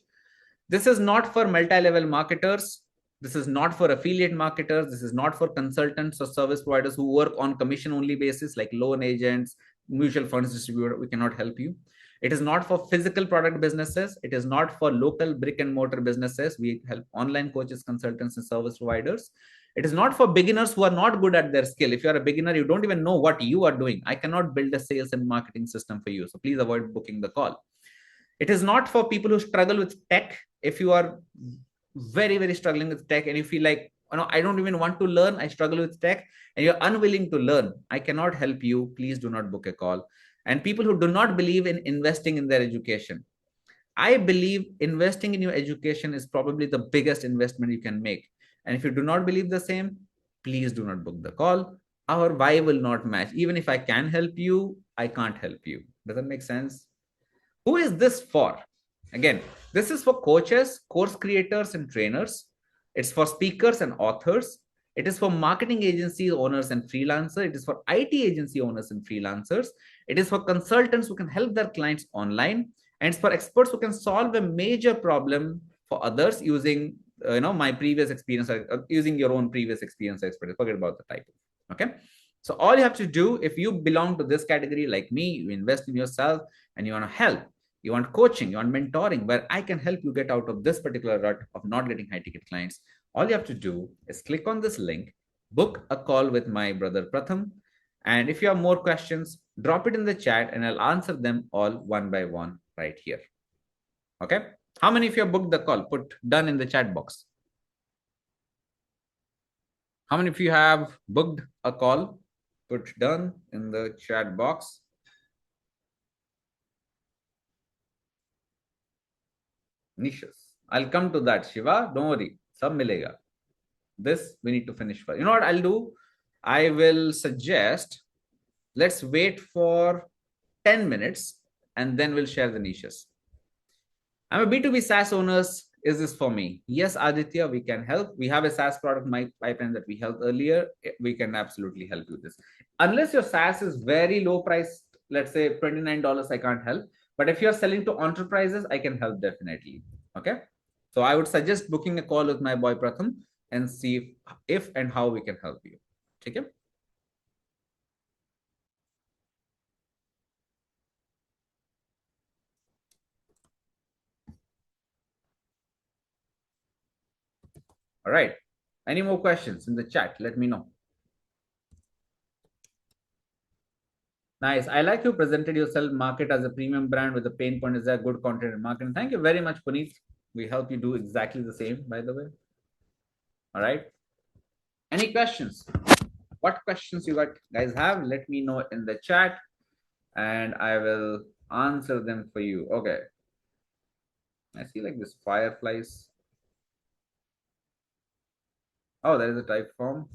This is not for multi-level marketers. This is not for affiliate marketers. This is not for consultants or service providers who work on commission only basis, like loan agents, mutual funds distributor. We cannot help you. It is not for physical product businesses. It is not for local brick and mortar businesses. We help online coaches, consultants, and service providers. It is not for beginners who are not good at their skill. If you're a beginner, you don't even know what you are doing. I cannot build a sales and marketing system for you. So please avoid booking the call. It is not for people who struggle with tech. If you are very, very struggling with tech and you feel like, I don't even want to learn, I struggle with tech, and you're unwilling to learn, I cannot help you. Please do not book a call. And people who do not believe in investing in their education, I believe investing in your education is probably the biggest investment you can make. And if you do not believe the same, please do not book the call. Our why will not match. Even if I can help you, I can't help you. Does that make sense? Who is this for? Again, this is for coaches, course creators, and trainers. It's for speakers and authors. It is for marketing agency owners and freelancers. It is for IT agency owners and freelancers. It is for consultants who can help their clients online. And it's for experts who can solve a major problem for others using my previous experience, using your own previous experience experience. Forget about the title. Okay. So all you have to do, if you belong to this category like me, you invest in yourself and you want to help, you want coaching, you want mentoring, where I can help you get out of this particular rut of not getting high ticket clients. All you have to do is click on this link, book a call with my brother Pratham. And if you have more questions, drop it in the chat and I'll answer them all one by one right here. Okay. How many of you have booked the call? Put done in the chat box. How many of you have booked a call? Put done in the chat box. Niches. I'll come to that, Shiva. Don't worry. Sab milega. This we need to finish first. You know what I'll do? I will suggest let's wait for 10 minutes and then we'll share the niches. I'm a B2B SaaS owners. Is this for me? Yes, Aditya, we can help. We have a SaaS product, my pipeline that we helped earlier. We can absolutely help you with this. Unless your SaaS is very low price, let's say $29, I can't help. But if you're selling to enterprises, I can help definitely. Okay. So I would suggest booking a call with my boy Pratham and see if and how we can help you. Okay. All right. Any more questions in the chat? Let me know. Nice. I like you presented yourself market as a premium brand with a pain point. Is that good content and marketing? Thank you very much, Puneet. We help you do exactly the same, by the way. All right. Any questions? What questions you guys have? Let me know in the chat and I will answer them for you. Okay. I see like this fireflies. Oh, there is a type form.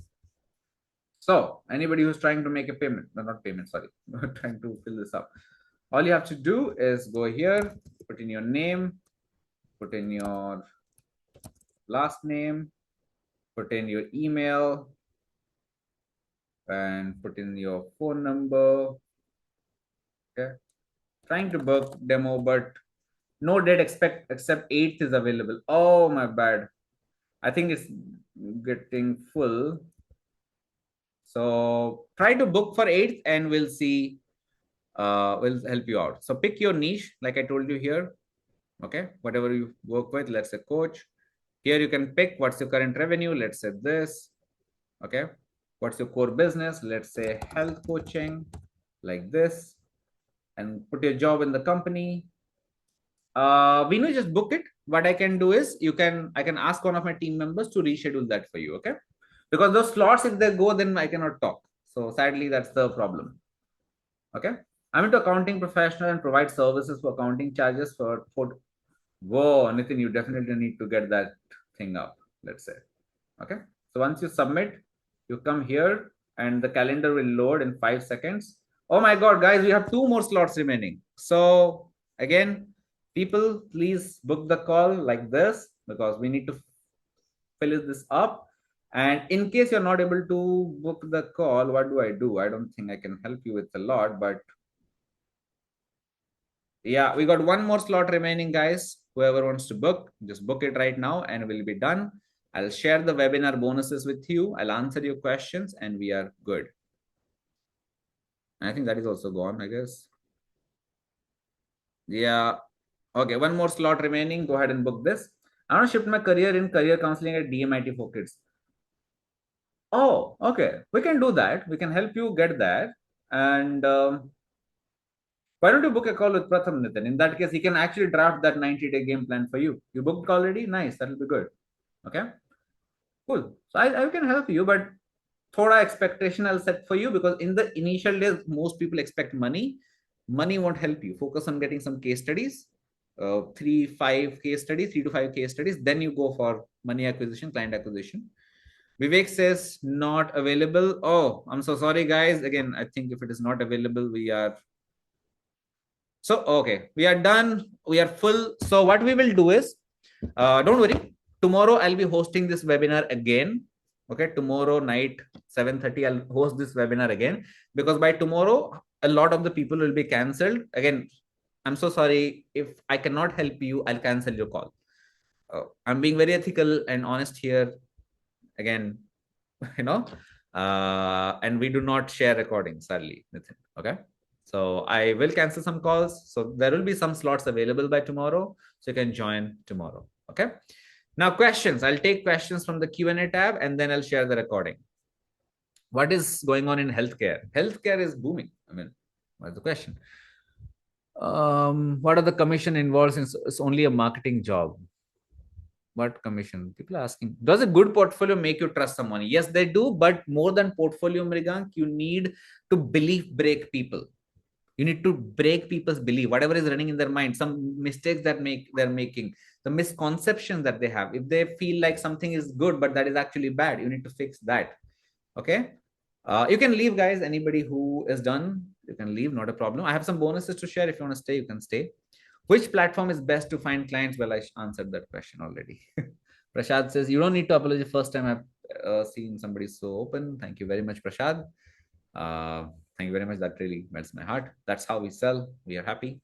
So anybody who's trying to make a payment, no, not payment, sorry, trying to fill this up. All you have to do is go here, put in your name, put in your last name, put in your email, and put in your phone number. Okay. Trying to book demo, but no date except 8th is available. Oh, my bad. I think it's getting full. So try to book for 8th and we'll see. We'll help you out. So pick your niche, like I told you here. Okay. Whatever you work with, let's say coach. Here you can pick what's your current revenue. Let's say this. Okay. What's your core business? Let's say health coaching, like this, and put your job in the company. We know just book it. What I can do is I can ask one of my team members to reschedule that for you. Okay. Because those slots, if they go, then I cannot talk. So sadly, that's the problem. Okay. I'm into accounting professional and provide services for accounting charges for whoa, Nitin, you definitely need to get that thing up, let's say. Okay. So once you submit, you come here and the calendar will load in 5 seconds. Oh my God, guys, we have 2 more slots remaining. So again, people, please book the call like this because we need to fill this up. And in case you're not able to book the call, what do I do? I don't think I can help you with a lot, but yeah, we got 1 more slot remaining, guys. Whoever wants to book, just book it right now and we'll be done. I'll share the webinar bonuses with you. I'll answer your questions and we are good. I think that is also gone, I guess. Yeah. Okay, 1 more slot remaining. Go ahead and book this. I want to shift my career in career counseling at DMIT for kids. Oh, okay. We can do that. We can help you get that. And why don't you book a call with Pratham, Nitin? In that case, he can actually draft that 90-day game plan for you. You booked already? Nice. That'll be good. Okay. Cool. So I can help you, but thoda expectation I'll set for you because in the initial days, most people expect money. Money won't help you. Focus on getting some case studies, 3 to 5 case studies. Then you go for money acquisition, client acquisition. Vivek says not available. Oh, I'm so sorry, guys. Again, I think if it is not available, we are. So, okay, we are done. We are full. So what we will do is, don't worry. Tomorrow I'll be hosting this webinar again. Okay, tomorrow night 7:30 I'll host this webinar again because by tomorrow a lot of the people will be cancelled. Again, I'm so sorry if I cannot help you. I'll cancel your call. I'm being very ethical and honest here. Again, you know, and we do not share recordings, sadly, Nitin. Okay. So I will cancel some calls. So there will be some slots available by tomorrow. So you can join tomorrow. Okay. Now questions. I'll take questions from the Q&A tab and then I'll share the recording. What is going on in healthcare? Healthcare is booming. I mean, what's the question? What are the commission involved since it's only a marketing job? What commission? People are asking. Does a good portfolio make you trust someone? Yes, they do. But more than portfolio, Mrigank, you need to belief break people. You need to break people's belief, whatever is running in their mind, some mistakes that they're making, the misconceptions that they have. If they feel like something is good, but that is actually bad, you need to fix that. Okay. You can leave, guys. Anybody who is done, you can leave, not a problem. I have some bonuses to share. If you want to stay, you can stay. Which platform is best to find clients? Well, I answered that question already. Prashad says, you don't need to apologize. First time I've seen somebody so open. Thank you very much, Prashad. Thank you very much. That really melts my heart. That's how we sell. We are happy.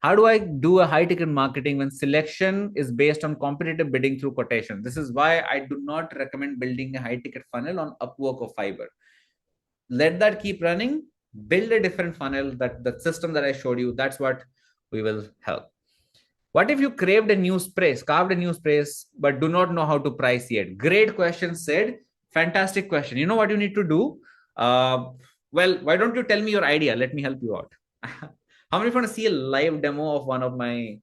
How do I do a high ticket marketing when selection is based on competitive bidding through quotation? This is why I do not recommend building a high ticket funnel on Upwork or Fiverr. Let that keep running. Build a different funnel. That the system that I showed you, that's what we will help. What if you craved a new sprays, carved a new sprays, but do not know how to price yet? Great question, said. Fantastic question. You know what you need to do? Well, why don't you tell me your idea? Let me help you out. How many want to see a live demo of one of my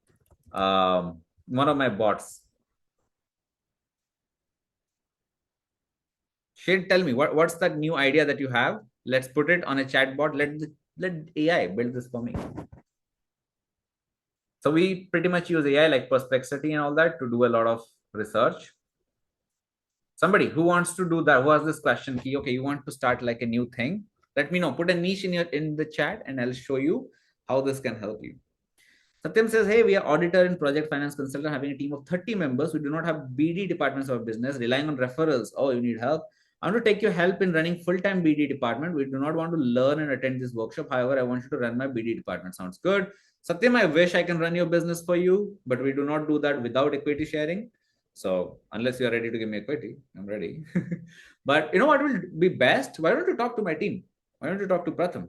bots? Shade, tell me what's that new idea that you have? Let's put it on a chat bot. Let AI build this for me. So we pretty much use AI like Perplexity and all that to do a lot of research. Somebody who wants to do that, who has this question, okay, you want to start like a new thing? Let me know. Put a niche in the chat, and I'll show you how this can help you. Satyam says, hey, we are auditor and project finance consultant having a team of 30 members. We do not have BD departments of business, relying on referrals. Oh, you need help. I want to take your help in running full-time BD department. We do not want to learn and attend this workshop. However, I want you to run my BD department. Sounds good. Satyam, I wish I can run your business for you, but we do not do that without equity sharing. So unless you're ready to give me equity, I'm ready. But you know what will be best? Why don't you talk to my team? Why don't you talk to Pratham?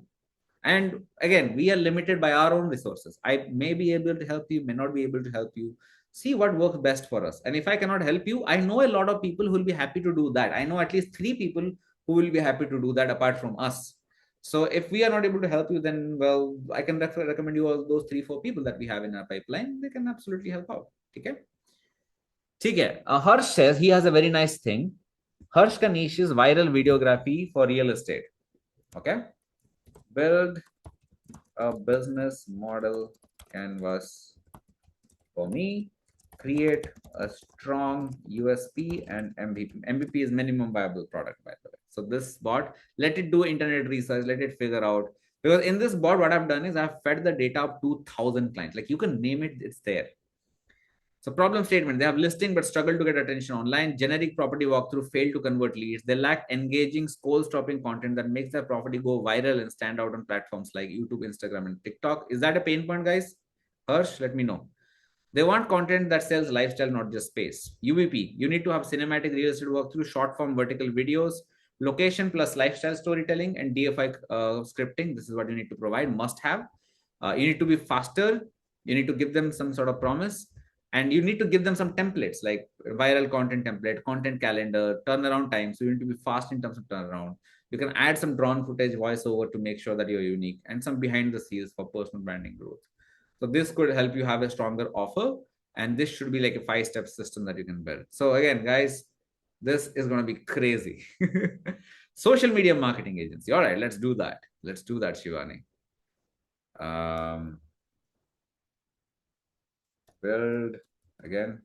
And again, we are limited by our own resources. I may be able to help you, may not be able to help you. See what works best for us. And if I cannot help you, I know a lot of people who will be happy to do that. I know at least 3 people who will be happy to do that apart from us. So if we are not able to help you, then well, I can recommend you all those 3-4 people that we have in our pipeline. They can absolutely help out. Okay. Okay. Harsh says he has a very nice thing. Harsh ka niche is viral videography for real estate. Okay. Build a business model canvas for me, create a strong USP and MVP. MVP is minimum viable product, by the way. So this bot, let it do internet research, let it figure out. Because in this bot, what I've done is I've fed the data of 2,000 clients. Like you can name it, it's there. So problem statement, they have listing but struggle to get attention online. Generic property walkthrough failed to convert leads. They lack engaging, scroll-stopping content that makes their property go viral and stand out on platforms like YouTube, Instagram, and TikTok. Is that a pain point, guys? Harsh, let me know. They want content that sells lifestyle, not just space. UVP, you need to have cinematic real estate walkthrough, short form vertical videos, location plus lifestyle storytelling, and DFI scripting. This is what you need to provide, must have. You need to be faster. You need to give them some sort of promise, and you need to give them some templates like viral content template, content calendar, turnaround time. So you need to be fast in terms of turnaround. You can add some drawn footage voiceover to make sure that you're unique, and some behind the scenes for personal branding growth. So this could help you have a stronger offer, and this should be like a 5-step system that you can build. So again, guys, this is going to be crazy. Social media marketing agency. All right, let's do that. Let's do that, Shivani. Build again.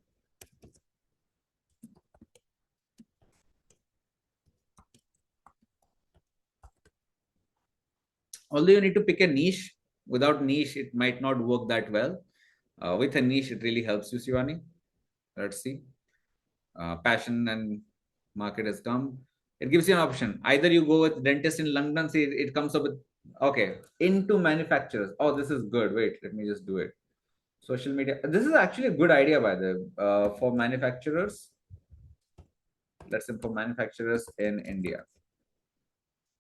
Although you need to pick a niche, without niche, it might not work that well. With a niche, it really helps you, Shivani. Let's see. Passion and market has come. It gives you an option. Either you go with dentist in London, see it comes up with, okay, into manufacturers. Oh, this is good. Wait, let me just do it. Social media. This is actually a good idea, by the for manufacturers. Let's say for manufacturers in India.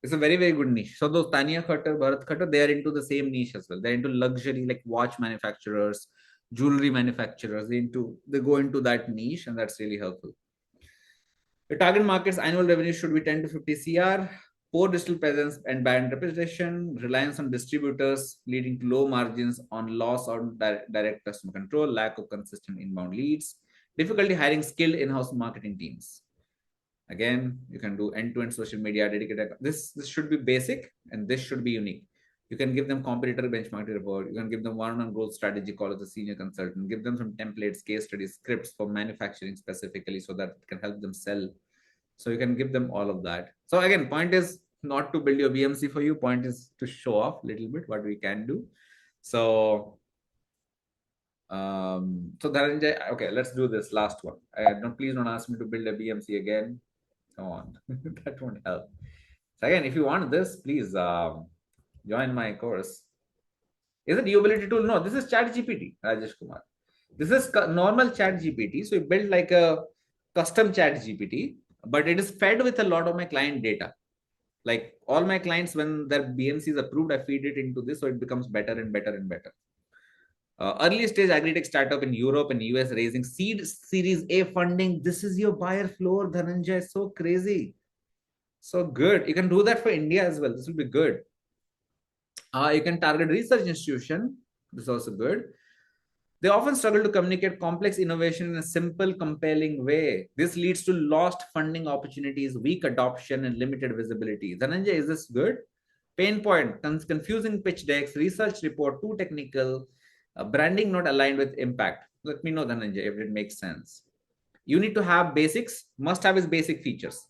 It's a very, very good niche. So those Tanya Khatter, Bharat Khatter, they are into the same niche as well. They're into luxury, like watch manufacturers, jewelry manufacturers. They go into that niche, and that's really helpful. The target market's annual revenue should be 10 to 50 CR. Poor digital presence and bad reputation, reliance on distributors leading to low margins on loss on direct customer control, lack of consistent inbound leads, difficulty hiring skilled in-house marketing teams. Again, you can do end-to-end social media dedicated. This should be basic, and this should be unique. You can give them competitor benchmarking report. You can give them one-on-one growth strategy call as a senior consultant. Give them some templates, case studies, scripts for manufacturing specifically so that it can help them sell. So you can give them all of that. So again, point is not to build your BMC for you. Point is to show off a little bit what we can do. So so Dhananjay, okay, let's do this last one. Please don't ask me to build a BMC again. Come on, that won't help. So again, if you want this, please join my course. Is it usability tool? No, this is Chat GPT, Rajesh Kumar. This is normal Chat GPT. So you build like a custom Chat GPT, but it is fed with a lot of my client data. Like all my clients, when their BMC is approved, I feed it into this, so it becomes better and better and better. Early stage agri-tech startup in Europe and US raising seed series A funding. This is your buyer floor, Dhananjay. So crazy. So good. You can do that for India as well. This will be good. You can target research institution. This is also good. They often struggle to communicate complex innovation in a simple, compelling way. This leads to lost funding opportunities, weak adoption, and limited visibility. Dhananjay, is this good? Pain point, confusing pitch decks, research report, too technical, branding not aligned with impact. Let me know, Dhananjay, if it makes sense. You need to have basics, must have is basic features.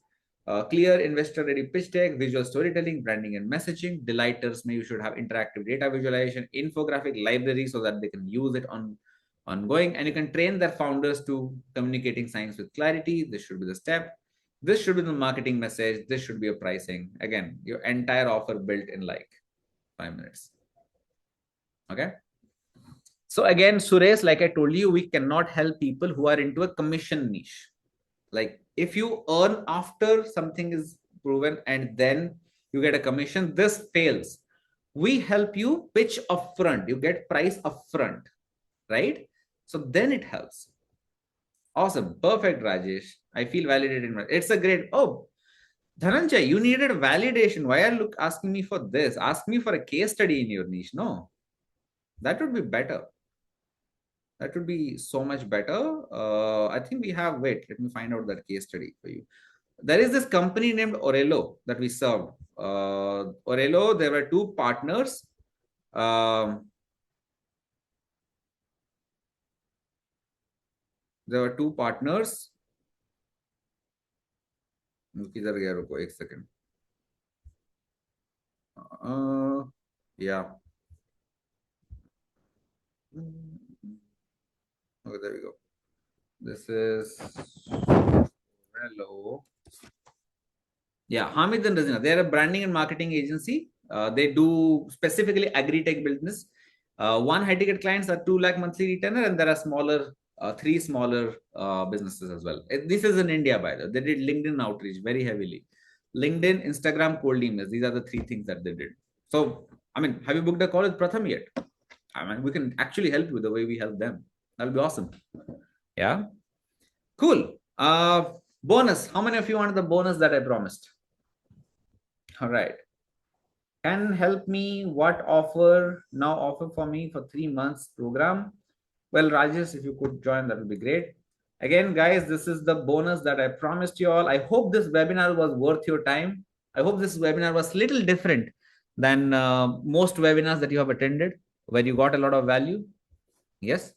Clear investor ready pitch deck, visual storytelling, branding and messaging. Delighters, maybe you should have interactive data visualization, infographic library so that they can use it on ongoing, and you can train their founders to communicating science with clarity. This should be the step. This should be the marketing message. This should be a pricing. Again, your entire offer built in like 5 minutes. Okay. So again, Suresh, like I told you, we cannot help people who are into a commission niche. Like if you earn after something is proven and then you get a commission, this fails. We help you pitch upfront. You get price upfront, right? So then it helps. Awesome. Perfect, Rajesh. I feel validated. It's a great. Oh, Dhananjay, you needed validation. Why are you asking me for this? Ask me for a case study in your niche. No, that would be better. That would be so much better. I think we have, wait, let me find out that case study for you. There is this company named Orelo that we served. Orelo, there were two partners. There were two partners. किधर गया रुको एक second. Yeah. Okay, there we go. This is Hello. Yeah, Hamid and Razina. They are a branding and marketing agency. They do specifically agri-tech business. One high-ticket clients are 2 lakh monthly retainer, and there are smaller, three smaller businesses as well. This is in India, by the way. They did LinkedIn outreach very heavily. LinkedIn, Instagram, cold emails. These are the three things that they did. So, I mean, have you booked a call with Pratham yet? I mean, we can actually help you the way we help them. That'll be awesome. Yeah. Cool. Bonus. How many of you wanted the bonus that I promised? All right. Can help me what offer now offer for me for 3 months program? Well, Rajesh, if you could join, that would be great. Again, guys, this is the bonus that I promised you all. I hope this webinar was worth your time. I hope this webinar was a little different than most webinars that you have attended, where you got a lot of value. Yes,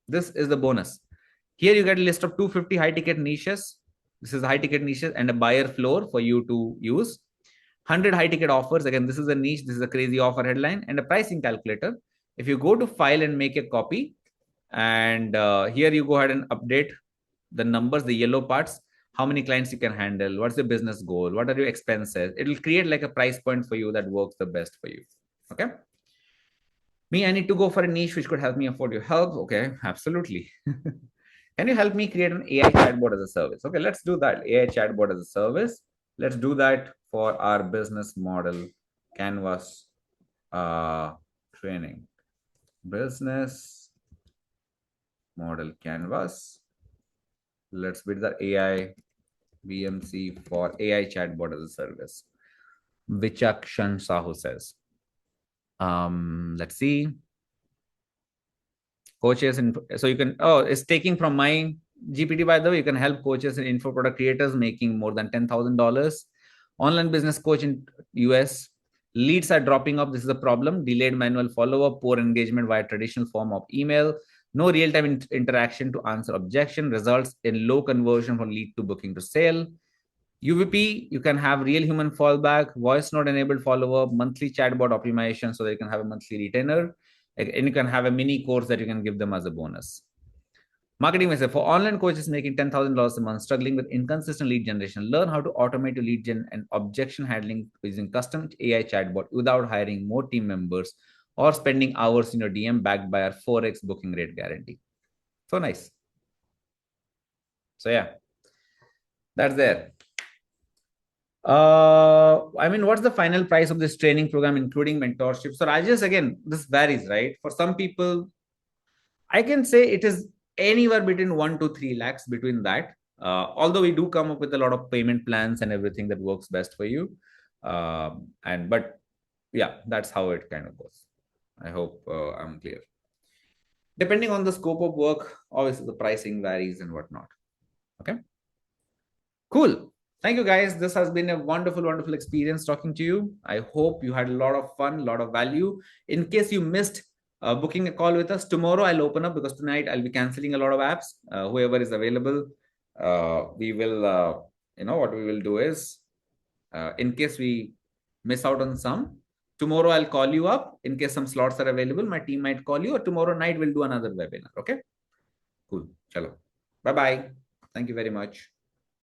this is the bonus. Here you get a list of 250 high ticket niches. This is high ticket niches and a buyer floor for you to use. 100 high ticket offers. Again, this is a niche. This is a crazy offer headline and a pricing calculator. If you go to file and make a copy, and here you go ahead and update the numbers, the yellow parts, how many clients you can handle, what's the business goal, what are your expenses. It will create like a price point for you that works the best for you. Okay. Me, I need to go for a niche which could help me afford your help. Okay, absolutely. Can you help me create an AI chatbot as a service? Okay, let's do that. AI chatbot as a service. Let's do that for our business model canvas training. Business model canvas. Let's build the AI BMC for AI chatbot as a service. Vichakshan Sahu says. Let's see. Coaches and so you can it's taking from my GPT, by the way. You can help coaches and info product creators making more than $10,000. Online business coach in US. Leads are dropping off. This is a problem. Delayed manual follow-up, poor engagement via traditional form of email, no real-time interaction to answer objection, results in low conversion from lead to booking to sale. UVP, you can have real human fallback, voice note enabled follow-up, monthly chatbot optimization so that you can have a monthly retainer, and you can have a mini course that you can give them as a bonus. Marketing message for online coaches making $10,000 a month, struggling with inconsistent lead generation. Learn how to automate your lead gen and objection handling using custom AI chatbot without hiring more team members or spending hours in your DM, backed by our 4x booking rate guarantee. So nice. So yeah, that's there. I mean, what's the final price of this training program, including mentorship? So Rajesh, again, this varies, right? For some people, I can say it is anywhere between 1 to 3 lakhs between that. Although we do come up with a lot of payment plans and everything that works best for you. But yeah, that's how it kind of goes. I hope I'm clear. Depending on the scope of work, obviously the pricing varies and whatnot. Okay. Cool. Thank you, guys. This has been a wonderful, wonderful experience talking to you. I hope you had a lot of fun, a lot of value. In case you missed booking a call with us, tomorrow I'll open up because tonight I'll be canceling a lot of apps. Whoever is available, we will, what we will do is, in case we miss out on some, tomorrow I'll call you up. In case some slots are available, my team might call you, or tomorrow night we'll do another webinar. Okay? Cool. Chalo. Bye bye. Thank you very much.